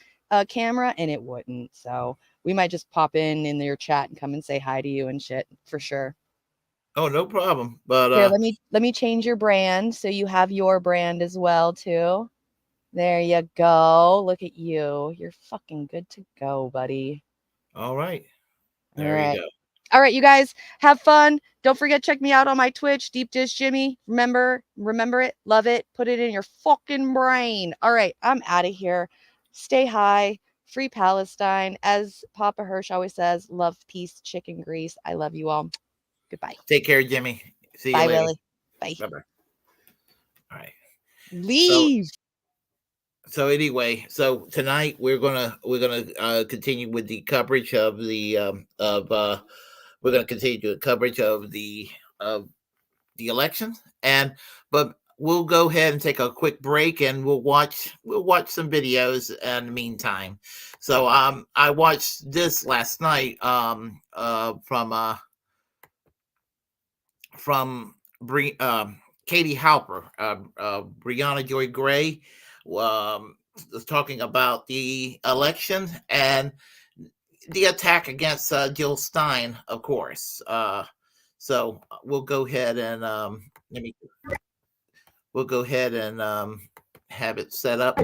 camera, and it wouldn't. So we might just pop in your chat and come and say hi to you and shit for sure. Oh, no problem. But Here, let me change your brand so you have your brand as well too. There you go. Look at you. You're fucking good to go, buddy. all right, All there right. you go. All right, you guys, have fun. Don't forget, check me out on my Twitch, Deep Dish Jimmy. Remember it, love it, put it in your fucking brain. All right, I'm out of here. Stay high, free Palestine. As Papa Hirsch always says, love, peace, chicken grease. I love you all. Goodbye. Take care, Jimmy. See you Bye, later. Willie. Bye. Bye-bye. All right. Leave. So anyway, so tonight we're gonna continue with the coverage of the we're gonna continue the coverage of the election, but we'll go ahead and take a quick break, and we'll watch some videos in the meantime. So I watched this last night from Katie Halper, Brianna Joy Gray was talking about the election and the attack against Jill Stein, of course. So we'll go ahead and have it set up.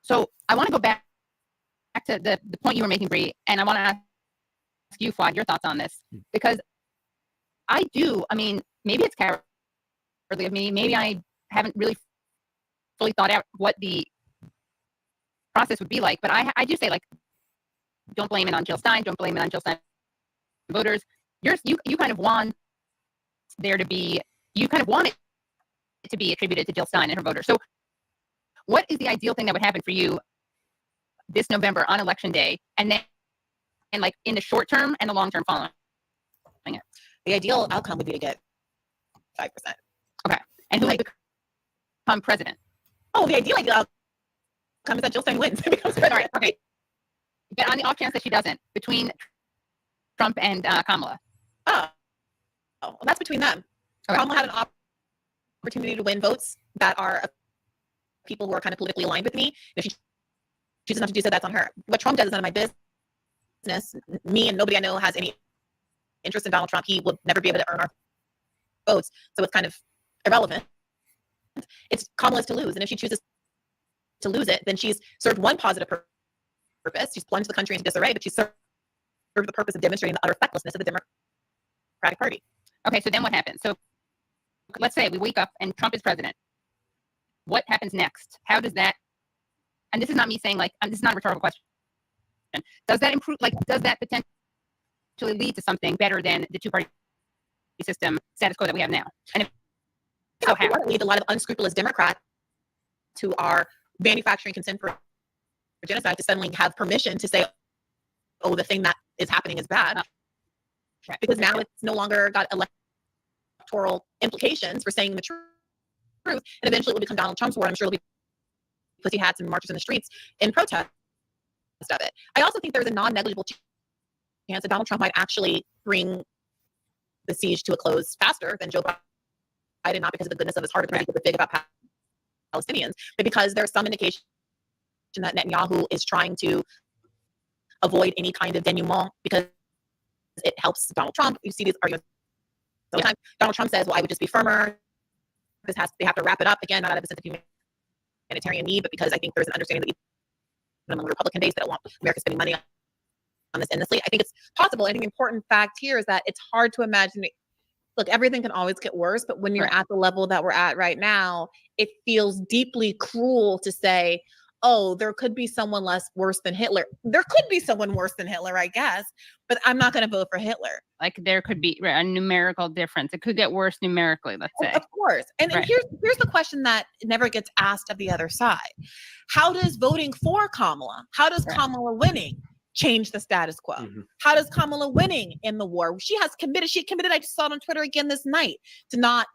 So I want to go back to the point you were making, Bree, and I want to ask you, Fuad, your thoughts on this, because I mean, maybe it's cowardly of me. Maybe I haven't really fully thought out what the process would be like, but I do say, like, don't blame it on Jill Stein. Don't blame it on Jill Stein voters. You kind of want there to be, you kind of want it to be attributed to Jill Stein and her voters. So what is the ideal thing that would happen for you this November on election day, and then, and like in the short term and the long term following it? The ideal outcome would be to get 5%. Okay. And who would become president? Oh, the ideal outcome is that Jill Stein wins and becomes president. Sorry, okay. But on the off chance that she doesn't, between Trump and Kamala. Oh, well, that's between them. Okay. Kamala had an opportunity to win votes that are people who are kind of politically aligned with me. If she chooses not to do so, that's on her. What Trump does is none of my business. Me and nobody I know has any interest in Donald Trump. He will never be able to earn our votes, so it's kind of irrelevant. It's Kamala's to lose, and if she chooses to lose it, then she's served one positive purpose. She's plunged the country into disarray, but she's served the purpose of demonstrating the utter fecklessness of the Democratic Party. Okay, so then what happens? So let's say we wake up and Trump is president. What happens next? How does that, and this is not me saying like, this is not a rhetorical question. Does that improve, like, does that potentially lead to something better than the two-party system status quo that we have now? And if so, how? Lead a lot of unscrupulous Democrats who are manufacturing consent for genocide to suddenly have permission to say, oh, the thing that is happening is bad. Right. Because now it's no longer got electoral implications for saying the truth. And eventually it will become Donald Trump's war. I'm sure it'll be pussy hats and marches in the streets in protest of it. I also think there's a non-negligible chance that Donald Trump might actually bring the siege to a close faster than Joe Biden, not because of the goodness of his heart, because he was big about Palestinians, but because there's some indication that Netanyahu is trying to avoid any kind of denouement because it helps Donald Trump. You see these arguments all the time. Donald Trump says, well, I would just be firmer. They have to wrap it up again, not out of a sense of humanitarian need, but because I think there's an understanding that even among the Republican base that don't want America spending money on this endlessly. I think it's possible. I think the important fact here is that it's hard to imagine. Look, everything can always get worse, but when you're at the level that we're at right now, it feels deeply cruel to say, oh, there could be someone worse than Hitler. There could be someone worse than Hitler, I guess, but I'm not going to vote for Hitler. Like there could be a numerical difference. It could get worse numerically, let's say. Of course. And here's the question that never gets asked of the other side. How does voting for Kamala, how does Kamala winning change the status quo? Mm-hmm. How does Kamala winning in the war? She committed, I just saw it on Twitter again this night, to not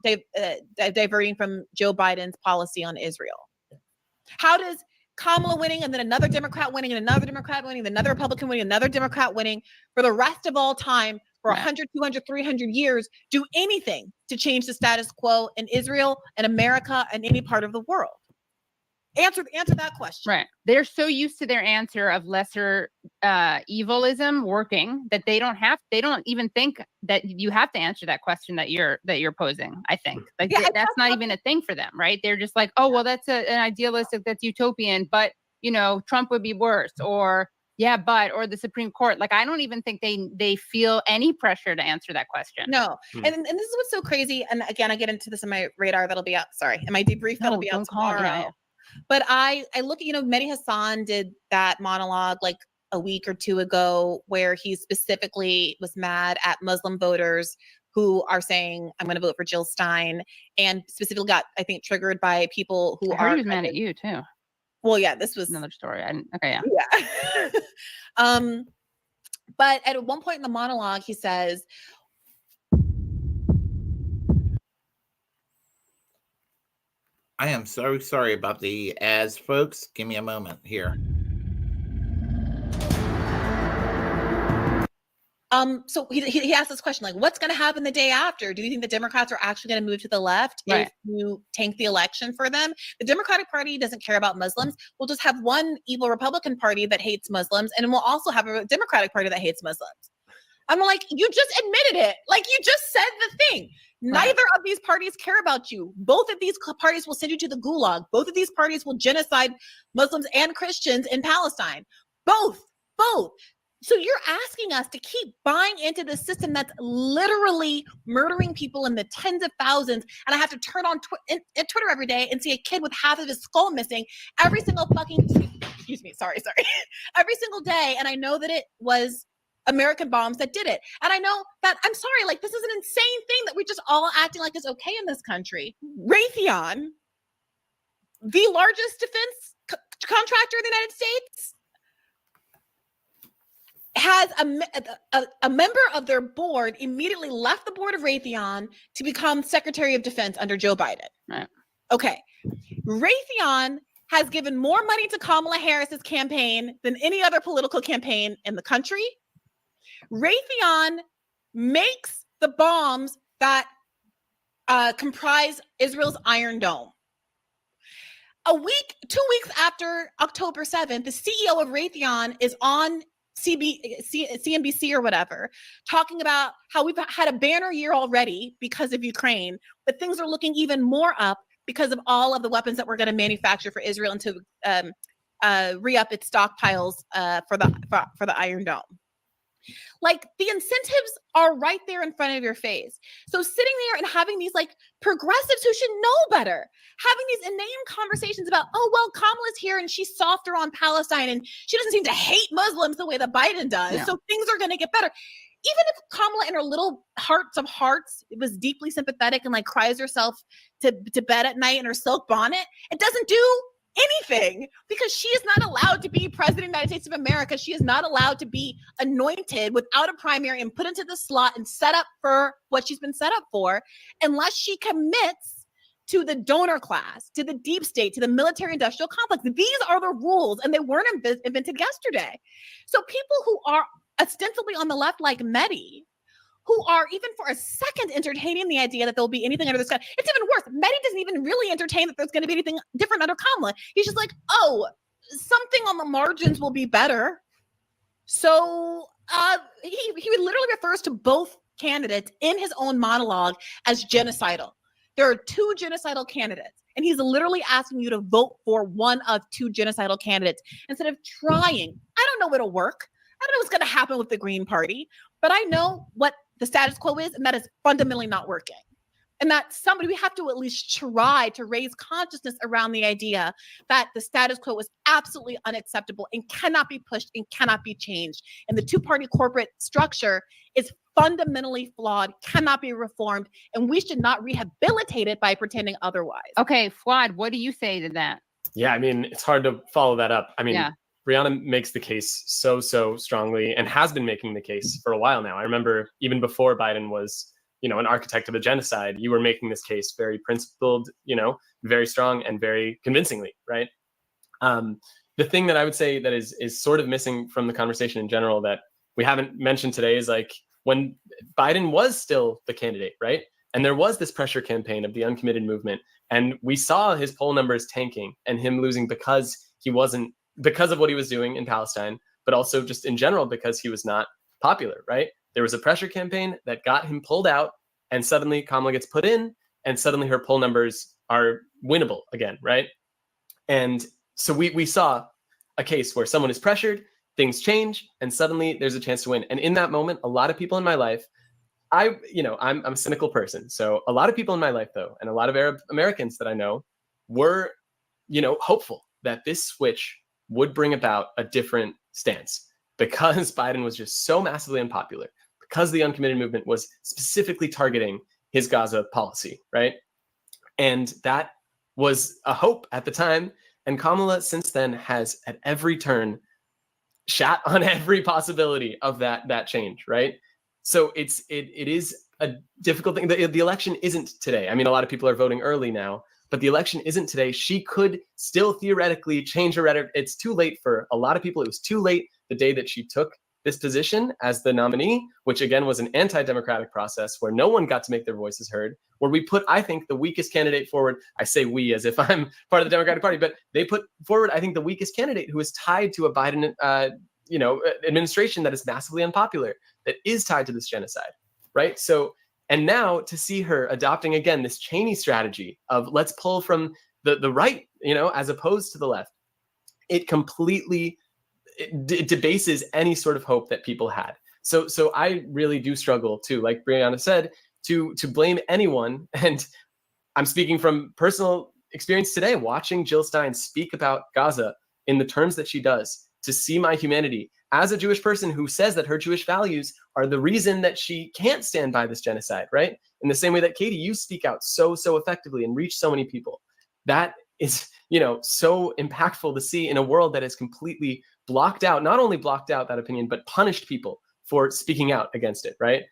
diverting from Joe Biden's policy on Israel. How does Kamala winning and then another Democrat winning and another Democrat winning, another Republican winning, another Democrat winning for the rest of all time for 100, 200, 300 years do anything to change the status quo in Israel and America and any part of the world? Answer that question. Right. They're so used to their answer of lesser evilism working that they don't even think that you have to answer that question that you're posing. I think that's not even a thing for them, right? They're just like, oh, well, that's an idealistic, that's utopian, but Trump would be worse, or or the Supreme Court. Like, I don't even think they feel any pressure to answer that question. No. And this is what's so crazy. And again, I get into this in my radar that'll be out. Sorry, in my debrief that'll be out tomorrow. Yeah. But I look at, Mehdi Hasan did that monologue like a week or two ago where he specifically was mad at Muslim voters who are saying, I'm going to vote for Jill Stein, and specifically got, I think, triggered by people who he was mad at you too. Well, yeah, this was another story. Yeah. But at one point in the monologue, he says, I am so sorry about the ads, folks. Give me a moment here. So he asked this question, like, what's going to happen the day after? Do you think the Democrats are actually going to move to the left if you tank the election for them? The Democratic Party doesn't care about Muslims. We'll just have one evil Republican Party that hates Muslims, and we'll also have a Democratic Party that hates Muslims. I'm like, you just admitted it. Like, you just said the thing. Neither of these parties care about you. Both of these parties will send you to the gulag. Both of these parties will genocide Muslims and Christians in Palestine. Both. So you're asking us to keep buying into the system that's literally murdering people in the tens of thousands. And I have to turn on Twitter every day and see a kid with half of his skull missing every single sorry. Every single day. And I know that it was American bombs that did it. And I know that, I'm sorry, like, this is an insane thing that we're just all acting like it's okay in this country. Raytheon, the largest defense contractor in the United States, has a member of their board immediately left the board of Raytheon to become Secretary of Defense under Joe Biden. Right. Okay. Raytheon has given more money to Kamala Harris's campaign than any other political campaign in the country. Raytheon makes the bombs that comprise Israel's Iron Dome. 2 weeks after October 7th, the CEO of Raytheon is on CNBC or whatever, talking about how we've had a banner year already because of Ukraine, but things are looking even more up because of all of the weapons that we're going to manufacture for Israel and to re-up its stockpiles for the Iron Dome. Like, the incentives are right there in front of your face. So sitting there and having these like progressives who should know better, having these inane conversations about, oh, well, Kamala's here and she's softer on Palestine and she doesn't seem to hate Muslims the way that Biden does. Yeah. So things are going to get better. Even if Kamala in her little hearts of hearts was deeply sympathetic and like cries herself to bed at night in her silk bonnet, it doesn't do anything, because she is not allowed to be president of the United States of America. She is not allowed to be anointed without a primary and put into the slot and set up for what she's been set up for, unless she commits to the donor class, to the deep state, to the military industrial complex. These are the rules, and they weren't invented yesterday. So people who are ostensibly on the left, like Mehdi, who are even for a second entertaining the idea that there'll be anything under the sky. It's even worse. Mehdi doesn't even really entertain that there's going to be anything different under Kamala. He's just like, oh, something on the margins will be better. So he literally refers to both candidates in his own monologue as genocidal. There are two genocidal candidates, and he's literally asking you to vote for one of two genocidal candidates instead of trying. I don't know what'll work. I don't know what's going to happen with the Green Party, but I know what the status quo is, and that is fundamentally not working. And that we have to at least try to raise consciousness around the idea that the status quo is absolutely unacceptable and cannot be pushed and cannot be changed. And the two-party corporate structure is fundamentally flawed, cannot be reformed, and we should not rehabilitate it by pretending otherwise. Okay, Fuad, what do you say to that? Yeah, I mean, it's hard to follow that up. I mean, Yeah. Brianna makes the case so strongly and has been making the case for a while now. I remember even before Biden was, an architect of a genocide, you were making this case very principled, very strong and very convincingly, right? The thing that I would say that is sort of missing from the conversation in general that we haven't mentioned today is like when Biden was still the candidate, right? And there was this pressure campaign of the uncommitted movement, and we saw his poll numbers tanking and him losing because of what he was doing in Palestine, but also just in general because he was not popular, right? There was a pressure campaign that got him pulled out, and suddenly Kamala gets put in, and suddenly her poll numbers are winnable again, right? And so we saw a case where someone is pressured, things change, and suddenly there's a chance to win. And in that moment, a lot of people in my life, I'm a cynical person. So a lot of people in my life, though, and a lot of Arab Americans that I know were, hopeful that this switch would bring about a different stance because Biden was just so massively unpopular, because the uncommitted movement was specifically targeting his Gaza policy, right? And that was a hope at the time. And Kamala since then has at every turn shat on every possibility of that change, right? So it is a difficult thing. The election isn't today. I mean, a lot of people are voting early now, but the election isn't today. She could still theoretically change her rhetoric. It's too late for a lot of people. It was too late the day that she took this position as the nominee, which again was an anti-democratic process where no one got to make their voices heard, where we put, I think, the weakest candidate forward. I say we as if I'm part of the Democratic Party, but they put forward, I think, the weakest candidate who is tied to a Biden administration that is massively unpopular, that is tied to this genocide, right? So, and now to see her adopting again this Cheney strategy of let's pull from the right, as opposed to the left, it completely debases any sort of hope that people had. So I really do struggle to, like Brianna said, to blame anyone. And I'm speaking from personal experience today, watching Jill Stein speak about Gaza in the terms that she does, to see my humanity as a Jewish person who says that her Jewish values are the reason that she can't stand by this genocide, right? In the same way that Katie, you speak out so effectively and reach so many people. That is, so impactful to see in a world that has completely blocked out, not only blocked out that opinion, but punished people for speaking out against it, right?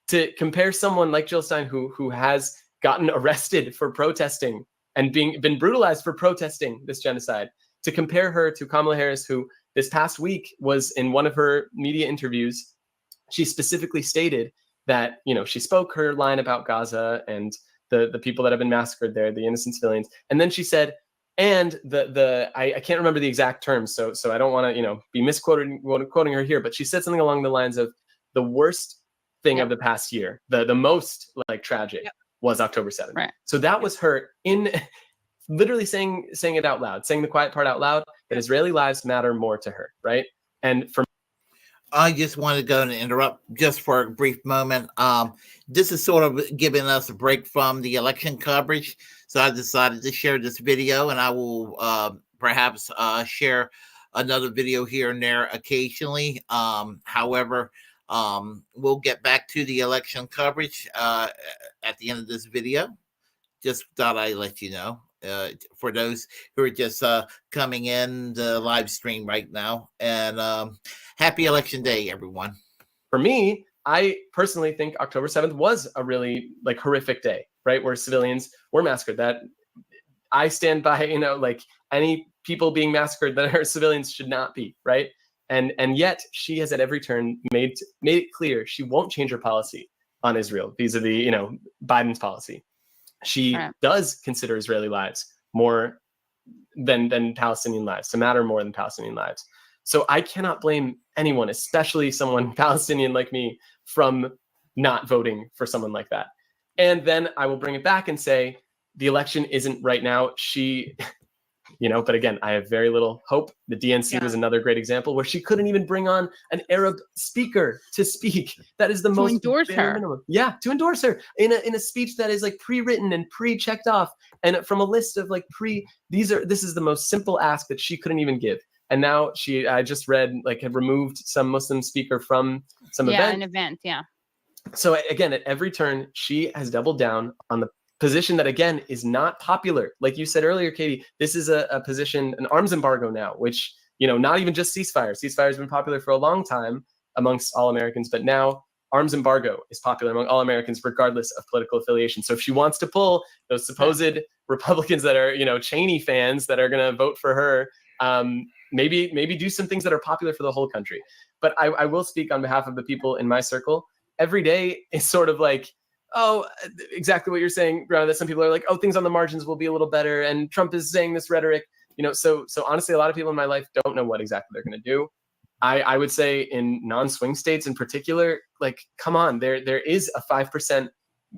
To compare someone like Jill Stein, who has gotten arrested for protesting and been brutalized for protesting this genocide, to compare her to Kamala Harris, who this past week was in one of her media interviews, she specifically stated that, she spoke her line about Gaza and the people that have been massacred there, the innocent civilians. And then she said, And I can't remember the exact terms, so I don't want to be misquoting quoting her here, but she said something along the lines of the worst thing of the past year, the most like tragic was October 7th. Right. So that was her in literally saying it out loud, saying the quiet part out loud, that Israeli lives matter more to her, right? And for I just want to go and interrupt just for a brief moment. This is sort of giving us a break from the election coverage. So I decided to share this video, and I will perhaps share another video here and there occasionally. However, we'll get back to the election coverage at the end of this video. Just thought I'd let you know. For those who are just coming in the live stream right now. And happy election day, everyone. For me, I personally think October 7th was a really like horrific day, right? Where civilians were massacred. That I stand by, like any people being massacred that are civilians should not be, right? And yet she has at every turn made it clear she won't change her policy on Israel vis-a-vis, Biden's policy. She does consider Israeli lives more than Palestinian lives, to matter more than Palestinian lives. So I cannot blame anyone, especially someone Palestinian like me, from not voting for someone like that. And then I will bring it back and say, the election isn't right now. But again, I have very little hope. The DNC was another great example where she couldn't even bring on an Arab speaker to speak. That is the most endorse her. Minimum. Yeah, to endorse her in a speech that is like pre-written and pre-checked off, and from a list of like this is the most simple ask that she couldn't even give. And now I just read had removed some Muslim speaker from some event. Yeah, an event, yeah. So again, at every turn, she has doubled down on the position that, again, is not popular. Like you said earlier, Katie, this is a position, an arms embargo now, which, not even just ceasefire. Ceasefire has been popular for a long time amongst all Americans, but now arms embargo is popular among all Americans, regardless of political affiliation. So if she wants to pull those supposed Republicans that are, Cheney fans that are going to vote for her, maybe do some things that are popular for the whole country. But I will speak on behalf of the people in my circle. Every day is sort of like, exactly what you're saying, Brianna, that some people are like, things on the margins will be a little better, and Trump is saying this rhetoric, so honestly, a lot of people in my life don't know what exactly they're going to do. I would say in non-swing states in particular, like, come on, there is a 5%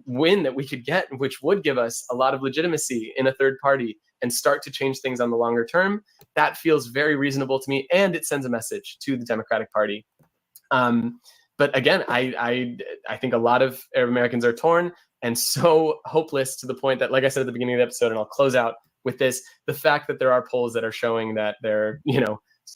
win that we could get, which would give us a lot of legitimacy in a third party and start to change things on the longer term. That feels very reasonable to me, and it sends a message to the Democratic Party. But again, I think a lot of Arab Americans are torn and so hopeless, to the point that, like I said at the beginning of the episode, and I'll close out with this, the fact that there are polls that are showing that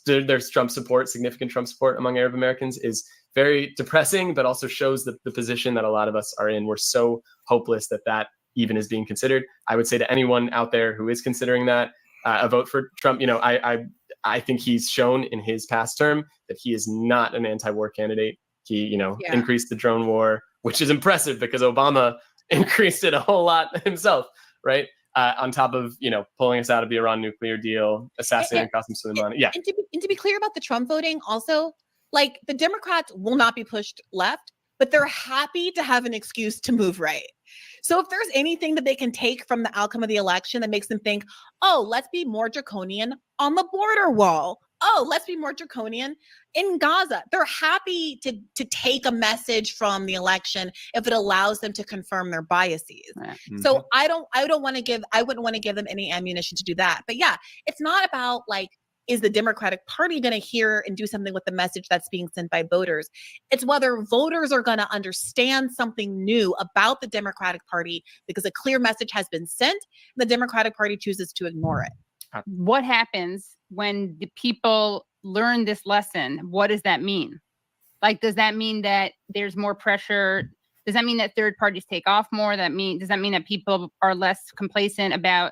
there's Trump support, significant Trump support among Arab Americans, is very depressing, but also shows the position that a lot of us are in. We're so hopeless that even is being considered. I would say to anyone out there who is considering that a vote for Trump, I think he's shown in his past term that he is not an anti-war candidate. He, increased the drone war, which is impressive because Obama increased it a whole lot himself, right? On top of, pulling us out of the Iran nuclear deal, assassinating Qasem Soleimani. Yeah. And to be clear about the Trump voting also, like, the Democrats will not be pushed left, but they're happy to have an excuse to move right. So if there's anything that they can take from the outcome of the election that makes them think, let's be more draconian on the border wall. Let's be more draconian in Gaza. They're happy to take a message from the election if it allows them to confirm their biases. Right. So I wouldn't want to give them any ammunition to do that. But yeah, it's not about like, is the Democratic Party going to hear and do something with the message that's being sent by voters? It's whether voters are going to understand something new about the Democratic Party because a clear message has been sent. The Democratic Party chooses to ignore it. What happens when the people learn this lesson? What does that mean? Like, does that mean that there's more pressure? Does that mean that third parties take off more? Does that mean that people are less complacent about,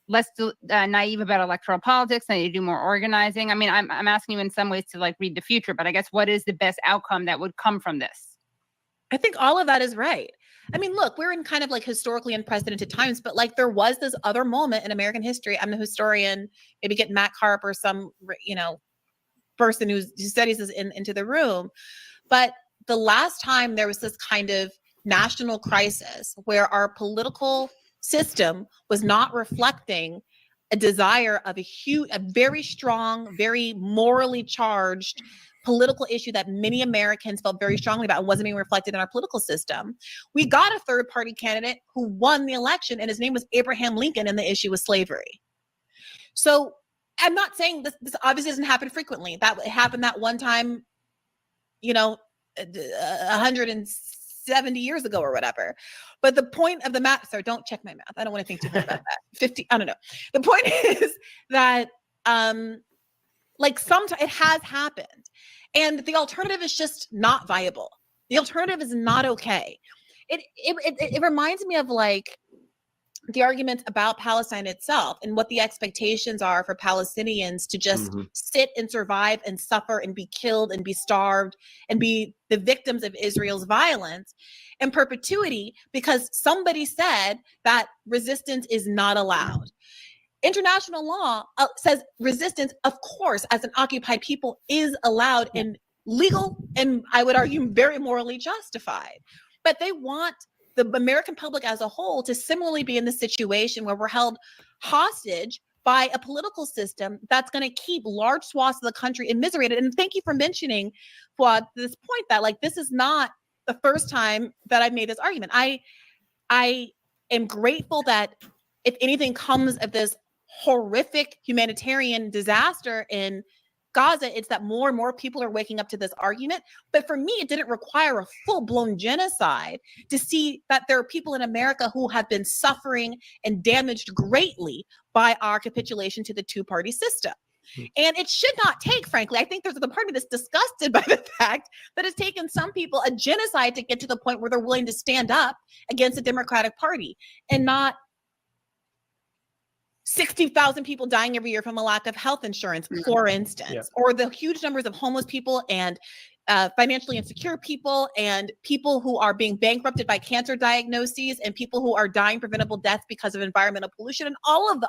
less naive about electoral politics, and they do more organizing? I mean, I'm asking you in some ways to like read the future, but I guess what is the best outcome that would come from this? I think all of that is right. I mean, look, we're in kind of like historically unprecedented times, but like there was this other moment in American history. I'm a historian, maybe get Matt Karp or some, person who studies this into the room. But the last time there was this kind of national crisis where our political system was not reflecting a desire of a very strong, very morally charged political issue that many Americans felt very strongly about and wasn't being reflected in our political system. We got a third party candidate who won the election, and his name was Abraham Lincoln, and the issue was slavery. So I'm not saying this obviously doesn't happen frequently. That happened that one time, 170 years ago or whatever. But the point of the math, sorry, don't check my math. I don't want to think too much about that. 50, I don't know. The point is that sometimes it has happened. And the alternative is just not viable. The alternative is not okay. It reminds me of the arguments about Palestine itself and what the expectations are for Palestinians to just sit and survive and suffer and be killed and be starved and be the victims of Israel's violence in perpetuity because somebody said that resistance is not allowed. International law says resistance, of course, as an occupied people is allowed and legal, and I would argue very morally justified. But they want the American public as a whole to similarly be in the situation where we're held hostage by a political system that's going to keep large swaths of the country immiserated. And thank you for mentioning, Fuad, this point that this is not the first time that I've made this argument. I am grateful that if anything comes of this horrific humanitarian disaster in Gaza, it's that more and more people are waking up to this argument. But for me, it didn't require a full-blown genocide to see that there are people in America who have been suffering and damaged greatly by our capitulation to the two-party system. And it should not take, frankly, I think there's the party that's disgusted by the fact that it's taken some people a genocide to get to the point where they're willing to stand up against the Democratic Party and not 60,000 people dying every year from a lack of health insurance, for instance, or the huge numbers of homeless people and financially insecure people and people who are being bankrupted by cancer diagnoses and people who are dying preventable deaths because of environmental pollution and all of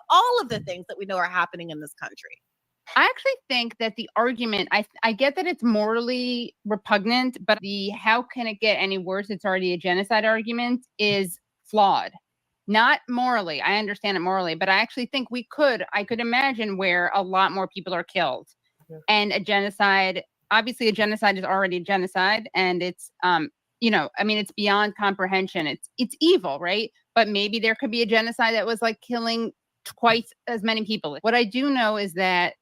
the things that we know are happening in this country. I actually think that the argument, I get that it's morally repugnant, but the how can it get any worse? It's already a genocide argument is flawed. Not morally. I understand it morally, but I actually think I could imagine where a lot more people are killed. Yeah. And a genocide, obviously a genocide is already a genocide. And it's, it's beyond comprehension. It's evil, right? But maybe there could be a genocide that was killing twice as many people. What I do know is that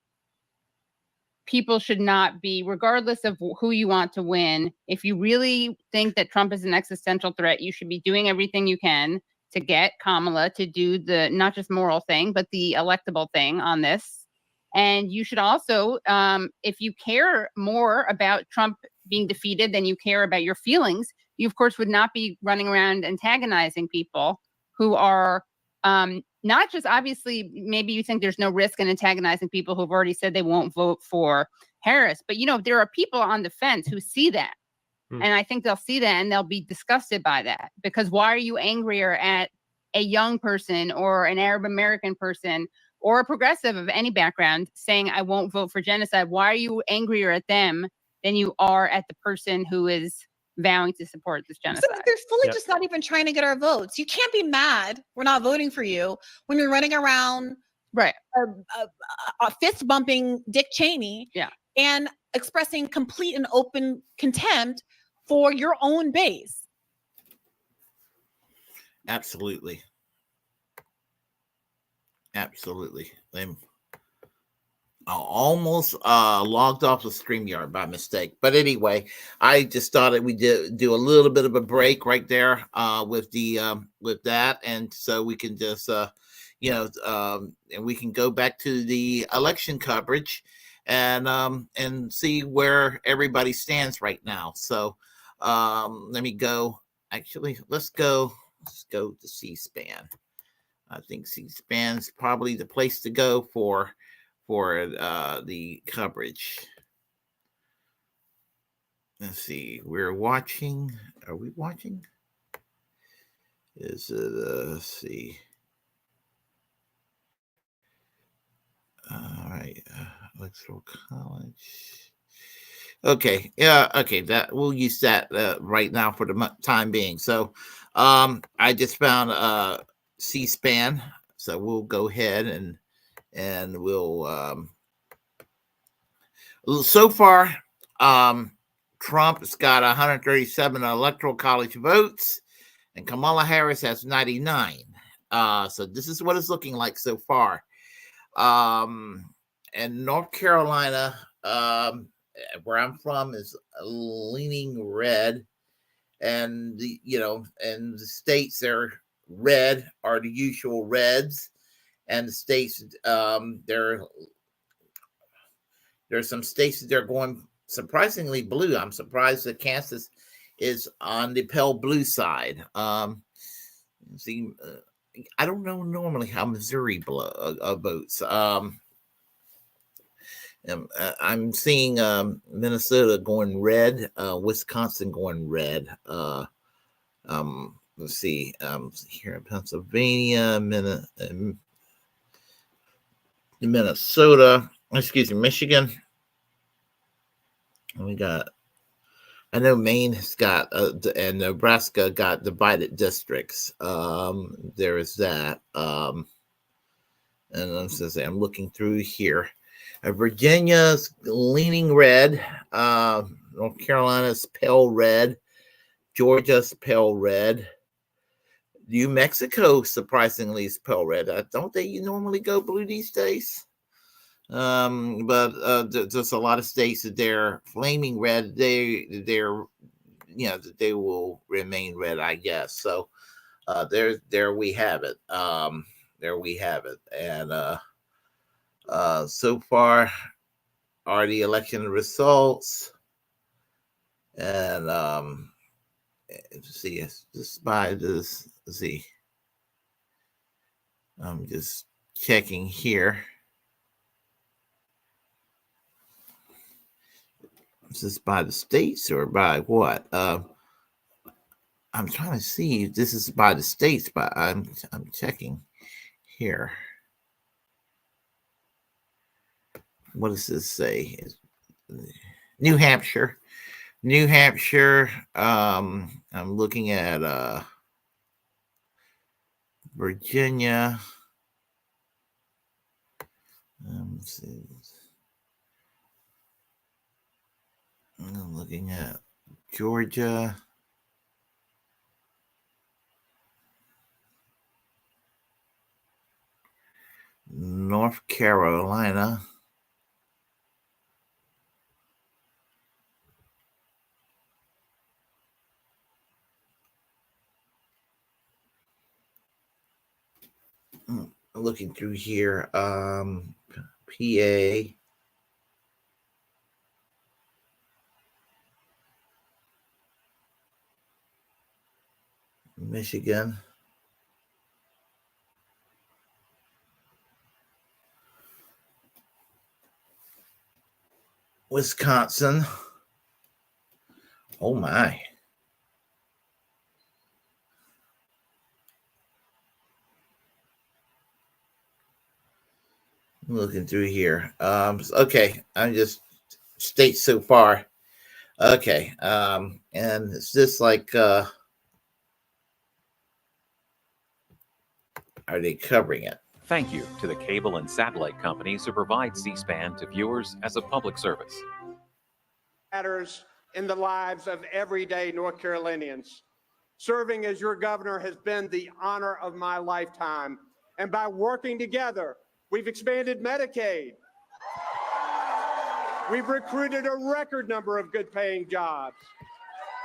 people should not be, regardless of who you want to win, if you really think that Trump is an existential threat, you should be doing everything you can to get Kamala to do the not just moral thing, but the electable thing on this. And you should also, if you care more about Trump being defeated than you care about your feelings, you, of course, would not be running around antagonizing people who are not just obviously, maybe you think there's no risk in antagonizing people who've already said they won't vote for Harris. But, there are people on the fence who see that. And I think they'll see that and they'll be disgusted by that, because why are you angrier at a young person or an Arab American person or a progressive of any background saying, I won't vote for genocide? Why are you angrier at them than you are at the person who is vowing to support this genocide? So they're fully just not even trying to get our votes. You can't be mad we're not voting for you when you're running around fist bumping Dick Cheney and expressing complete and open contempt for your own base. Absolutely. I'm almost logged off the StreamYard by mistake. But anyway, I just thought that we do a little bit of a break right there with that. And so we can just, and we can go back to the election coverage and see where everybody stands right now. So let me go. Actually, let's go to C-SPAN. I think C-SPAN's probably the place to go for the coverage. Let's see. We're watching. Are we watching? Is it? Let's see. All right. Electoral College. Okay. Yeah. Okay. That we'll use that right now for the time being. So, I just found C-SPAN. So we'll go ahead and and we'll so far Trump has got 137 electoral college votes, and Kamala Harris has 99. So this is what it's looking like so far. And North Carolina, where I'm from, is leaning red, and and the states that are red are the usual reds, and the states there's some states that they're going surprisingly blue. I'm surprised that Kansas is on the pale blue side. See, I don't know normally how Missouri votes. I'm seeing Minnesota going red, Wisconsin going red. Let's see, here in Pennsylvania, Minnesota, excuse me, Michigan. We got, I know Maine has got, and Nebraska got divided districts. There is that. And I'm looking through here. Virginia's leaning red. North Carolina's pale red. Georgia's pale red. New Mexico, surprisingly, is pale red. Don't they normally go blue these days? But there's a lot of states that they're flaming red. They're they will remain red, I guess. So there we have it. There we have it. And so far are the election results. And let's see, just by this, let's see. I'm just checking here. Is this by the states or by what? I'm trying to see if this is by the states, but I'm checking here. What does this say? New Hampshire. New Hampshire. I'm looking at Virginia. Let's see. I'm looking at Georgia. North Carolina. Looking through here, PA. Michigan. Wisconsin. Oh my. I'm looking through here. Okay, I'm just states so far. Okay. And it's just like are they covering it? Thank you to the cable and satellite companies who provide C-SPAN to viewers as a public service. Matters in the lives of everyday North Carolinians. Serving as your governor has been the honor of my lifetime. And by working together, we've expanded Medicaid. We've recruited a record number of good-paying jobs.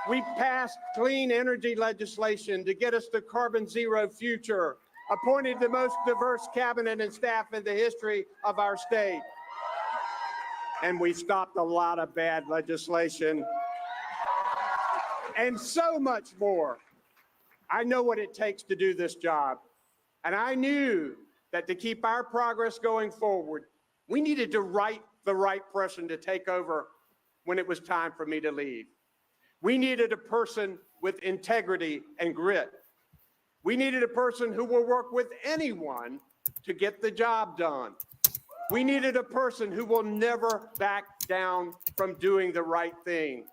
We've passed clean energy legislation to get us the carbon zero future, appointed the most diverse cabinet and staff in the history of our state. And we stopped a lot of bad legislation and so much more. I know what it takes to do this job. And I knew that to keep our progress going forward, we needed to write the right person to take over when it was time for me to leave. We needed a person with integrity and grit. We needed a person who will work with anyone to get the job done. We needed a person who will never back down from doing the right thing.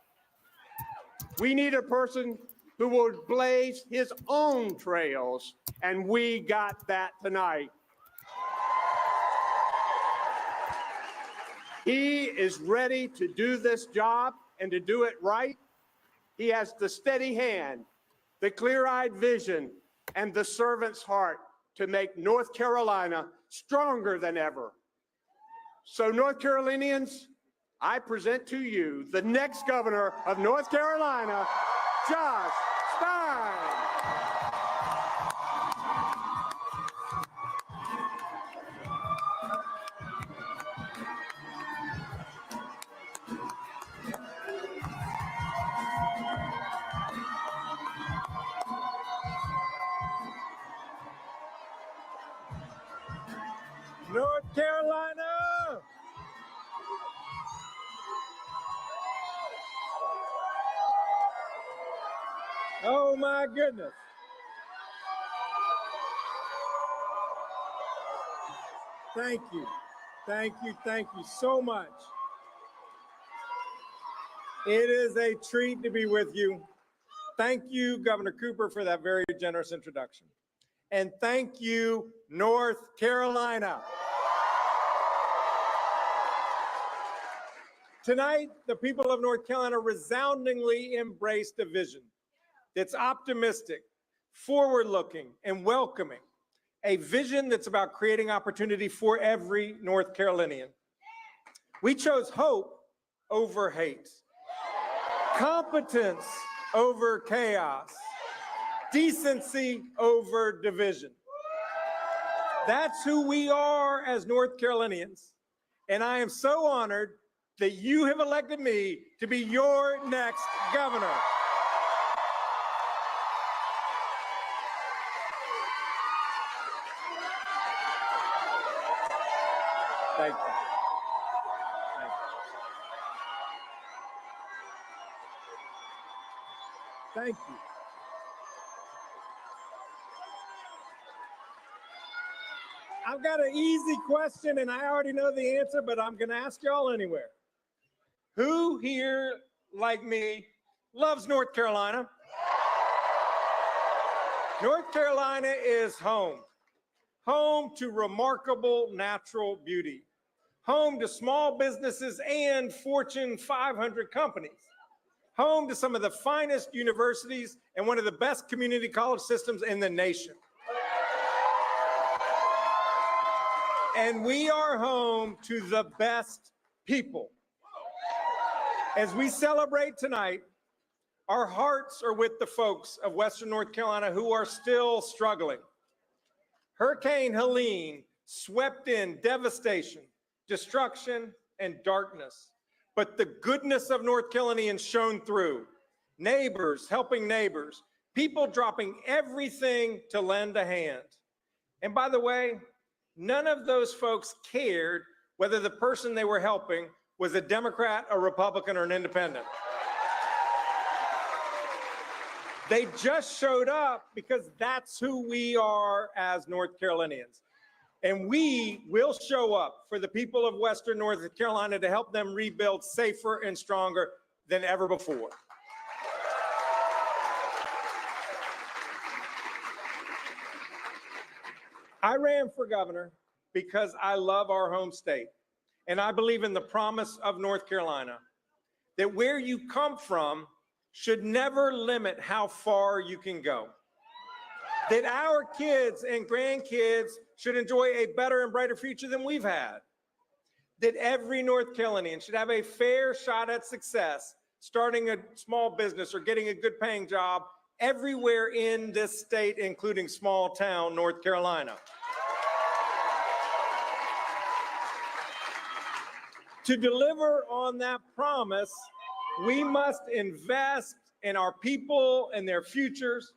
We need a person who will blaze his own trails, and we got that tonight. He is ready to do this job and to do it right. He has the steady hand, the clear-eyed vision, and the servant's heart to make North Carolina stronger than ever. So, North Carolinians, I present to you the next governor of North Carolina, Josh Stein. North Carolina! Oh my goodness. Thank you. Thank you. Thank you so much. It is a treat to be with you. Thank you, Governor Cooper, for that very generous introduction. And thank you, North Carolina. Tonight, the people of North Carolina resoundingly embraced a vision that's optimistic, forward-looking, and welcoming. A vision that's about creating opportunity for every North Carolinian. We chose hope over hate, competence over chaos, decency over division. That's who we are as North Carolinians. And I am so honored that you have elected me to be your next governor. Thank you. Thank you. I've got an easy question and I already know the answer, but I'm going to ask y'all anyway. Who here, like me, loves North Carolina? North Carolina is home. Home to remarkable natural beauty. Home to small businesses and Fortune 500 companies. Home to some of the finest universities and one of the best community college systems in the nation. And we are home to the best people. As we celebrate tonight, our hearts are with the folks of Western North Carolina who are still struggling. Hurricane Helene swept in devastation, destruction, and darkness. But the goodness of North Carolinians shone through. Neighbors helping neighbors, people dropping everything to lend a hand. And by the way, none of those folks cared whether the person they were helping was a Democrat, a Republican, or an independent. They just showed up because that's who we are as North Carolinians. And we will show up for the people of Western North Carolina to help them rebuild safer and stronger than ever before. I ran for governor because I love our home state. And I believe in the promise of North Carolina that where you come from should never limit how far you can go. That our kids and grandkids should enjoy a better and brighter future than we've had. That every North Carolinian should have a fair shot at success, starting a small business or getting a good paying job everywhere in this state, including small town North Carolina. To deliver on that promise, we must invest in our people and their futures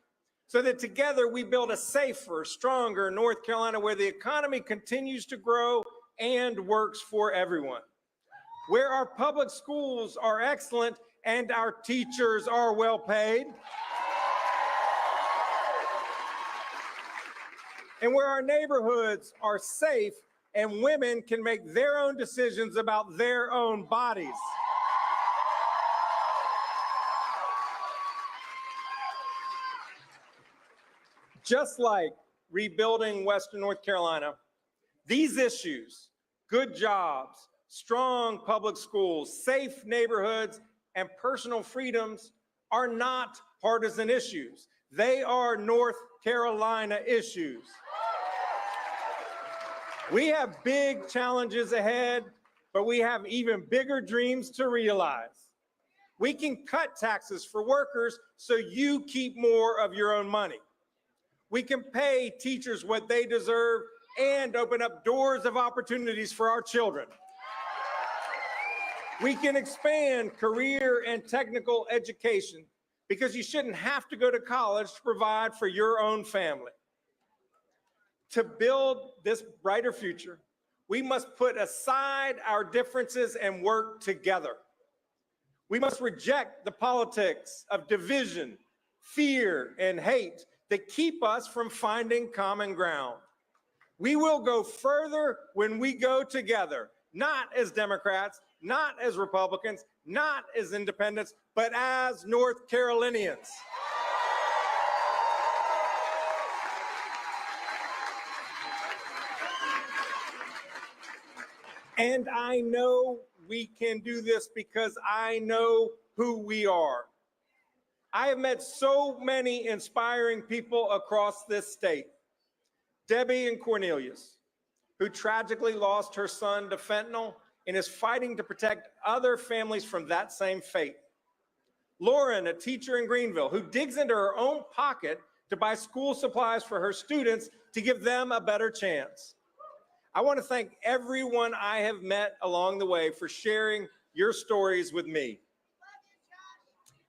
so that together we build a safer, stronger North Carolina where the economy continues to grow and works for everyone. Where our public schools are excellent and our teachers are well paid. And where our neighborhoods are safe and women can make their own decisions about their own bodies. Just like rebuilding Western North Carolina, these issues, good jobs, strong public schools, safe neighborhoods, and personal freedoms are not partisan issues. They are North Carolina issues. We have big challenges ahead, but we have even bigger dreams to realize. We can cut taxes for workers so you keep more of your own money. We can pay teachers what they deserve and open up doors of opportunities for our children. We can expand career and technical education because you shouldn't have to go to college to provide for your own family. To build this brighter future, we must put aside our differences and work together. We must reject the politics of division, fear, and hate that keep us from finding common ground. We will go further when we go together, not as Democrats, not as Republicans, not as independents, but as North Carolinians. And I know we can do this because I know who we are. I have met so many inspiring people across this state. Debbie and Cornelius, who tragically lost her son to fentanyl and is fighting to protect other families from that same fate. Lauren, a teacher in Greenville, who digs into her own pocket to buy school supplies for her students to give them a better chance. I want to thank everyone I have met along the way for sharing your stories with me.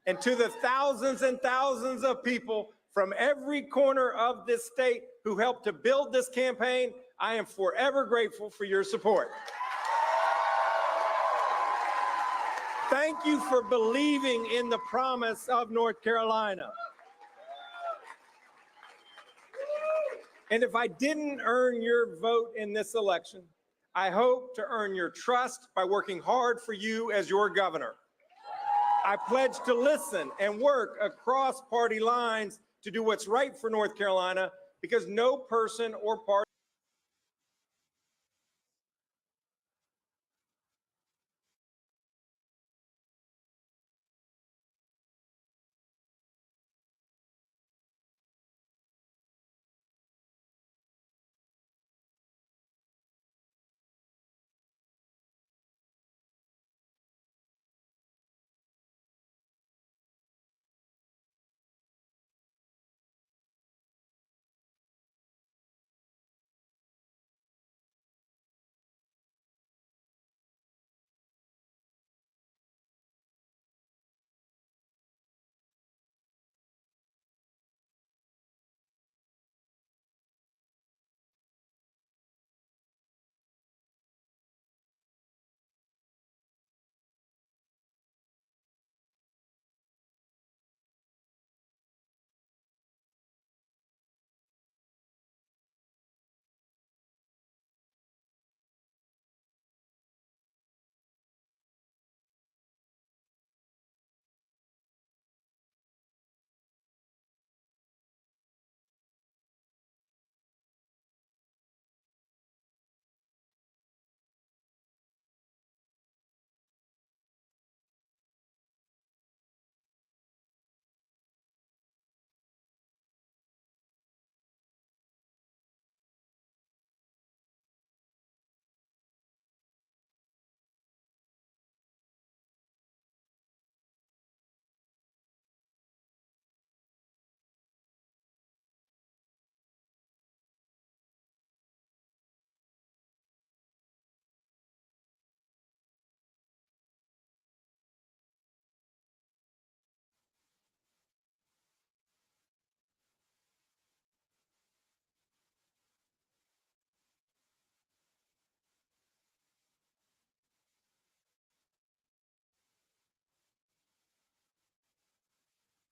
And to the thousands and thousands of people from every corner of this state who helped to build this campaign, I am forever grateful for your support. Thank you for believing in the promise of North Carolina. And if I didn't earn your vote in this election, I hope to earn your trust by working hard for you as your governor. I pledge to listen and work across party lines to do what's right for North Carolina, because no person or party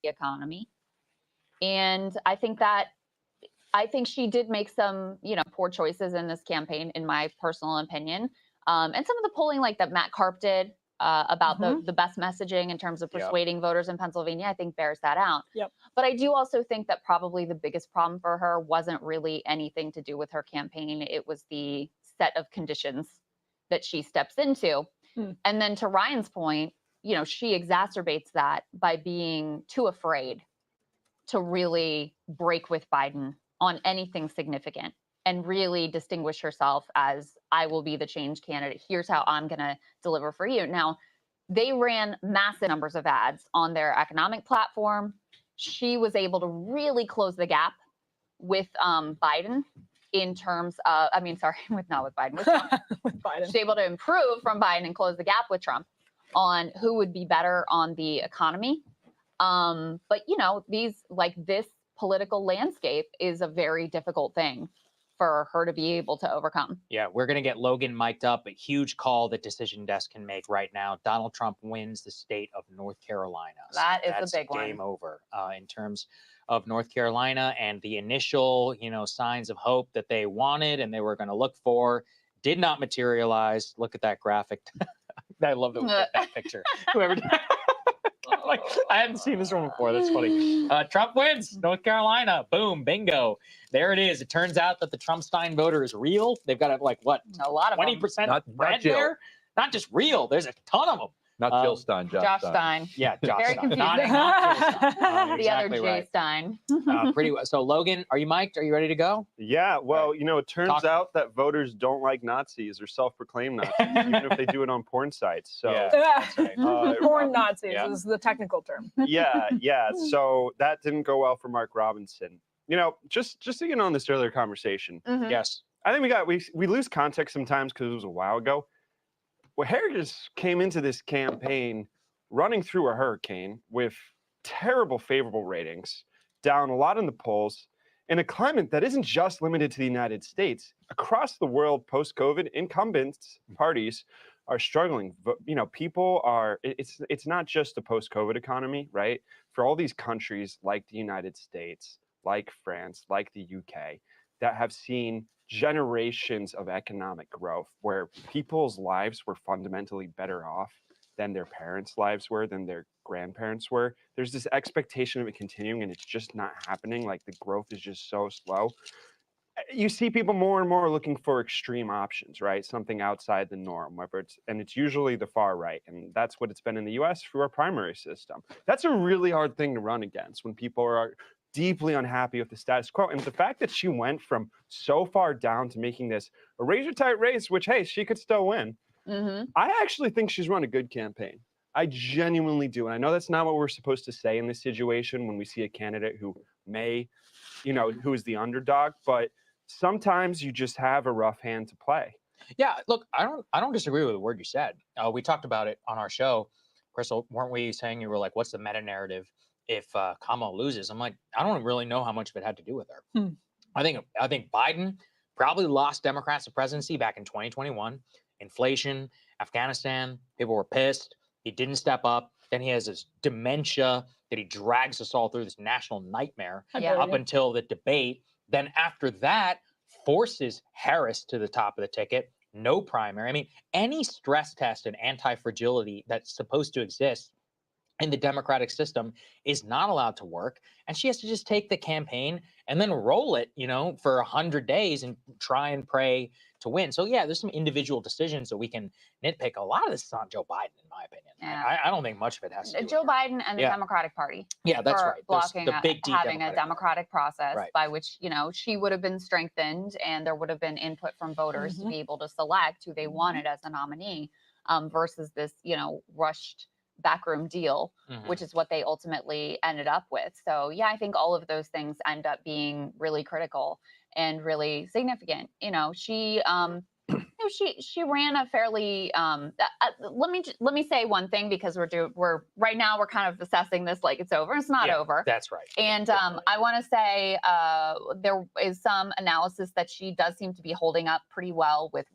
economy. And I think she did make some, poor choices in this campaign, in my personal opinion. And some of the polling, like that Matt Karp did about the best messaging in terms of persuading voters in Pennsylvania, I think bears that out. Yep. But I do also think that probably the biggest problem for her wasn't really anything to do with her campaign. It was the set of conditions that she steps into. Hmm. And then to Ryan's point, you know, she exacerbates that by being too afraid to really break with Biden on anything significant and really distinguish herself as, I will be the change candidate. Here's how I'm going to deliver for you. Now, they ran massive numbers of ads on their economic platform. She was able to really close the gap with Biden in terms of, I mean, sorry, not with Biden, with Trump. With Biden. She's able to improve from Biden and close the gap with Trump on who would be better on the economy. But you know, this political landscape is a very difficult thing for her to be able to overcome. Yeah, we're going to get Logan mic'd up. A huge call that Decision Desk can make right now. Donald Trump wins the state of North Carolina. That is That's a big game one. over in terms of North Carolina, and the initial, signs of hope that they wanted and they were going to look for did not materialize. Look at that graphic. I love that picture. Whoever. Like, I hadn't seen this one before. That's funny. Trump wins North Carolina. Boom, bingo. There it is. It turns out that the Trumpstein voter is real. They've got a lot of 20% Not spread Jill. there. Not just real. There's a ton of them. Not Jill Stein, Josh Stein. Yeah, Josh Very Stein. confusing. Not Jill Stein. The Exactly other Jay right. Stein. Pretty well. So Logan, are you mic'd? Are you ready to go? Yeah, well, it turns out that voters don't like Nazis or self-proclaimed Nazis, even if they do it on porn sites. So Porn Nazis is the technical term. yeah. So that didn't go well for Mark Robinson. Just to get on this earlier conversation. Mhm. Yes. I think we lose context sometimes because it was a while ago. Well, Harris came into this campaign running through a hurricane with terrible favorable ratings, down a lot in the polls, in a climate that isn't just limited to the United States. Across the world, post-COVID, incumbents parties are struggling. But, people are, it's not just a post-COVID economy, right? For all these countries like the United States, like France, like the UK, that have seen generations of economic growth where people's lives were fundamentally better off than their parents' lives were, than their grandparents were. There's this expectation of it continuing, and it's just not happening. Like, the growth is just so slow. You see people more and more looking for extreme options, right? Something outside the norm, it's usually the far right, and that's what it's been in the US through our primary system. That's a really hard thing to run against when people are deeply unhappy with the status quo. And the fact that she went from so far down to making this a razor-tight race, which, hey, she could still win. Mm-hmm. I actually think she's run a good campaign. I genuinely do. And I know that's not what we're supposed to say in this situation when we see a candidate who who is the underdog, but sometimes you just have a rough hand to play. Yeah, look, I don't disagree with the word you said. We talked about it on our show. Crystal, weren't we saying, you were like, what's the meta narrative if Kamala loses? I'm like, I don't really know how much of it had to do with her. I think Biden probably lost Democrats the presidency back in 2021. Inflation, Afghanistan, people were pissed. He didn't step up. Then he has this dementia that he drags us all through, this national nightmare up until the debate. Then after that, forces Harris to the top of the ticket. No primary. I mean, any stress test and anti-fragility that's supposed to exist in the democratic system is not allowed to work. And she has to just take the campaign and then roll it, for 100 days and try and pray to win. So yeah, there's some individual decisions that we can nitpick. A lot of this is on Joe Biden, in my opinion. Yeah. I don't think much of it has to do Joe with her. Biden and the Democratic Party. Yeah, that's for right. There's Blocking the big D having a Democratic democratic process Right. by which, she would have been strengthened and there would have been input from voters to be able to select who they wanted as a nominee versus this, rushed backroom deal, which is what they ultimately ended up with. So yeah, I think all of those things end up being really critical and really significant. She she ran a fairly let me say one thing, because we're right now we're kind of assessing this like it's over. It's not over. That's right. And I want to say there is some analysis that she does seem to be holding up pretty well with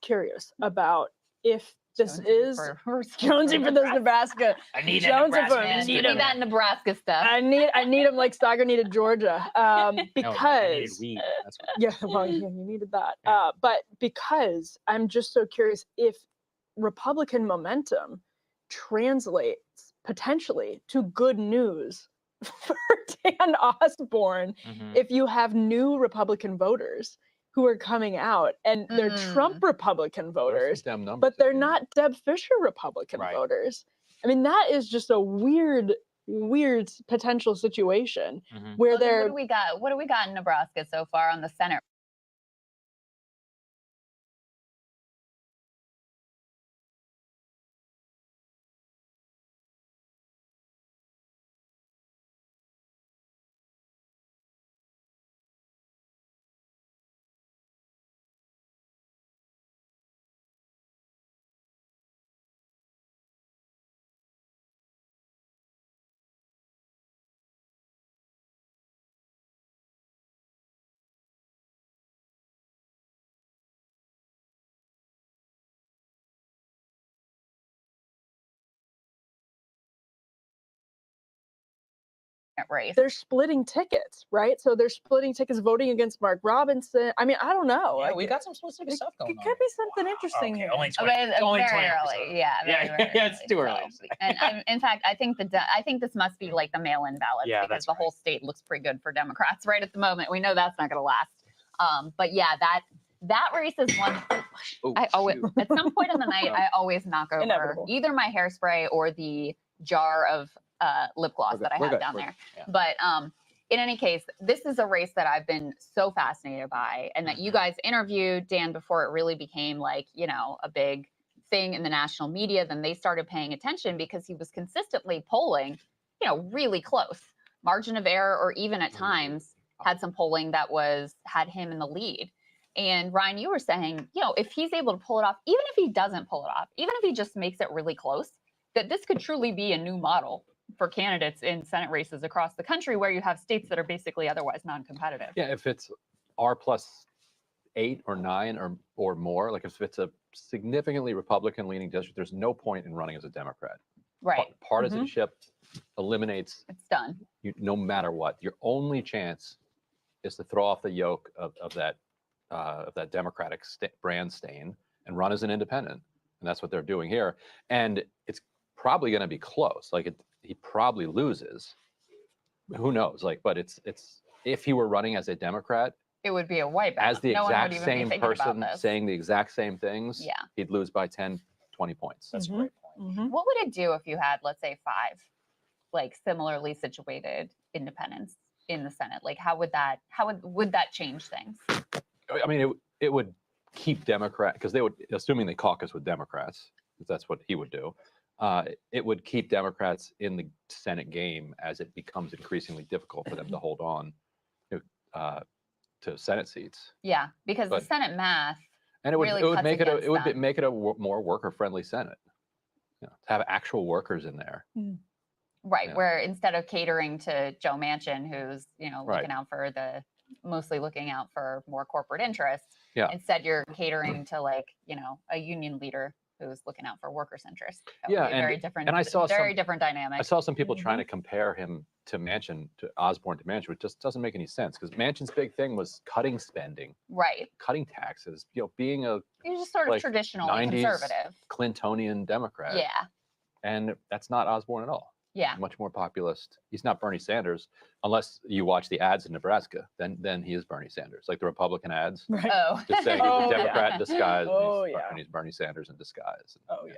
curious about if this Jonesing is for Jonesing for this Nebraska. I need Jonesing Nebraska. for Man, you need need that Nebraska stuff. I need him like Steiger needed Georgia. No, I needed Because weed. That's what. yeah, well, yeah, you needed that. But because I'm just so curious if Republican momentum translates potentially to good news for Dan Osborne if you have new Republican voters who are coming out and they're Trump Republican voters, but they're not Deb Fisher Republican voters. I mean, that is just a weird potential situation where Well, then they're. What do we got in Nebraska so far on the Senate? Race. They're splitting tickets, right? So they're splitting tickets, voting against Mark Robinson. I mean, I don't know. Yeah, Like, we got some specific stuff going it on. could be something interesting here. Only 20. Okay, It's only very 20 early. Yeah, it's too early. And in fact, I think this must be like the mail-in ballots because the whole state looks pretty good for Democrats right at the moment. We know that's not going to last. But yeah, that race is one. I always, at some point in the night, I always knock over Inevitable. either my hairspray or the jar of lip gloss that I have down there. But in any case, this is a race that I've been so fascinated by, and that you guys interviewed Dan before it really became like, a big thing in the national media. Then they started paying attention because he was consistently polling, really close. Margin of error, or even at times had some polling that had him in the lead. And Ryan, you were saying, if he's able to pull it off, even if he doesn't pull it off, even if he just makes it really close, that this could truly be a new model for candidates in Senate races across the country where you have states that are basically otherwise non-competitive. Yeah, if it's R+8 or 9 or more, like if it's a significantly Republican leaning district, there's no point in running as a Democrat. Right. Partisanship eliminates. It's done. No matter what. Your only chance is to throw off the yoke of that Democratic brand stain and run as an independent. And that's what they're doing here. And it's probably going to be close. He probably loses. Who knows? But it's if he were running as a Democrat, it would be a wipeout. As the exact same person about saying the exact same things, yeah, he'd lose by 10, 20 points. That's a great point. What would it do if you had, let's say, 5 similarly situated independents in the Senate? How would that change things? I mean, it would keep because they would, assuming they caucus with Democrats, because that's what he would do. It would keep Democrats in the Senate game as it becomes increasingly difficult for them to hold on to Senate seats. Yeah, because the Senate math, and it would make it a more worker-friendly Senate. To have actual workers in there. Right, where instead of catering to Joe Manchin, who's mostly looking out for more corporate interests, instead you're catering to a union leader who's looking out for workers' interests. Very different. And I saw different dynamic. I saw some people trying to compare him to Manchin, to Osborne to Manchin, which just doesn't make any sense because Manchin's big thing was cutting spending, cutting taxes, being he's just sort of traditional 90s conservative, Clintonian Democrat. Yeah, and that's not Osborne at all. Yeah, much more populist. He's not Bernie Sanders, unless you watch the ads in Nebraska. Then he is Bernie Sanders, like the Republican ads. Right. Oh, just saying he's a Democrat in disguise. Yeah. And he's Bernie Sanders in disguise. Oh yeah.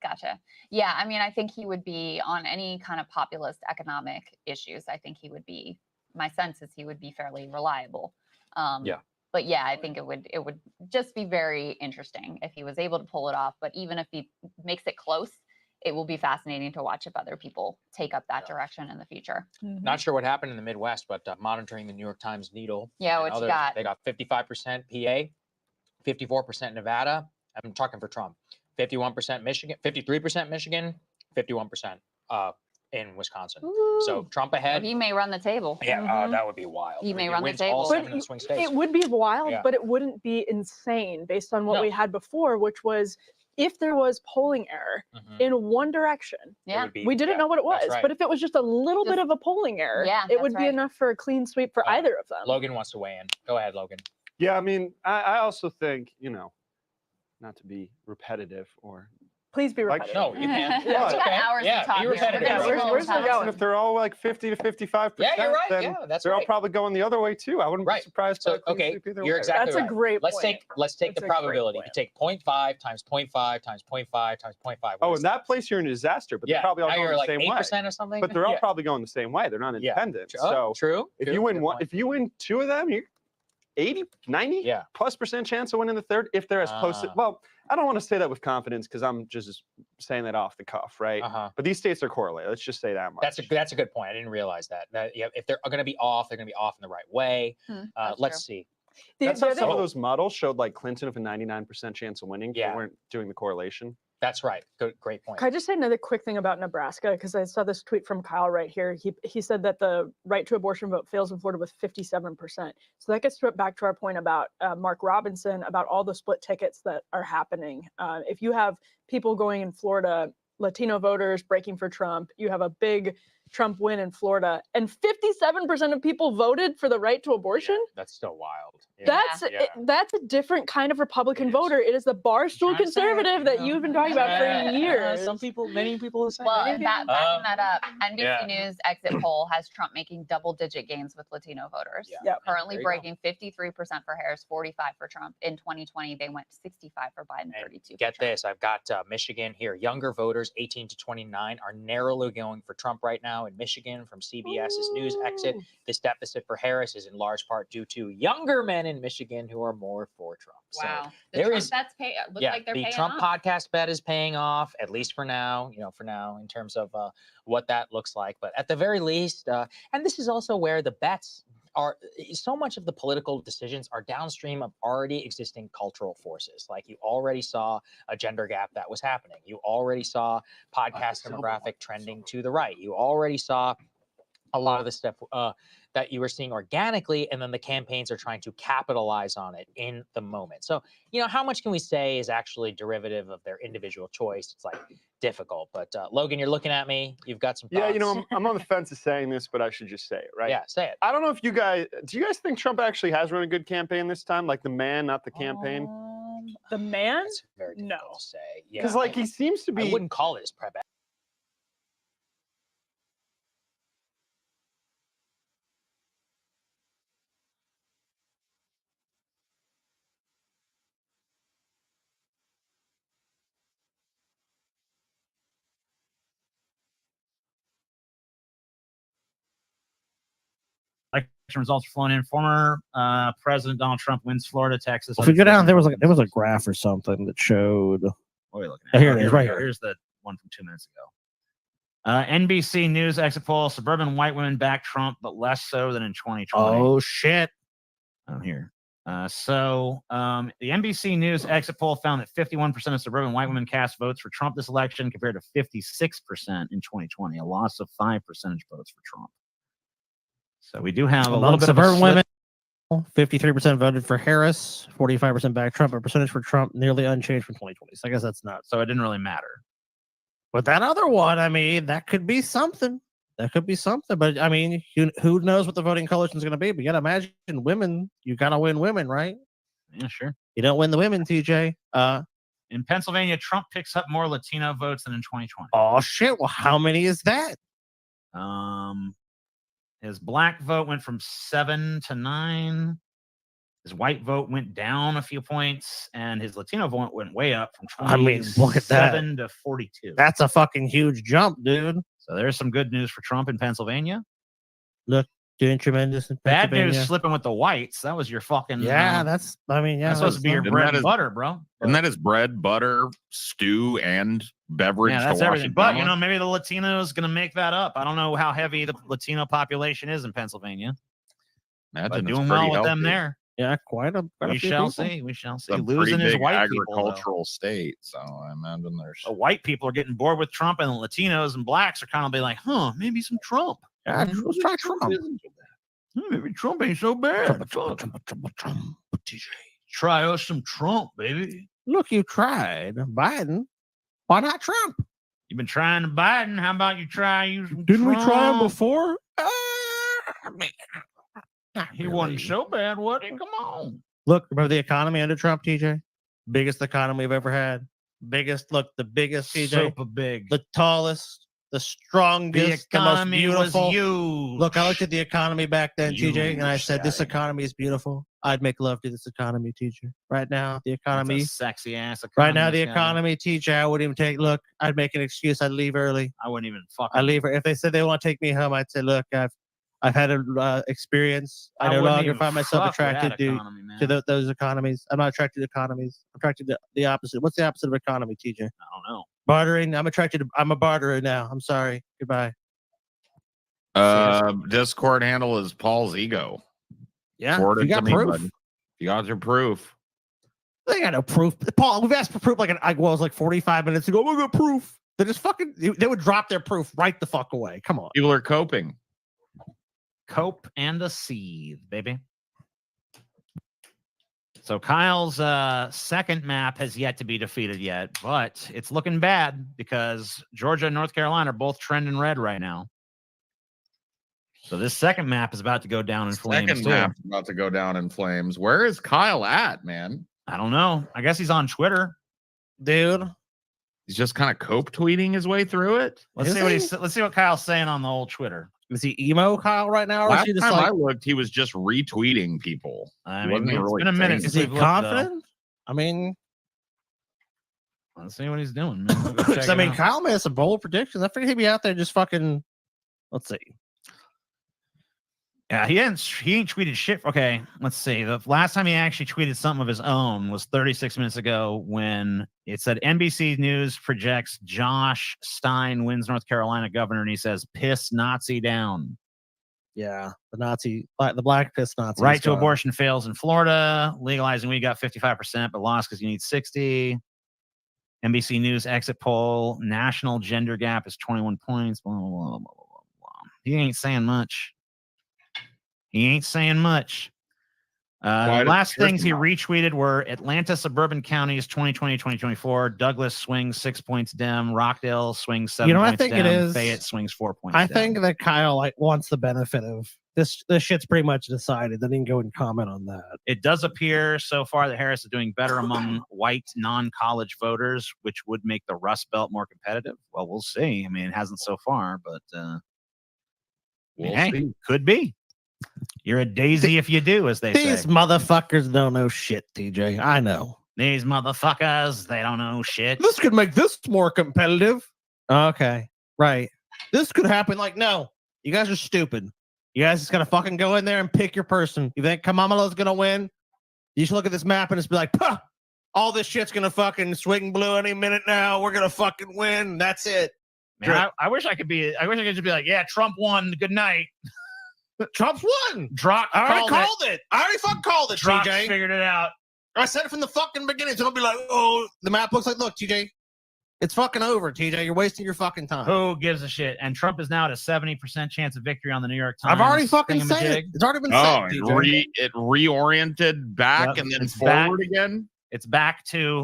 Gotcha. Yeah, I mean, I think he would be on any kind of populist economic issues. I think he would be. My sense is he would be fairly reliable. But yeah, I think it would just be very interesting if he was able to pull it off. But even if he makes it close, it will be fascinating to watch if other people take up that direction in the future. Not sure what happened in the Midwest, but monitoring the New York Times Needle. Yeah, what you got? They got 55% PA, 54% Nevada. I'm talking for Trump. 51% Michigan, 53% Michigan, 51% in Wisconsin. Ooh. So Trump ahead. He may run the table. Yeah, that would be wild. He may If run the wins all table. 7 But of the swing states. it would be wild, Yeah. but it wouldn't be insane based on what No. we had before, which was if there was polling error Mhm. in one direction. Yeah. would be- We didn't yeah, know what it was, that's right. but if it was just a little bit Just- of a polling error, Yeah, it would that's be right. enough for a clean sweep for either of them. Logan wants to weigh in. Go ahead, Logan. Yeah, I mean, I also think, not to be repetitive or Please be Like- repetitive. No, you can't. We've It's got okay. hours Yeah, to talk be here. repetitive. Yeah, We're where's gonna the go going? and if they're all like 50 to 55%, Yeah, you're right. then Yeah, that's they're all right. probably going the other way too. I wouldn't Right. be surprised. by So a clean okay, sweep either you're way. exactly That's right. a great Let's point. take the That's a great probability. You point. take 0.5 times 0.5 times 0.5 times 0.5. Oh, in that place you're in a disaster, but yeah, they're probably all now going you're the like same way. 8% or something. But they're all Yeah. probably going the same way. They're not Yeah. independent. Oh, So true. if true, you win good one, point. if you win two of them, you're 80, 90 Yeah. plus % chance of winning the third if they're as close to, Ah. well, I don't want to say that with confidence because I'm just saying that off the cuff, right? Uh-huh. But these states are correlated. Let's just say that much. That's a good point. I didn't realize that. Yeah, if they're going to be off, they're going to be off in the right way. That's Let's true. see. That's how some of Oh. those models showed like Clinton with a 99% chance of winning. Yeah. They weren't doing the correlation. That's right. Good, great point. Can I just say another quick thing about Nebraska? Because I saw this tweet from Kyle right here. He said that the right to abortion vote fails in Florida with 57%. So that gets back to our point about Mark Robinson, about all the split tickets that are happening. If you have people going in Florida, Latino voters breaking for Trump, you have a big Trump win in Florida, and 57% of people voted for the right to abortion. Yeah, that's still wild. Yeah. That's a different kind of Republican voter. It is the barstool conservative that you've been talking about for years. Many people are saying. Well, backing that up, NBC yeah. News exit poll has Trump making double-digit gains with Latino voters. Yeah. Yep. Currently There you breaking 53% for Harris, 45 for Trump. In 2020, they went 65 for Biden, And 32 Get for Trump. this, I've got Michigan here. Younger voters, 18 to 29, are narrowly going for Trump right now in Michigan from CBS's news exit. This deficit for Harris is in large part due to younger men in Michigan who are more for Trump. Wow. So The there Trump is, bets look like they're the paying Trump off. podcast bet is paying off, at least for now, in terms of what that looks like. But at the very least, and this is also where the bets are, so much of the political decisions are downstream of already existing cultural forces. Like you already saw a gender gap that was happening. You already saw podcast demographic trending to the right. You already saw a lot of the stuff that you were seeing organically, and then the campaigns are trying to capitalize on it in the moment. So, how much can we say is actually derivative of their individual choice? It's like difficult, but Logan, you're looking at me. You've got some thoughts. Yeah, I'm on the fence of saying this, but I should just say it, right? Yeah, say it. I don't know if do you guys think Trump actually has run a good campaign this time? Like the man, not the campaign? The man? That's very No. difficult to say. Yeah, Because he seems to I be. wouldn't call it his prep. Election results are flowing in. Former President Donald Trump wins Florida, Texas. If we go down, there was a graph or something that showed. What are we looking Oh, at? here it is, we right go. here. Here's the one from 2 minutes ago. NBC News exit poll: suburban white women back Trump, but less so than in 2020. Oh shit! Oh, here. The NBC News exit poll found that 51% of suburban white women cast votes for Trump this election, compared to 56% in 2020, a loss of 5 percentage points for Trump. So we do have a little bit of a suburban split. women. 53% voted for Harris, 45% back Trump, a percentage for Trump nearly unchanged from 2020. So I guess that's nuts. So it didn't really matter. But that other one, I mean, that could be something. That could be something. But I mean, who knows what the voting coalition is going to be? But you got to imagine women. You got to win women, right? Yeah, sure. You don't win the women, TJ. In Pennsylvania, Trump picks up more Latino votes than in 2020. Oh shit! Well, how many is that? His black vote went from 7 to 9. His white vote went down a few points, and his Latino vote went way up from 27 to 42. That's a fucking huge jump, dude. So there's some good news for Trump in Pennsylvania. Look, doing tremendous in Bad news Pennsylvania. slipping with the whites. That was your fucking that's supposed to be your bread and butter, bro. And that is bread, butter, stew, and beverage. Yeah, to that's wash everything. it But down. maybe the Latino is going to make that up. I don't know how heavy the Latino population is in Pennsylvania. Imagine But it's doing pretty well with them healthy. there. Yeah, quite a We few shall people. see. We shall see. It's a Losing pretty his big white people, though. agricultural state, so I imagine there's White people are getting bored with Trump, and the Latinos and blacks are kind of be like, huh, maybe some Trump. Yeah, let's try Trump. Maybe Trump ain't so bad. Try us some Trump, baby. Look, you tried Biden. Why not Trump? You've been trying to Biden. How about you try using Didn't we Trump? try him before? He wasn't so bad, was he? Come on. Look, remember the economy under Trump, TJ? Biggest economy we've ever had. Biggest, look, the biggest, TJ. Super big. The tallest, the strongest, the most economy was beautiful. huge. Look, I looked at the economy back then, TJ, and I Huge, said, this Daddy. economy is beautiful. I'd make love to this economy, TJ. Right now, the That's economy. a sexy ass economy. Right now, the this guy. economy, TJ, I wouldn't even take. Look, I'd make an excuse. I'd leave early. I wouldn't even fucking. I leave. If they said they want to take me home, I'd say, look, I've had an experience. I no wouldn't longer even find myself fuck with that attracted economy, man. to those economies. I'm not attracted to economies. I'm attracted to the opposite. What's the opposite of economy, TJ? I don't know. Bartering. I'm attracted to. I'm a barterer now. I'm sorry. Goodbye. Discord handle is Paul's ego. Yeah, Forward you it to got me, proof. bud. You got your proof. They got no proof. Paul, we've asked for proof like it was like 45 minutes ago. We got proof. They just fucking. They would drop their proof right the fuck away. Come on. People are coping. Cope and a seethe, baby. So Kyle's second map has yet to be defeated yet, but it's looking bad because Georgia and North Carolina are both trending red right now. So this second map is about to go down in flames Second too. map's about to go down in flames. Where is Kyle at, man? I don't know. I guess he's on Twitter, dude. He's just kind of cope tweeting his way through it. Let's see what Kyle's saying on the old Twitter. Is he emo Kyle right now? Or Last is he just time like, I looked, he was just retweeting people. I He mean, wasn't it's really been a minute saying is since he we've looked, though. confident? I mean, Let's see what he's doing, man. We'll go check I it mean, out. Kyle made some bold predictions. I figured he'd be out there just fucking. Let's see. Yeah, he ain't tweeted shit. Okay, let's see. The last time he actually tweeted something of his own was 36 minutes ago when it said NBC News projects Josh Stein wins North Carolina governor, and he says, piss Nazi down. Yeah, the black piss Nazi. Right to abortion fails in Florida. Legalizing weed got 55%, but lost because you need 60. NBC News exit poll. National gender gap is 21 points. Blah, blah, blah, blah, blah, blah. He ain't saying much. He ain't saying much. The last things he retweeted were Atlanta suburban counties 2020-2024. Douglas swings 6 points Dem. Rockdale swings 7 points I think Dem. it is. Fayette swings 4 points I Dem. think that Kyle wants the benefit of this. This shit's pretty much decided. Then he can go and comment on that. It does appear so far that Harris is doing better among white non-college voters, which would make the Rust Belt more competitive. Well, we'll see. I mean, it hasn't so far, but We'll hey, see. could be. You're a daisy if you do, as they These say. motherfuckers don't know shit, TJ. I know. These motherfuckers, they don't know shit. This could make this more competitive. Okay, right. This could happen. Like, no, you guys are stupid. You guys just gotta fucking go in there and pick your person. You think Kamala's gonna win? You should look at this map and just be like, "Puh, all this shit's gonna fucking swing blue any minute now. We're gonna fucking win. That's it." Man, I wish I could just be like, yeah, Trump won. Good night. Trump's won. Drock I already called called it. I already fucking called it, Drock TJ. figured it out. I said it from the fucking beginning. So don't be like, oh, the map looks like, look, TJ, it's fucking over, TJ. You're wasting your fucking time. Who gives a shit? And Trump is now at a 70% chance of victory on the New York Times. I've already fucking said it. thingamajig. It's already been Oh, said, TJ. it reoriented back Yep, and then it's forward back. again. It's back to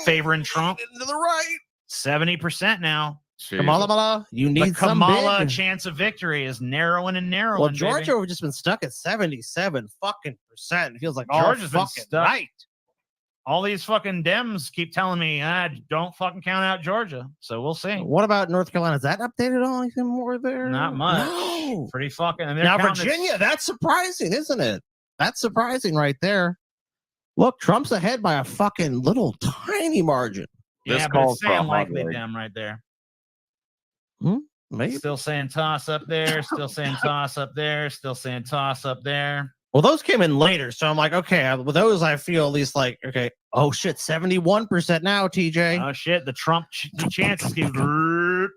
favoring Trump. To the right. 70% now. Kamala, you The need some Kamala big. chance of victory is narrowing and narrowing. Well, baby. Georgia has just been stuck at 77% It feels like all Georgia's been fucking stuck. night. All these fucking Dems keep telling me, don't fucking count out Georgia. So we'll see. What about North Carolina? Is that updated on anything more there? Not much. No. Pretty fucking. And they're Now, counting Virginia, that's surprising, isn't it? That's surprising right there. Look, Trump's ahead by a fucking little tiny margin. Yeah, but it's saying likely Dem right there. Maybe. Still saying toss up there. Still saying toss up there. Still saying toss up there. Well, those came in later, so I'm like, okay, with those, I feel at least like, okay, oh shit, 71% now, TJ. Oh shit, the Trump chances keep. Boop,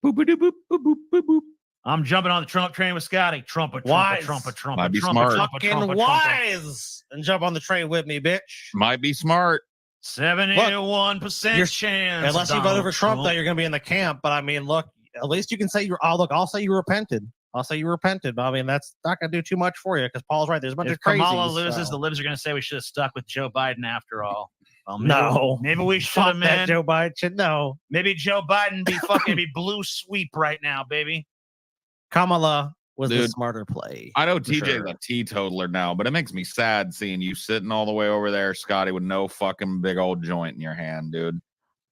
boop, boop, boop, boop, boop, boop. I'm jumping on the Trump train with Scotty. Trumpet, Wise. trumpet, Might be trumpet, smart. trumpet, Fucking trumpet, wise. And jump on the train with me, bitch. Might be smart. 71% chance. Unless you voted Donald for Trump, though, you're going to be in the camp. But I mean, look, at least you can say I'll say you repented. I'll say you repented. But I mean, that's not going to do too much for you because Paul's right. There's a bunch If of crazies. Kamala loses, so. the libs are going to say we should have stuck with Joe Biden after all. Well, maybe we should Fuck have, that man. Joe Biden should know. Maybe Joe Biden be fucking be blue sweep right now, baby. Kamala was the Dude, smarter play. I know for TJ's sure. a teetotaler now, but it makes me sad seeing you sitting all the way over there, Scotty, with no fucking big old joint in your hand, dude.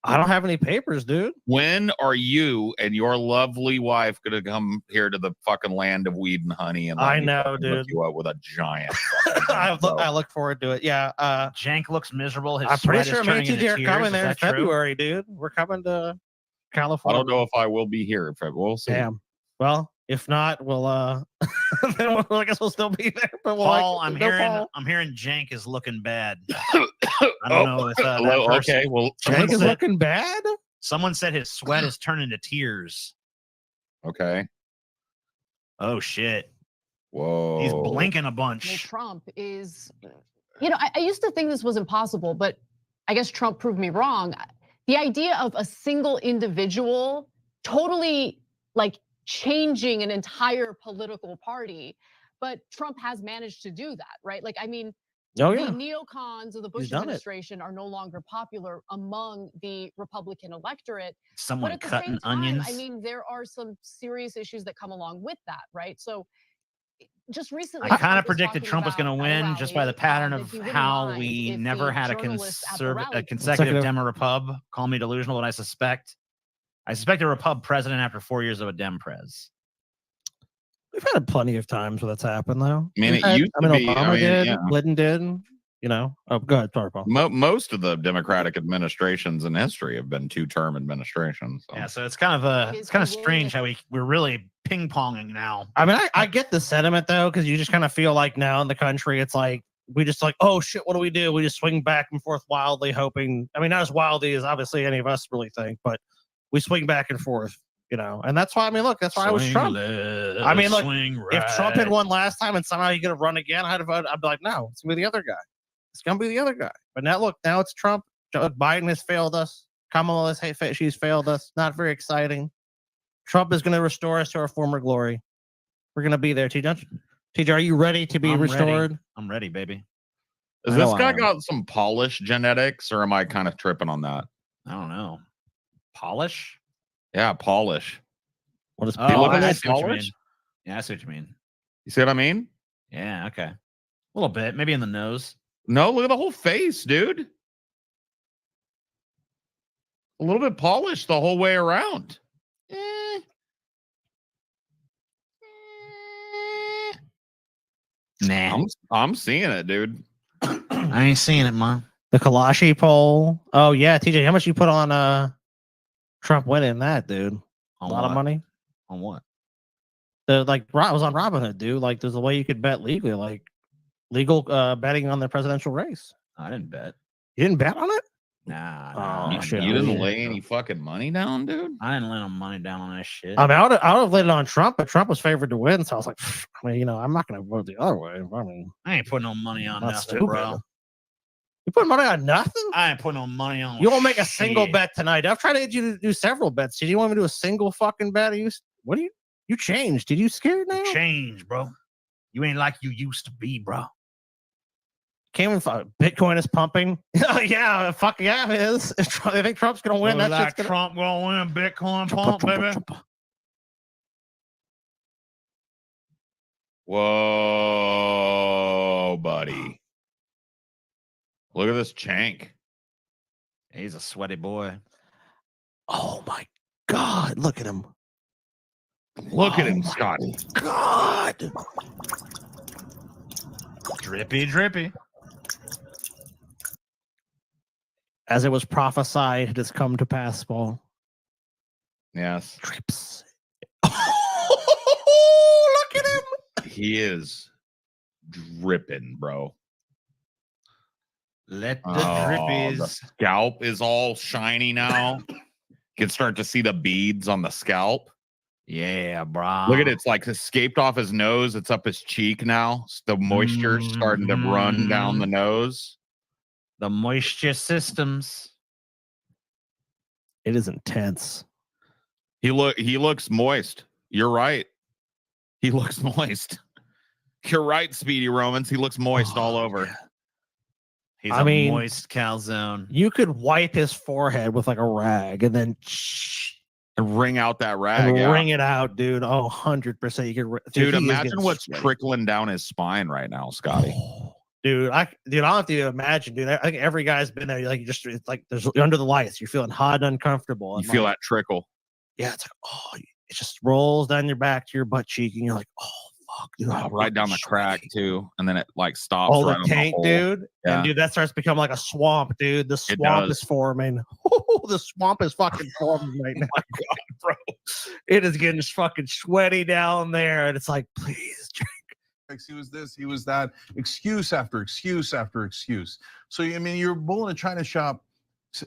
I don't have any papers, dude. When are you and your lovely wife gonna come here to the fucking land of weed and honey? And let I me know, fucking hook dude. you up with a giant. I look forward to it. Yeah. Jank looks miserable. His I'm pretty sweat sure is me and turning TJ into are tears. coming Is there in that true? February, dude. We're coming to I California. don't know if I will be here. We'll see. Damn. Well, if not, we'll then I guess we'll still be there. But we'll Paul, like, I'm no hearing Paul. I'm hearing Jank is looking bad. I don't know if that Hello, person, okay, well, Jank is looking bad. Someone said his sweat is turning to tears. Okay. Oh shit. Whoa. He's blinking a bunch. Well, Trump is, I used to think this was impossible, but I guess Trump proved me wrong. The idea of a single individual totally like changing an entire political party, but Trump has managed to do that, right? Like, I mean, Oh, the yeah. neocons of the Bush He's done it. administration are no longer popular among the Republican electorate. Someone but at the cutting same time, onions. I mean, there are some serious issues that come along with that, right? So just recently, I kind Trump of predicted talking Trump was going to about at a win just by the rally, pattern that of he wouldn't how mind we if never the had a, journalists at the a rally consecutive Demo Repub. Call me delusional, but I suspect a Repub president after 4 years of a Dem prez. We've had plenty of times where that's happened, though. I mean, We've it had- used I to mean, be. Obama I mean, did, yeah. Clinton did. Oh, go ahead, sorry, Paul. Most of the Democratic administrations in history have been two-term administrations. So. Yeah, so it's kind of strange how we're really ping-ponging now. I mean, I get the sentiment though, because you just kind of feel like now in the country, it's like we just like, oh shit, what do? We just swing back and forth wildly, hoping. I mean, not as wildly as obviously any of us really think, but we swing back and forth, and that's why. I mean, look, that's why I was Trump. I mean, look, if Trump had won last time and somehow he could have run again, I'd be like, no, it's gonna be the other guy. It's gonna be the other guy. But now, look, now it's Trump. Biden has failed us. Kamala has she's failed us. Not very exciting. Trump is going to restore us to our former glory. We're going to be there. TJ, are you ready to be I'm restored? Ready. I'm ready, baby. Has this guy got some Polish genetics, or am I kind of tripping on that? I don't know. Polish? Yeah, Polish. What is I see what you mean. Yeah, I see what you mean. You see what I mean? Yeah, okay. A little bit, maybe in the nose. No, look at the whole face, dude. A little bit polished the whole way around. Nah. I'm seeing it, dude. I ain't seeing it, man. The Kalashi poll. Oh yeah, TJ, how much you put on Trump winning that, dude? On a lot of what? money. On what? I was on Robinhood, dude. Like, there's a way you could bet legally, like legal betting on the presidential race. I didn't bet. You didn't bet on it? Nah. You didn't lay any fucking money down, dude? I didn't lay no money down on that shit. I mean, I would have laid it on Trump, but Trump was favored to win, so I was like, I mean, I'm not going to vote the other way. I mean, I ain't putting no money on Not nothing, stupid. bro. You put money on nothing? I ain't putting no money on. You won't make a single shit. bet tonight. I've tried to get you to do several bets. Did you want me to do a single fucking bet? You changed? Did you scared now? Change, bro. You ain't like you used to be, bro. Bitcoin is pumping. Yeah, fuck yeah, it is. I think Trump's gonna win. Look That's like Trump gonna win. Bitcoin pump, baby. Whoa, buddy. Look at this chank. He's a sweaty boy. Oh my God, look at him. Look at him, Scotty. God. Drippy, drippy. As it was prophesied, it has come to pass, Paul. Yes. Drips. Oh, look at him. He is dripping, bro. Let the The drippies. scalp is all shiny now. You can start to see the beads on the scalp. Yeah, bro. Look at it. It's like escaped off his nose. It's up his cheek now. The moisture's starting to run down the nose. The moisture systems. It is intense. He looks moist. You're right. He looks moist. You're right, Speedy Romans. He looks moist all over. Yeah. He's a moist calzone. You could wipe his forehead with like a rag and then and wring out that rag. and Yeah. wring it out, dude. Oh, 100%. You could, Dude, imagine what's trickling down his spine right now, Scotty. Dude, I don't have to imagine, dude. I think every guy's been there. Like, it's like there's under the lights. You're feeling hot and uncomfortable. You feel that trickle. Yeah, it's like, oh, it just rolls down your back to your butt cheek, and you're like, oh, fuck, dude. Right down the crack, too. And then it like stops. Oh, right the on taint, hole. dude. Yeah. And dude, that starts to become like a swamp, dude. The swamp does. is forming. The swamp is fucking forming right now. Oh my God, bro. It is getting fucking sweaty down there. And it's like, please drink. He was this, he was that, excuse after excuse after excuse. So, I mean, your bull in a China shop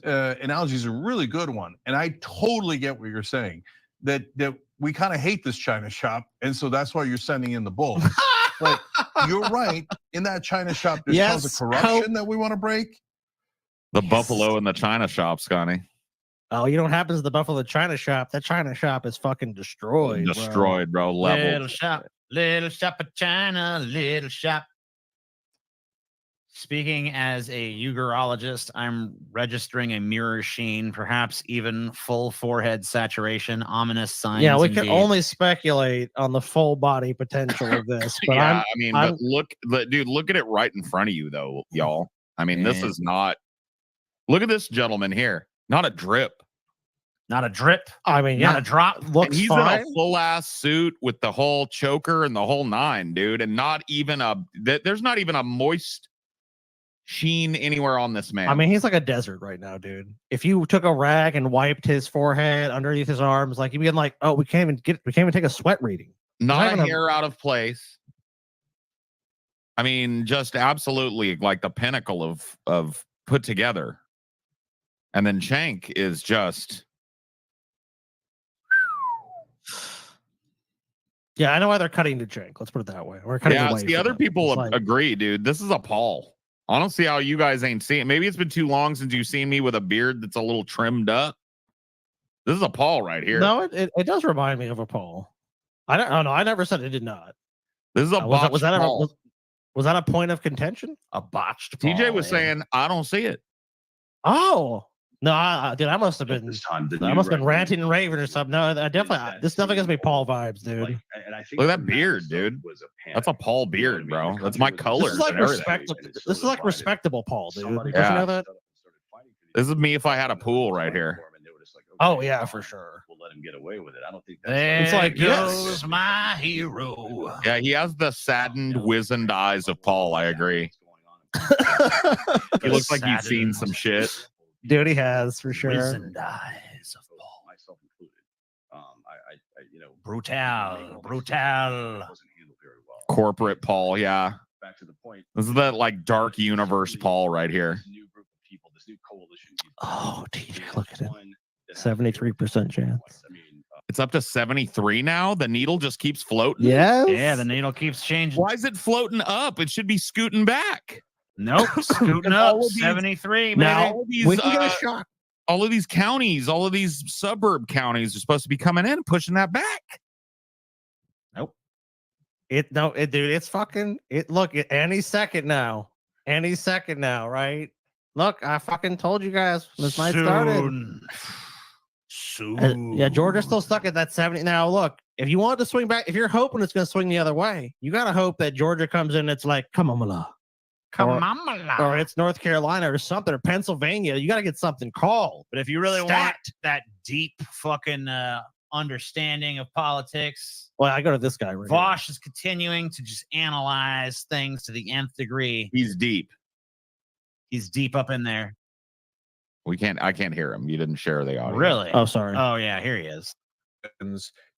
analogy is a really good one. And I totally get what you're saying, that we kind of hate this China shop. And so that's why you're sending in the bull. But you're right. In that China shop, there's tons of corruption that we want to break. The buffalo in the China shop, Scotty. Oh, you know what happens to the Buffalo China shop? That China shop is fucking destroyed. Destroyed, bro. Leveled. Little shop of China, little shop. Speaking as a Uyghurologist, I'm registering a mirror sheen, perhaps even full forehead saturation, ominous signs. Yeah, we can indeed. only speculate on the full body potential of this. But Yeah, but dude, look at it right in front of you, though, y'all. I mean, this is not. Look at this gentleman here. Not a drip. Not a drip. I mean, not a drop. And he's in a full ass suit with the whole choker and the whole nine, dude. And not even there's not even a moist sheen anywhere on this man. I mean, he's like a desert right now, dude. If you took a rag and wiped his forehead underneath his arms, like you'd be like, oh, we can't even take a sweat reading. Not a hair out of place. I mean, just absolutely like the pinnacle of put together. And then Cenk is just. Yeah, I know why they're cutting to Cenk. Let's put it that way. We're cutting away. The other people agree, dude. This is a Paul. I don't see how you guys ain't seen it. Maybe it's been too long since you've seen me with a beard that's a little trimmed up. This is a Paul right here. No, it does remind me of a Paul. I don't know. I never said it did not. This is a botched Paul. Was that a point of contention? A botched Paul. TJ was saying, I don't see it. Oh. No, dude, I must have been. I must have been ranting and raving or something. No, I definitely. This definitely gives me Paul vibes, dude. And I think look at that beard, dude. That's a Paul beard, bro. That's my color. This is like respectable. This is like respectable Paul, dude. Don't you know that? This is me if I had a pool right here. Oh yeah, for sure. We'll let him get away with it. I don't think that's it's like goes my hero. Yeah, he has the saddened, wizened eyes of Paul. I agree. He looks like he's seen some shit. Dude, he has for sure. Wizened eyes of Paul, myself included. Brutal. Corporate Paul, yeah. Back to the point. This is that like dark universe Paul right here. This new group of people, this new coalition. Oh, TJ, look at it. 73% chance. It's up to 73 now. The needle just keeps floating. Yes. Yeah, the needle keeps changing. Why is it floating up? It should be scooting back. Nope, scooting up. 73. Now, we can get a shot. All of these counties, all of these suburb counties are supposed to be coming in and pushing that back. Nope. Dude, it's fucking it. Look, any second now. Any second now, right? Look, I fucking told you guys when this night started. Soon. Yeah, Georgia's still stuck at that 70. Now, look, if you want to swing back, if you're hoping it's going to swing the other way, you got to hope that Georgia comes in. It's like, come on, Mala. Or it's North Carolina or something, or Pennsylvania. You got to get something called. But if you really want that deep fucking understanding of politics, well, I go to this guy right Vosh is continuing to just analyze things to the nth degree. He's deep. He's deep up in there. I can't hear him. You didn't share the audio. Really? Oh, sorry. Oh, yeah, here he is.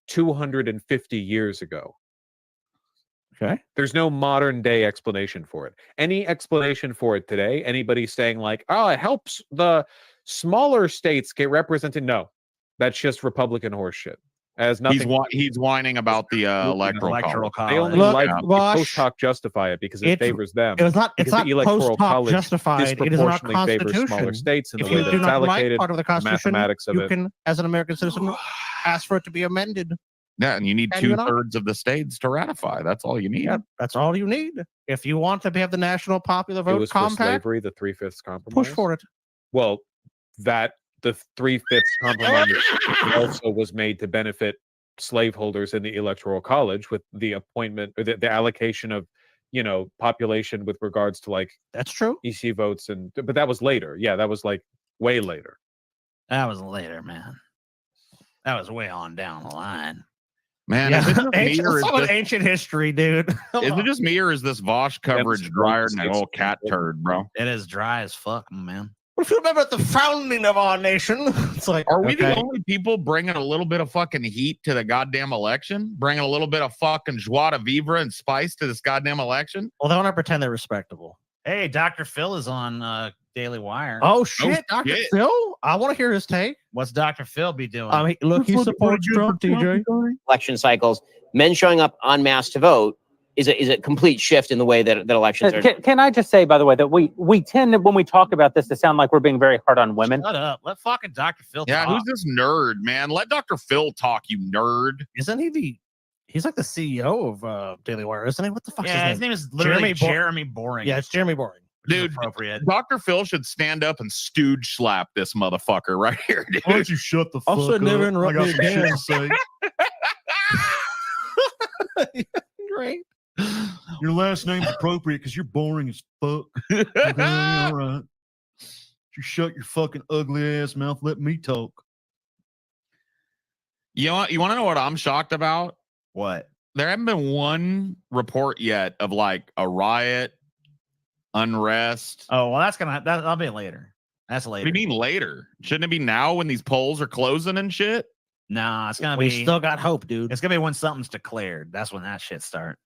250 years ago. Okay. There's no modern day explanation for it. Any explanation for it today, anybody saying like, oh, it helps the smaller states get represented? No, that's just Republican horseshit. As nothing. He's whining about the electoral college. They only Look, like Vosh, post hoc justify it because it favors them. It's not The electoral post hoc college justified. It is in our disproportionately favors smaller Constitution. states in If the way you that do it's not like allocated. part of the The Constitution, mathematics of you it. can, as an American citizen, ask for it to be amended. Yeah, and you need And you're not. 2/3 of the states to ratify. That's all you need. Yeah, that's all you need. If you want to have the national popular It vote was for compact, slavery, the 3/5 compromise. push for it. Well, the 3/5 compromise also was made to benefit slaveholders in the electoral college with the appointment or the allocation of, population with regards to like that's true EC votes but that was later. Yeah, that was like way later. That was later, man. That was way on down the line. Man, Yeah, is it just me or is some of this, ancient history, dude. is it just me or is this Vosh coverage drier than an old cat turd, bro? It is dry as fuck, man. What if you remember at the founding of our nation? It's like, Are we the only people bringing a little bit of fucking heat to the goddamn election? Bringing a little bit of fucking joie de vivre and spice to this goddamn election? Well, they want to pretend they're respectable. Hey, Dr. Phil is on Daily Wire. Oh shit, Dr. Phil! I want to hear his take. What's Dr. Phil be doing? Look, he supports Trump, TJ. Election cycles, men showing up en masse to vote is a complete shift in the way that elections are. Can I just say, by the way, that we tend to, when we talk about this, to sound like we're being very hard on women. Shut up. Let fucking Dr. Phil Yeah, talk. who's this nerd, man? Let Dr. Phil talk, you nerd. Isn't he he's like the CEO of Daily Wire, isn't he? What the fuck Yeah, his name is literally Jeremy Boring. Yeah, it's Jeremy Boring. Dude, appropriate. Dr. Phil should stand up and stooge slap this motherfucker right here, dude. Why don't you shut the fuck Also, up? never interrupt I got me some shit again. to say. Great. Your last name's appropriate because you're boring as fuck. Okay, all right. You shut your fucking ugly ass mouth. Let me talk. You want to know what I'm shocked about? What? There haven't been one report yet of like a riot, unrest. Oh, well, that'll be later. That's later. What do you mean later? Shouldn't it be now when these polls are closing and shit? Nah, it's gonna We be. still got hope, dude. It's gonna be when something's declared. That's when that shit start.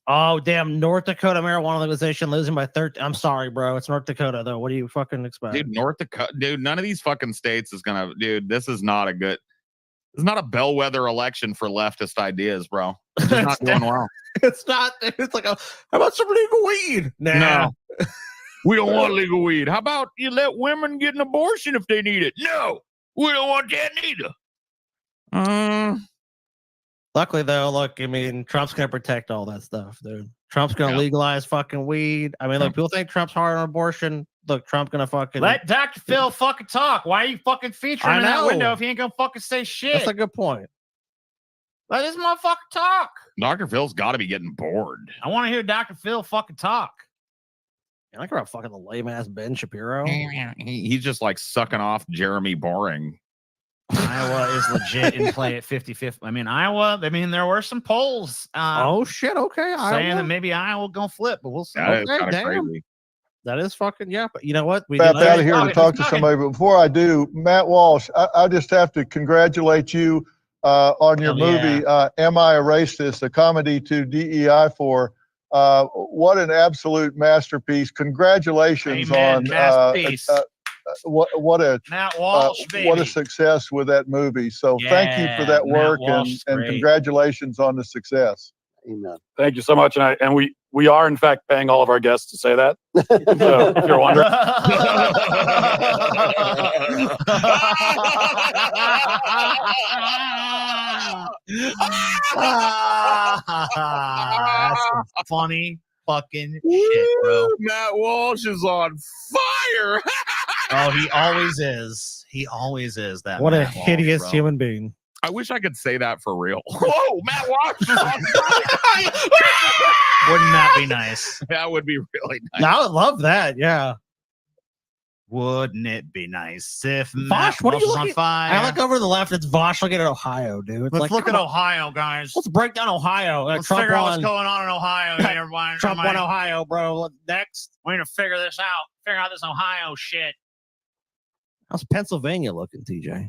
Oh, damn. North Dakota marijuana legalization losing by 13. I'm sorry, bro. It's North Dakota, though. What do you fucking expect? Dude, North Dakota, dude, none of these fucking states is gonna, dude, this is not it's not a bellwether election for leftist ideas, bro. It's just not doing well. It's not. It's like, how about some legal weed? No. We don't want legal weed. How about you let women get an abortion if they need it? No, we don't want that neither. Luckily, though, look, I mean, Trump's going to protect all that stuff, dude. Trump's going to legalize fucking weed. I mean, look, people think Trump's hard on abortion. Look, Trump's going to fucking... Let Dr. Phil fucking talk. Why are you fucking featuring in that window if he ain't gonna fucking say shit? That's a good point. Let this motherfucker talk. Dr. Phil's got to be getting bored. I want to hear Dr. Phil fucking talk. I like about fucking the lame-ass Ben Shapiro. He's just like sucking off Jeremy Boring. Iowa is legit in play at 50-50. I mean, there were some polls. Oh, shit, okay. Saying that maybe Iowa gonna flip, but we'll see. That is kind of crazy. That is fucking, yeah. But you know what? Back out of here to talk to somebody. But before I do, Matt Walsh, I just have to congratulate you on your movie, Am I a Racist? A comedy to DEI for. What an absolute masterpiece. Congratulations on masterpiece. What a Matt Walsh, what a success with that movie. So thank you for that work and congratulations on the success. Amen. Thank you so much. And we are in fact paying all of our guests to say that. So if you're wondering. That's some funny fucking shit, bro. Matt Walsh is on fire. Oh, he always is. He always is that. What a Matt Walsh, hideous bro. human being. I wish I could say that for real. Whoa, Matt Walsh is on fire. Wouldn't that be nice? That would be really nice. I would love that. Yeah. Wouldn't it be nice if Vosh, Matt what are Walsh you was on looking? fire? I look over to the left. It's Vosh looking at Ohio, dude. It's Let's like, look at come on. Ohio, guys. Let's break down Ohio. Let's Trump figure out what's won. going on in Ohio. Everybody, Trump won Ohio, bro. Next. We need to figure this out. Figure out this Ohio shit. How's Pennsylvania looking, TJ?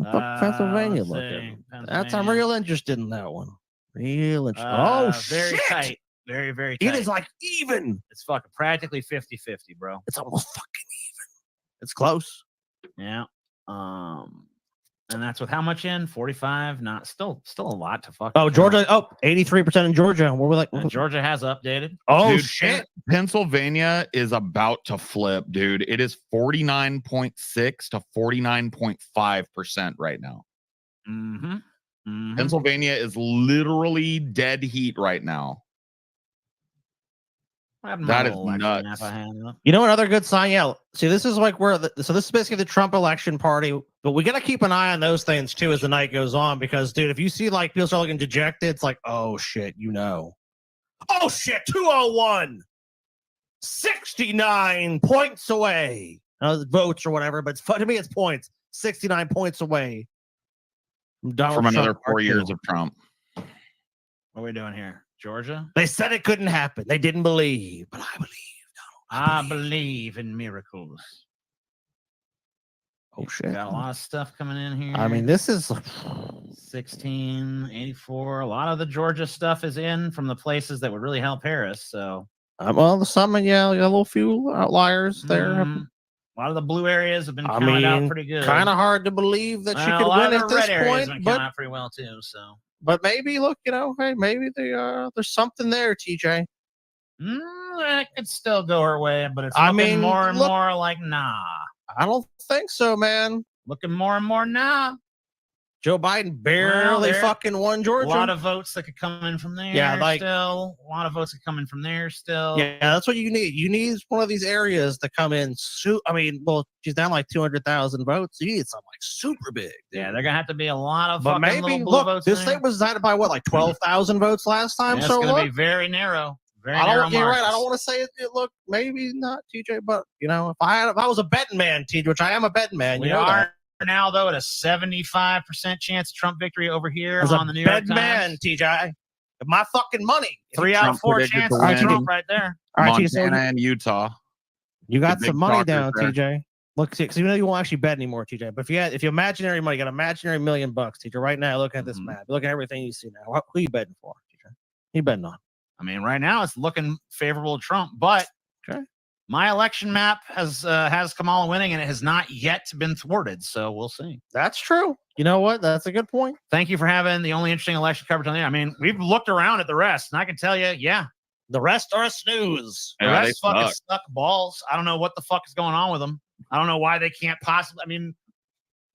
How's Pennsylvania let's looking? see. That's I'm real interested in that one. Real interested. Very shit. tight. Very, very tight. It is like even. It's fucking practically 50-50, bro. It's almost fucking even. It's close. Yeah. And that's with how much in? 45? Not still a lot to fuck. Oh, Georgia. Oh, 83% in Georgia. Where we're like, Georgia has updated. oh Dude, shit. Pennsylvania is about to flip, dude. It is 49.6 to 49.5% right now. Pennsylvania is literally dead heat right now. That is nuts. You know what other good sign? Yeah. See, this is like where so this is basically the Trump election party, but we got to keep an eye on those things too as the night goes on, because dude, if you see like people start looking dejected, it's like, oh shit, oh shit, 201, 69 points away. Votes or whatever, but to me it's points. 69 points away from another 4 years of Trump. What are we doing here? Georgia? They said it couldn't happen. They didn't believe, but I believe. I believe in miracles. Oh shit! Got a lot of stuff coming in here. I mean, this is 1684. A lot of the Georgia stuff is in from the places that would really help Harris. So, well, some, yeah, a little few outliers there. A lot of the blue areas have been coming out pretty good. Kind of hard to believe that she could win at this point, but out pretty well too. So. But maybe, look, hey, maybe there's something there, TJ. That could still go her way, but it's looking more and more like nah. I don't think so, man. Looking more and more nah. Joe Biden barely fucking won Georgia. A lot of votes that could come in from there. Yeah, still a lot of votes that come in from there. Still, yeah, that's what you need. You need one of these areas to come in. I mean, well, she's down like 200,000 votes. You need something like super big. Dude. Yeah, they're gonna have to be a lot of. But maybe maybe little blue votes this thing was decided by what, like 12,000 votes last time. Yeah, so it's gonna be very narrow. Very I narrow. don't. You're right. I don't want to say it. Look, maybe not, TJ. But if I was a betting man, TJ, which I am a betting man, we are now though at a 75% chance of Trump victory over here on the New York Times. Man, TJ, my fucking money. 3 out of 4 chances of Trump right there. All right, Montana and Utah. You got some money down, TJ. Look, because you won't actually bet anymore, TJ. But if you imaginary money, you got imaginary $1 million, TJ. Right now, look at this map. Look at everything you see now. Who are you betting for, TJ? Who you betting on? I mean, right now it's looking favorable to Trump, but my election map has Kamala winning, and it has not yet been thwarted. So we'll see. That's true. You know what? That's a good point. Thank you for having the only interesting election coverage on the air. I mean, we've looked around at the rest, and I can tell you, the rest are a snooze. The rest fucking suck balls. I don't know what the fuck is going on with them. I don't know why they can't possibly. I mean,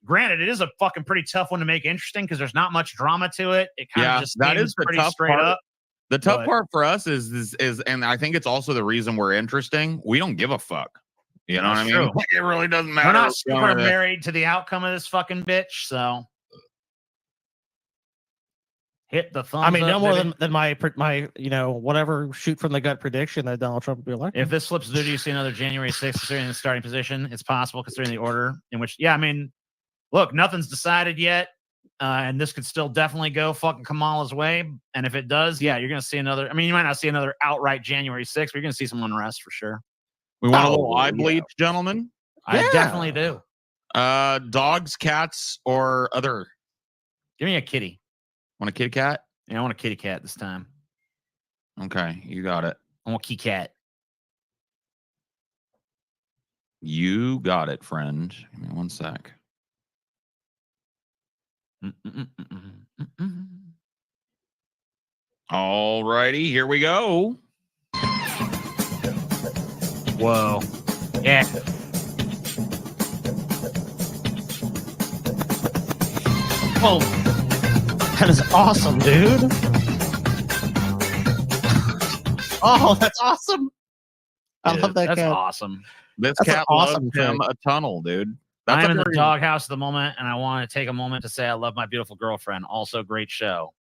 granted, it is a fucking pretty tough one to make interesting because there's not much drama to it. It kind of just seems pretty straight up. The tough part for us is, and I think it's also the reason we're interesting. We don't give a fuck. You know what I mean? True. Like, it really doesn't matter. We're not super married to the outcome of this fucking bitch. So hit the thumbs. I mean, no up, more baby. than my whatever shoot from the gut prediction that Donald Trump will be elected. If this flips through, do you see another January 6th considering the starting position? It's possible considering the order in which. Yeah, I mean, look, nothing's decided yet. And this could still definitely go fucking Kamala's way. And if it does, you're going to see another. I mean, you might not see another outright January 6th, but you're going to see some unrest for sure. We want a little eye bleach, gentlemen. I definitely do. Dogs, cats, or other. Give me a kitty. Want a kitty cat? Yeah, I want a kitty cat this time. Okay, you got it. I want a kitty cat. You got it, friend. Give me one sec. All righty, here we go. Whoa. Yeah. Oh, that is awesome, dude. Oh, that's awesome. I love that That's cat. awesome. This That's cat an awesome loves him trick. a tunnel, dude. I'm in the doghouse at the moment, and I want to take a moment to say I love my beautiful girlfriend. Also, great show.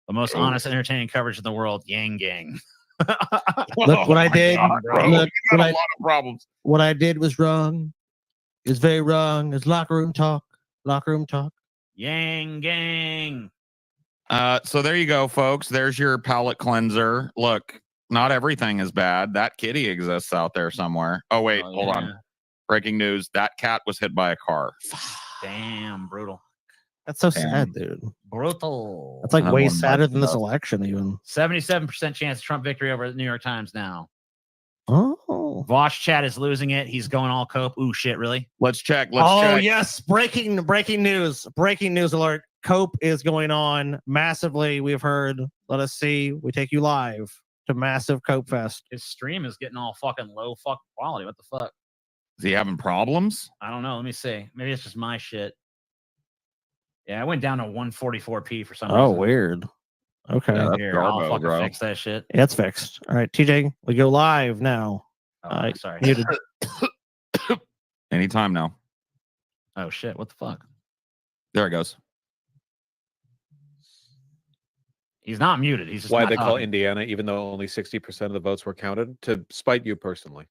The most honest, entertaining coverage in the world. Yang gang. Look what I did. God, bro. Look, You got a lot of problems. What I did was wrong. It's very wrong. It's locker room talk. Locker room talk. Yang gang. So there you go, folks. There's your palate cleanser. Look, not everything is bad. That kitty exists out there somewhere. Oh, wait, hold on. Breaking news. That cat was hit by a car. Damn, brutal. That's so sad, dude. Brutal. That's like I way won sadder that than this stuff. election, even. 77% chance of Trump victory over the New York Times now. Oh. Wow. Vosh chat is losing it. He's going all cope. Ooh, shit, really? Let's check. Let's Oh check. yes, breaking news. Breaking news alert. Cope is going on massively. We've heard. Let us see. We take you live to massive Cope Fest. His stream is getting all fucking low fucking quality. What the fuck? Is he having problems? I don't know. Let me see. Maybe it's just my shit. Yeah, I went down to 144p for some reason. Oh, weird. Okay. Yeah, that's Here, I'll garbo, fucking bro. fix that shit. Yeah, it's fixed. All right, TJ, we go live now. Oh, sorry. Muted. Anytime now. Oh shit! What the fuck? There it goes. He's not muted. He's just Why not they call talking. Indiana, even though only 60% of the votes were counted, to spite you personally.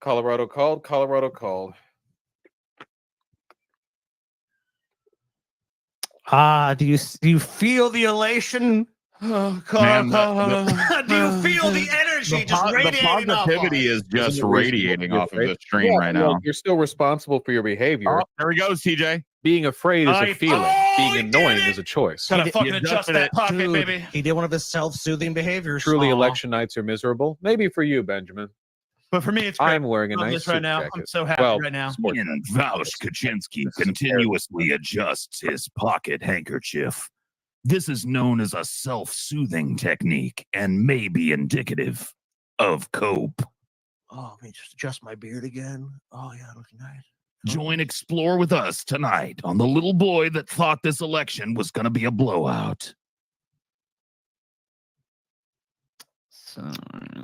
Colorado called. Colorado called. Do you feel the elation? Man, Do you feel the energy just the radiating off? positivity is just radiating off of the stream right now. You're still responsible for your behavior. Oh, there he goes, TJ. Being afraid is a he- feeling. Oh, Being he annoying did it! is a choice. Gotta fucking adjust that pocket, Dude, baby. He did one of his self-soothing behaviors. Truly, Aw. election nights are miserable. Maybe for you, Benjamin. But for me, it's great. I'm wearing a Love nice this right suit now. jacket. I'm so happy Well, right now. sport And Vouch Kaczynski continuously adjusts his pocket handkerchief. This is known as a self-soothing technique and may be indicative of cope. Oh, let me just adjust my beard again. Oh yeah, looking nice. Join Explore with us tonight on the little boy that thought this election was going to be a blowout. So,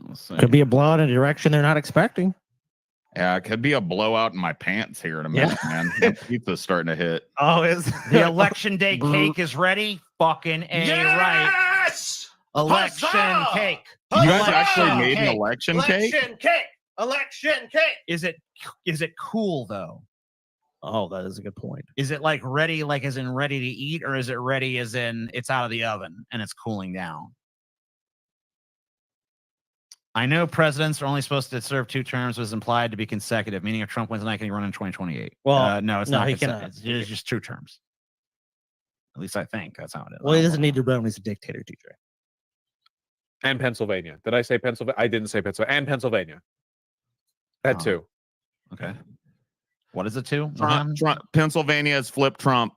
let's see. Could be a blowout in a direction they're not expecting. Yeah, it could be a blowout in my pants here in a minute, man. The pizza's starting to hit. Oh, is The election day cake is ready? Fucking right. yes! Election Huzzah! cake. You guys Election actually made an cake. election cake? cake. Election cake. Is it cool though? Oh, that is a good point. Is it like ready, like as in ready to eat, or is it ready as in it's out of the oven and it's cooling down? I know presidents are only supposed to serve 2 terms, was implied to be consecutive, meaning if Trump wins tonight, can he run in 2028? Well, no, it's no, not. he cannot. It's just 2 terms. At least I think that's how it is. Well, he doesn't need to run when he's a dictator, TJ. And Pennsylvania. Did I say Pennsylvania? I didn't say Pennsylvania. And Pennsylvania. Had 2. Okay. What is it to? Trump, Pennsylvania has flipped Trump.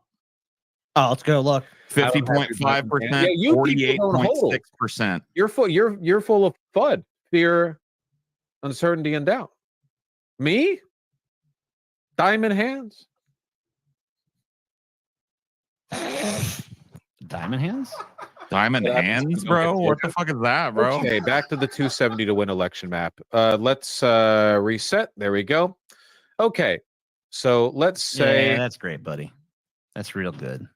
Oh, let's go look. 50.5%, you people don't hold. 48.6%. You're full of FUD, fear, uncertainty, and doubt. Me? Diamond hands. Diamond hands? Diamond hands, bro? What the fuck is that, bro? Okay, back to the 270 to win election map. Let's reset. There we go. Okay, so let's say Yeah, that's great, buddy. That's real good.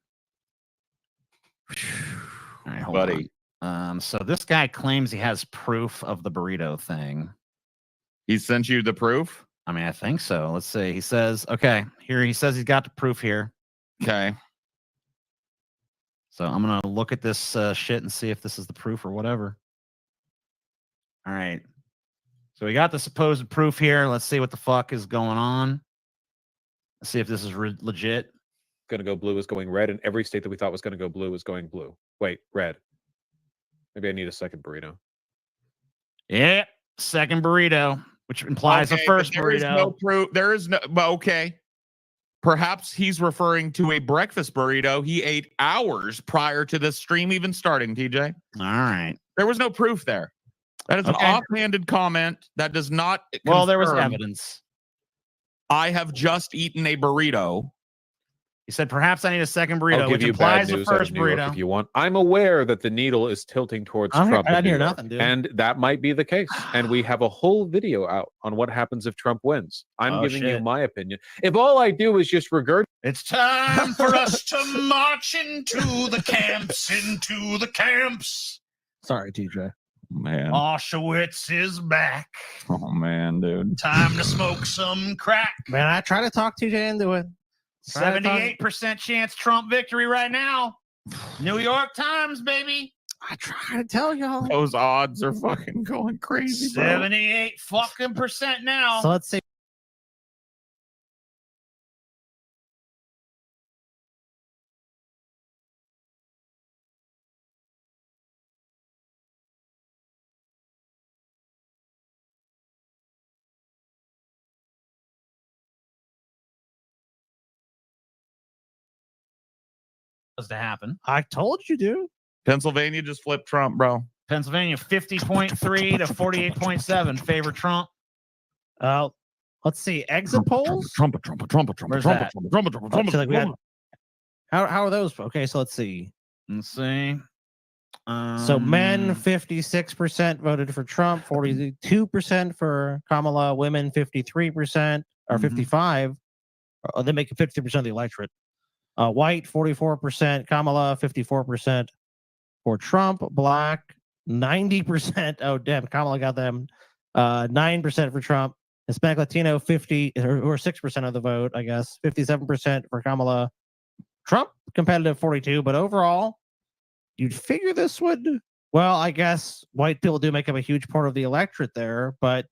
All right, hold Buddy. on. So this guy claims he has proof of the burrito thing. He sent you the proof? I mean, I think so. Let's see. He says, okay, here he says he's got the proof here. Okay. So I'm gonna look at this shit and see if this is the proof or whatever. All right. So we got the supposed proof here. Let's see what the fuck is going on. Let's see if this is legit. going to go blue is going red, and every state that we thought was going to go blue is going blue. Wait, red. Maybe I need a second burrito. Yeah, second burrito, which implies the first there burrito. Is no proof. There is no. Well, okay. Perhaps he's referring to a breakfast burrito he ate hours prior to this stream even starting, TJ. All right. There was no proof there. That is an offhanded comment that does not. Well, there was confirm evidence. I have just eaten a burrito. He said, perhaps I need a second burrito, I'll give which you implies bad the news out of first New York burrito. if you want. I'm aware that the needle is tilting towards Trump. I in didn't New hear York, nothing, dude. and that might be the case. And we have a whole video out on what happens if Trump wins. I'm giving you my opinion. If all I do is just regurgitate, it's time for us to march into the camps. Sorry, TJ. Man. Auschwitz is back. Oh, man, dude. Time to smoke some crack. Man, I try to talk TJ into it. 78% chance Trump victory right now. New York Times, baby. I try to tell y'all. Those odds are fucking going crazy, bro. 78 fucking percent now. So let's see. was to happen. I told you, dude. Pennsylvania just flipped Trump, bro. Pennsylvania 50.3 to 48.7 favor Trump. Let's see. Exit polls. Where's that? Actually, like how are those? Okay, so let's see. Let's see. So men 56% voted for Trump, 42% for Kamala, women 53% or 55. They make it 50% of the electorate. White 44%, Kamala 54% for Trump, black 90%. Oh damn, Kamala got them 9% for Trump. Hispanic Latino 50 or 6% of the vote, I guess. 57% for Kamala. Trump competitive 42, but overall, you'd figure this would. Well, I guess white people do make up a huge part of the electorate there, but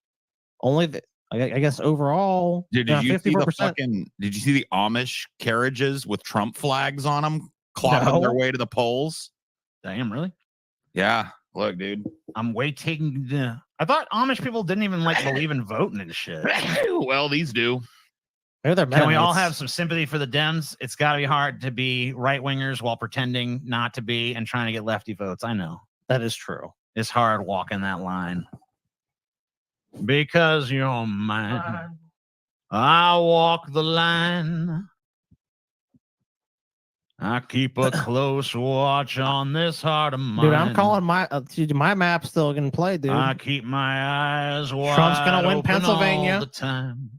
only I guess overall. Did you see the fucking? Did you see the Amish carriages with Trump flags on them, clogging their way to the polls? Damn, really? Yeah. Look, dude. I'm waiting. I thought Amish people didn't even believe in voting and shit. Well, these do. Can we all have some sympathy for the Dems? It's got to be hard to be right wingers while pretending not to be and trying to get lefty votes. I know that is true. It's hard walking that line because you're mine. I walk the line. I keep a close watch on this heart of mine. Dude, I'm calling my map's still gonna play, dude. I keep my eyes wide. Trump's gonna win open Pennsylvania all the time.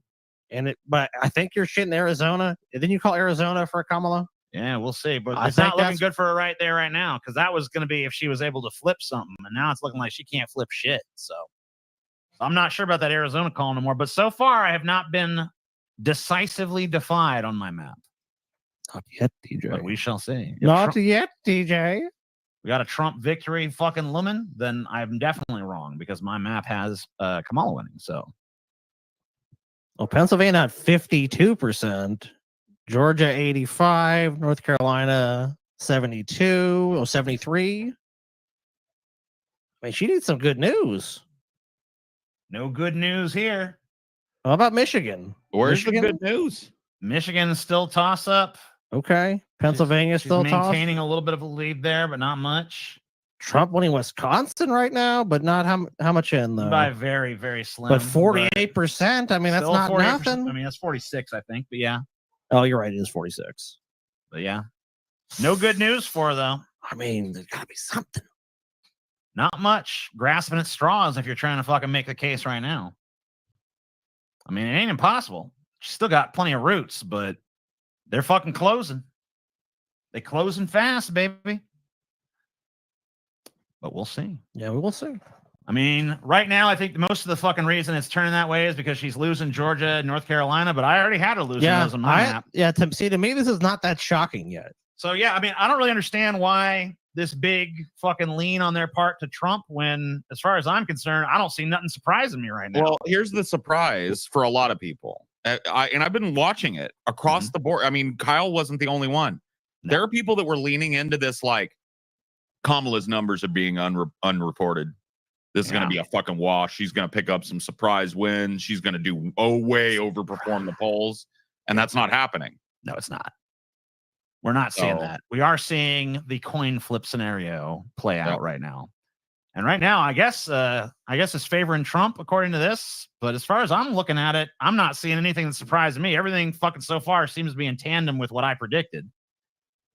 But I think you're shitting Arizona. Didn't you call Arizona for Kamala? Yeah, we'll see. But I it's think not looking that's- good for her right there, right now, because that was going to be if she was able to flip something, and now it's looking like she can't flip shit. So I'm not sure about that Arizona call anymore. But so far, I have not been decisively defied on my map. Not yet, DJ. But we shall see. If Not Trump- yet, DJ. we got a Trump victory fucking looming, then I'm definitely wrong because my map has Kamala winning. So Well, Pennsylvania at 52%, Georgia 85, North Carolina 72 or 73. I mean, she needs some good news. no good news here. How about Michigan? Where's Michigan? the good news? Michigan's still toss up. Okay. Pennsylvania She's still toss. maintaining a little bit of a lead there, but not much. Trump winning Wisconsin right now, but not how much in though. By very, very slim. But 48%. I mean, that's Still not 48%. nothing. I mean, that's 46, I think. But yeah. Oh, you're right. It is 46. But yeah. No good news for her, though. I mean, there's got to be something. Not much. Grasping at straws if you're trying to fucking make the case right now. I mean, it ain't impossible. She's still got plenty of roots, but they're fucking closing. They closing fast, baby. But we'll see. Yeah, we will see. I mean, right now, I think most of the fucking reason it's turning that way is because she's losing Georgia and North Carolina, but I already had her losing those on my map. Yeah, to me, this is not that shocking yet. So, yeah, I mean, I don't really understand why this big fucking lean on their part to Trump when, as far as I'm concerned, I don't see nothing surprising me right now. Well, here's the surprise for a lot of people. I've been watching it across the board. I mean, Kyle wasn't the only one. There are people that were leaning into this like Kamala's numbers are being unreported. This is going to be a fucking wash. She's going to pick up some surprise wins. She's going to do way overperform the polls. And that's not happening. No, it's not. We're not seeing that. We are seeing the coin flip scenario play out right now. And right now, I guess it's favoring Trump according to this. But as far as I'm looking at it, I'm not seeing anything that surprised me. Everything fucking so far seems to be in tandem with what I predicted.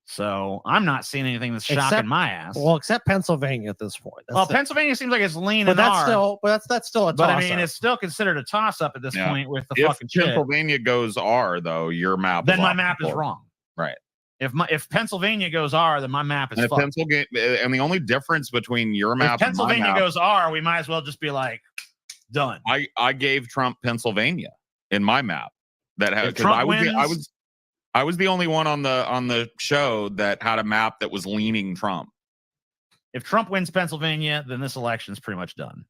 So I'm not seeing anything that's shocking my ass. Well, except Pennsylvania at this point. Well, Pennsylvania seems like it's leaning. But that's still a toss-up. But I mean, it's still considered a toss-up at this point with the fucking shit. If Pennsylvania goes R, though, your map Then my map is wrong. Right. If Pennsylvania goes R, then my map is and fucked. And the only difference between your map If Pennsylvania and my map, goes R, we might as well just be like, done. I gave Trump Pennsylvania in my map. That had, If Trump I was the only one on the show that had a map that was leaning Trump. If Trump wins Pennsylvania, then this election is pretty much done.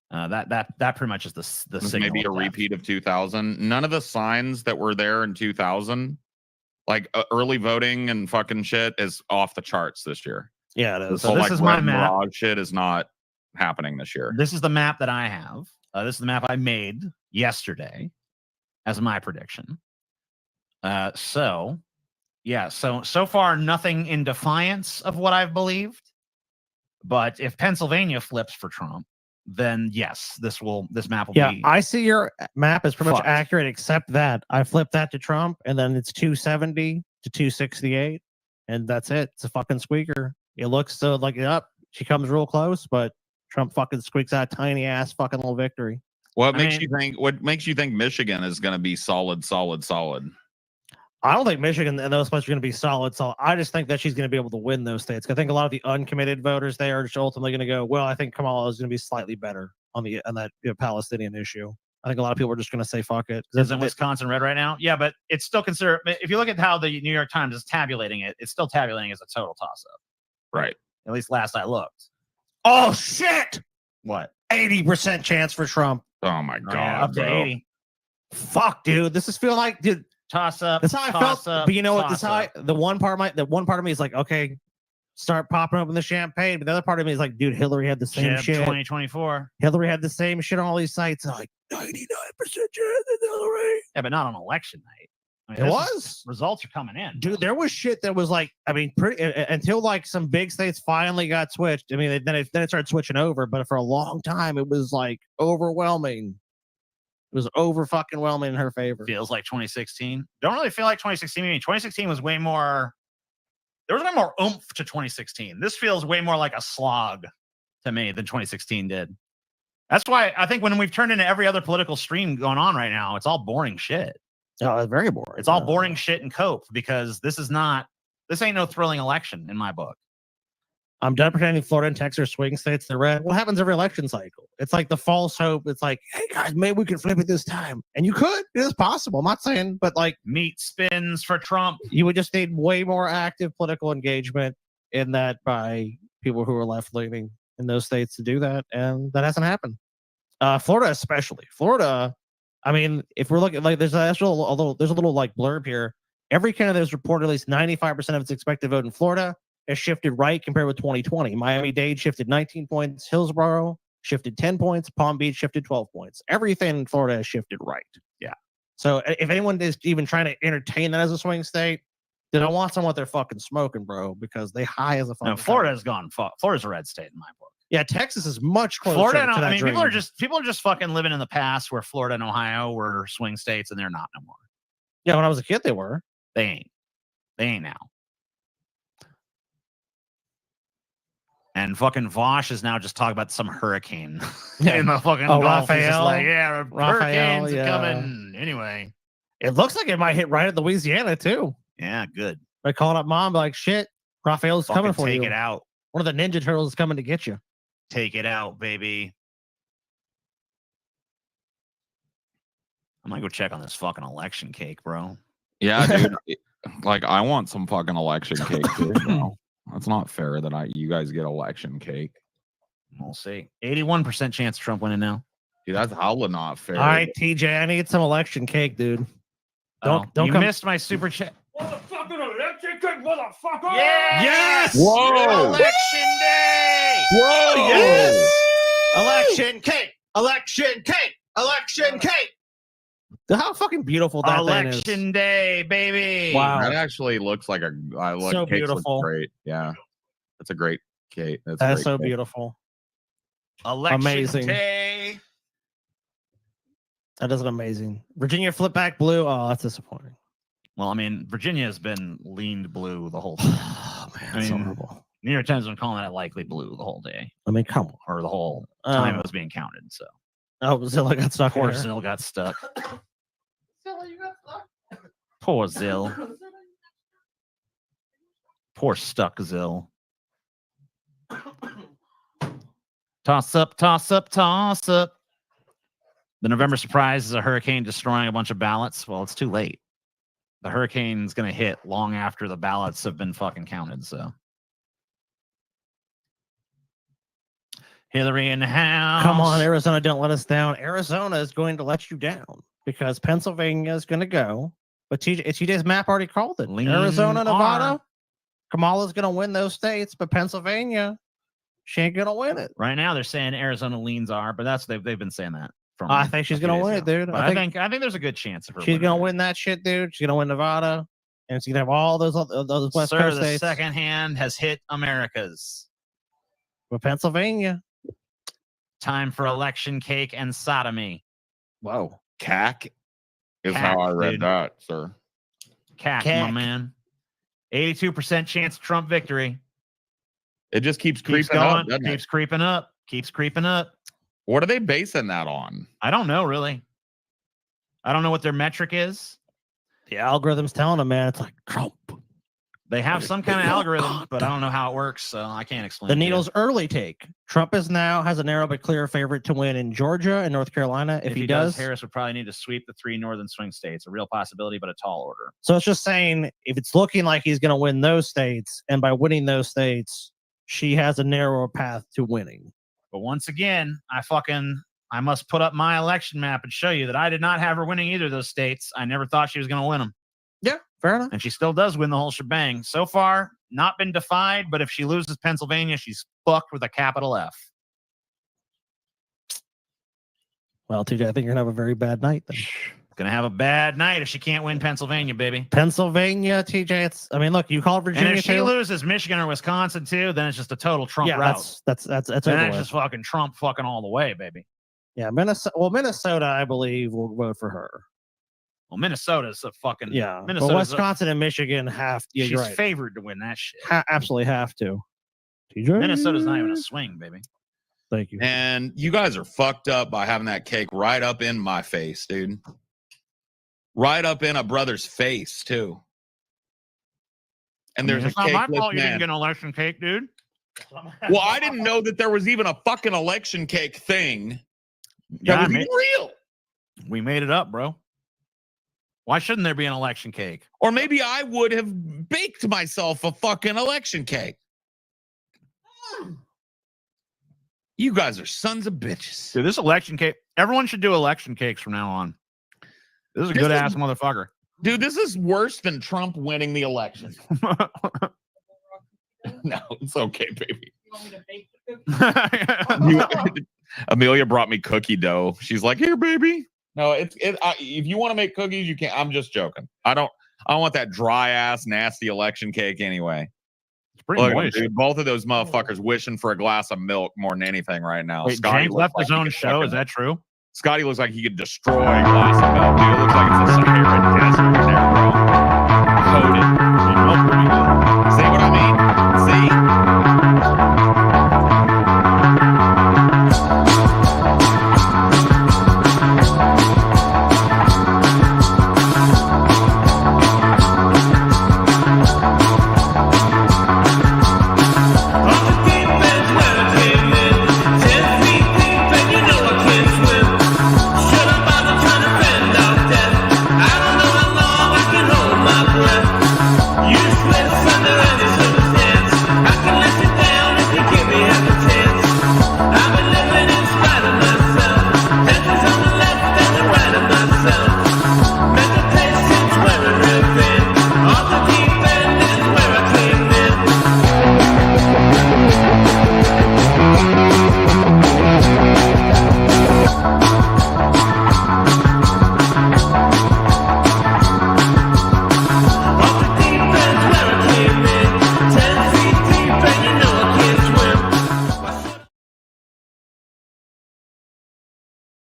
That pretty much is the signal. Maybe a repeat of 2000. None of the signs that were there in 2000, like early voting and fucking shit, is off the charts this year. Yeah, it is. So this is my map. Shit is not happening this year. This is the map that I have. This is the map I made yesterday as my prediction. So Yeah. So far, nothing in defiance of what I've believed. But if Pennsylvania flips for Trump, then yes, this map will Yeah, be. I see your map is pretty much fucked. accurate, except that I flipped that to Trump, and then it's 270 to 268, and that's it. It's a fucking squeaker. It looks so like up. She comes real close, but Trump fucking squeaks out a tiny ass fucking little victory. What makes you think Michigan is going to be solid? I don't think Michigan and those places are going to be solid. I just think that she's going to be able to win those states. I think a lot of the uncommitted voters there are just ultimately going to go, well, I think Kamala is going to be slightly better on that Palestinian issue. I think a lot of people are just going to say fuck it. Isn't Wisconsin red right now? Yeah, but it's still considered. If you look at how the New York Times is tabulating it, it's still tabulating as a total toss-up. Right. At least last I looked. Oh shit! What? 80% chance for Trump. Oh my god! Yeah, up to bro. 80. Fuck, dude. This is feeling like, dude. Toss up. That's how I felt. But you know what? This how the one part of me is like, okay, start popping open the champagne. But the other part of me is like, dude, Hillary had the same shit. 2024. Hillary had the same shit on all these sites. Like 99% chance of Hillary. Yeah, but not on election night. I mean, It this was. results are coming in. Dude, there was shit that was like, I mean, pretty until like some big states finally got switched. I mean, then it started switching over, but for a long time, it was like overwhelming. It was over fucking whelming in her favor. Feels like 2016. Don't really feel like 2016. I mean, 2016 was way more. There was way more oomph to 2016. This feels way more like a slog to me than 2016 did. That's why I think when we've turned into every other political stream going on right now, it's all boring shit. Oh, it's very boring. It's all boring shit and cope because this ain't no thrilling election in my book. I'm done pretending Florida and Texas are swing states. They're red. What happens every election cycle? It's like the false hope. It's like, hey guys, maybe we can flip it this time. And you could. It is possible. I'm not saying, but like meat spins for Trump. You would just need way more active political engagement in that by people who are left leaning in those states to do that, and that hasn't happened. Florida especially. Florida. I mean, if we're looking like there's a little like blurb here. Every candidate has reported at least 95% of its expected vote in Florida has shifted right compared with 2020. Miami-Dade shifted 19 points. Hillsborough shifted 10 points. Palm Beach shifted 12 points. Everything in Florida has shifted right. Yeah. So if anyone is even trying to entertain that as a swing state, they don't want someone they're fucking smoking, bro, because they high as a fucking. No, Florida's gone. Florida's a red state in my book. Yeah, Texas is much closer. Florida, to that I mean, dream. people are just fucking living in the past where Florida and Ohio were swing states, and they're not no more. Yeah, when I was a kid, they were. They ain't. They ain't now. And fucking Vosh is now just talking about some hurricane in the fucking Gulf. He's just like, yeah, hurricanes are coming. Anyway, it looks like it might hit right at Louisiana too. Yeah, good. I called up mom, like, shit, Raphael's coming for you. Take it out. One of the Ninja Turtles is coming to get you. Take it out, baby. I'm gonna go check on this fucking election cake, bro. Yeah, dude. Like, I want some fucking election cake too, bro. That's not fair that you guys get election cake. We'll see. 81% chance of Trump winning now. Dude, that's hella not fair. All right, TJ, I need some election cake, dude. Don't you come. missed my super chat. Motherfucking election cake, motherfucker! Yeah! Yes! Whoa! Election day! Whoa! Yes! Election cake! Election cake! Election cake! How fucking beautiful that thing is. Election day, baby! Wow. That actually looks like So beautiful. Great. Yeah. That's a great cake. That's so beautiful. Election Amazing. day. That is amazing. Virginia flip back blue. Oh, that's disappointing. Well, I mean, Virginia has been leaned blue the whole time. Oh, man, that's horrible. New York Times has been calling it likely blue the whole day. I mean, come on. Or the whole time it was being counted. So. Oh, Zilla got stuck. Poor Zill got stuck. Poor Zill. Poor stuck Zill. Toss up, toss up, toss up. The November surprise is a hurricane destroying a bunch of ballots. Well, it's too late. The hurricane's going to hit long after the ballots have been fucking counted, so. Hillary in the house. Come on, Arizona, don't let us down. Arizona is going to let you down because Pennsylvania is going to go. But TJ's map already called it. Arizona, Nevada. Kamala's going to win those states, but Pennsylvania, she ain't going to win it. Right now, they're saying Arizona leans are, but that's they've been saying that. I think she's going to win it, dude. But I think there's a good chance of her. She's going to win that shit, dude. She's going to win Nevada. and it's gonna have all those West Sir, Coast the states. second hand has hit Americas. With Pennsylvania. Time for election cake and sodomy. Whoa. CAC is CAC, how I read dude. that, sir. CAC, my man. 82% chance of Trump victory. It just keeps Keeps creeping going, up, doesn't keeps it? creeping up, keeps creeping up. What are they basing that on? I don't know, really. I don't know what their metric is. The algorithm's telling them, man, it's like Trump. They have some kind of algorithm, but I don't know how it works, so I can't explain. The it to you. needle's early take. Trump is now has a narrow but clear favorite to win in Georgia and North Carolina. If he does, Harris would probably need to sweep the 3 northern swing states. A real possibility, but a tall order. so it's just saying if it's looking like he's going to win those states, and by winning those states, she has a narrower path to winning. But once again, I must put up my election map and show you that I did not have her winning either of those states. I never thought she was going to win them. Yeah, fair enough. And she still does win the whole shebang. So far, not been defied, but if she loses Pennsylvania, she's fucked with a capital F. Well, TJ, I think you're going to have a very bad night then. Gonna have a bad night if she can't win Pennsylvania, baby. Pennsylvania, TJ. I mean, look, you called Virginia. And if she too. loses Michigan or Wisconsin too, then it's just a total Trump Yeah, route. that's Then over it's with. just fucking Trump fucking all the way, baby. Yeah, Minnesota, I believe, will vote for her. Well, Minnesota's a fucking Yeah, but Minnesota's Wisconsin and Michigan have. Yeah, she's you're right. favored to win that shit. Absolutely have to. TJ? Minnesota's not even a swing, baby. Thank you. And you guys are fucked up by having that cake right up in my face, dude. Right up in a brother's face, too. And there's It's a not cake. my fault you didn't get an election cake, dude. Well, I didn't know that there was even a fucking election cake thing. Yeah, That I was made- even real. We made it up, bro. Why shouldn't there be an election cake? Or maybe I would have baked myself a fucking election cake. You guys are sons of bitches. Dude, this election cake, everyone should do election cakes from now on. This is a good ass motherfucker. Dude, this is worse than Trump winning the election. No, it's okay, baby. Amelia brought me cookie dough. She's like, "Here, baby." No, if you want to make cookies, you can. I'm just joking. I don't want that dry ass nasty election cake anyway. It's pretty Look, moist. dude, both of those motherfuckers wishing for a glass of milk more than anything right now. Wait, Scotty James looks left like his he own could show. fucking- Is that true? Scotty looks like he could destroy a glass of milk, dude. It looks like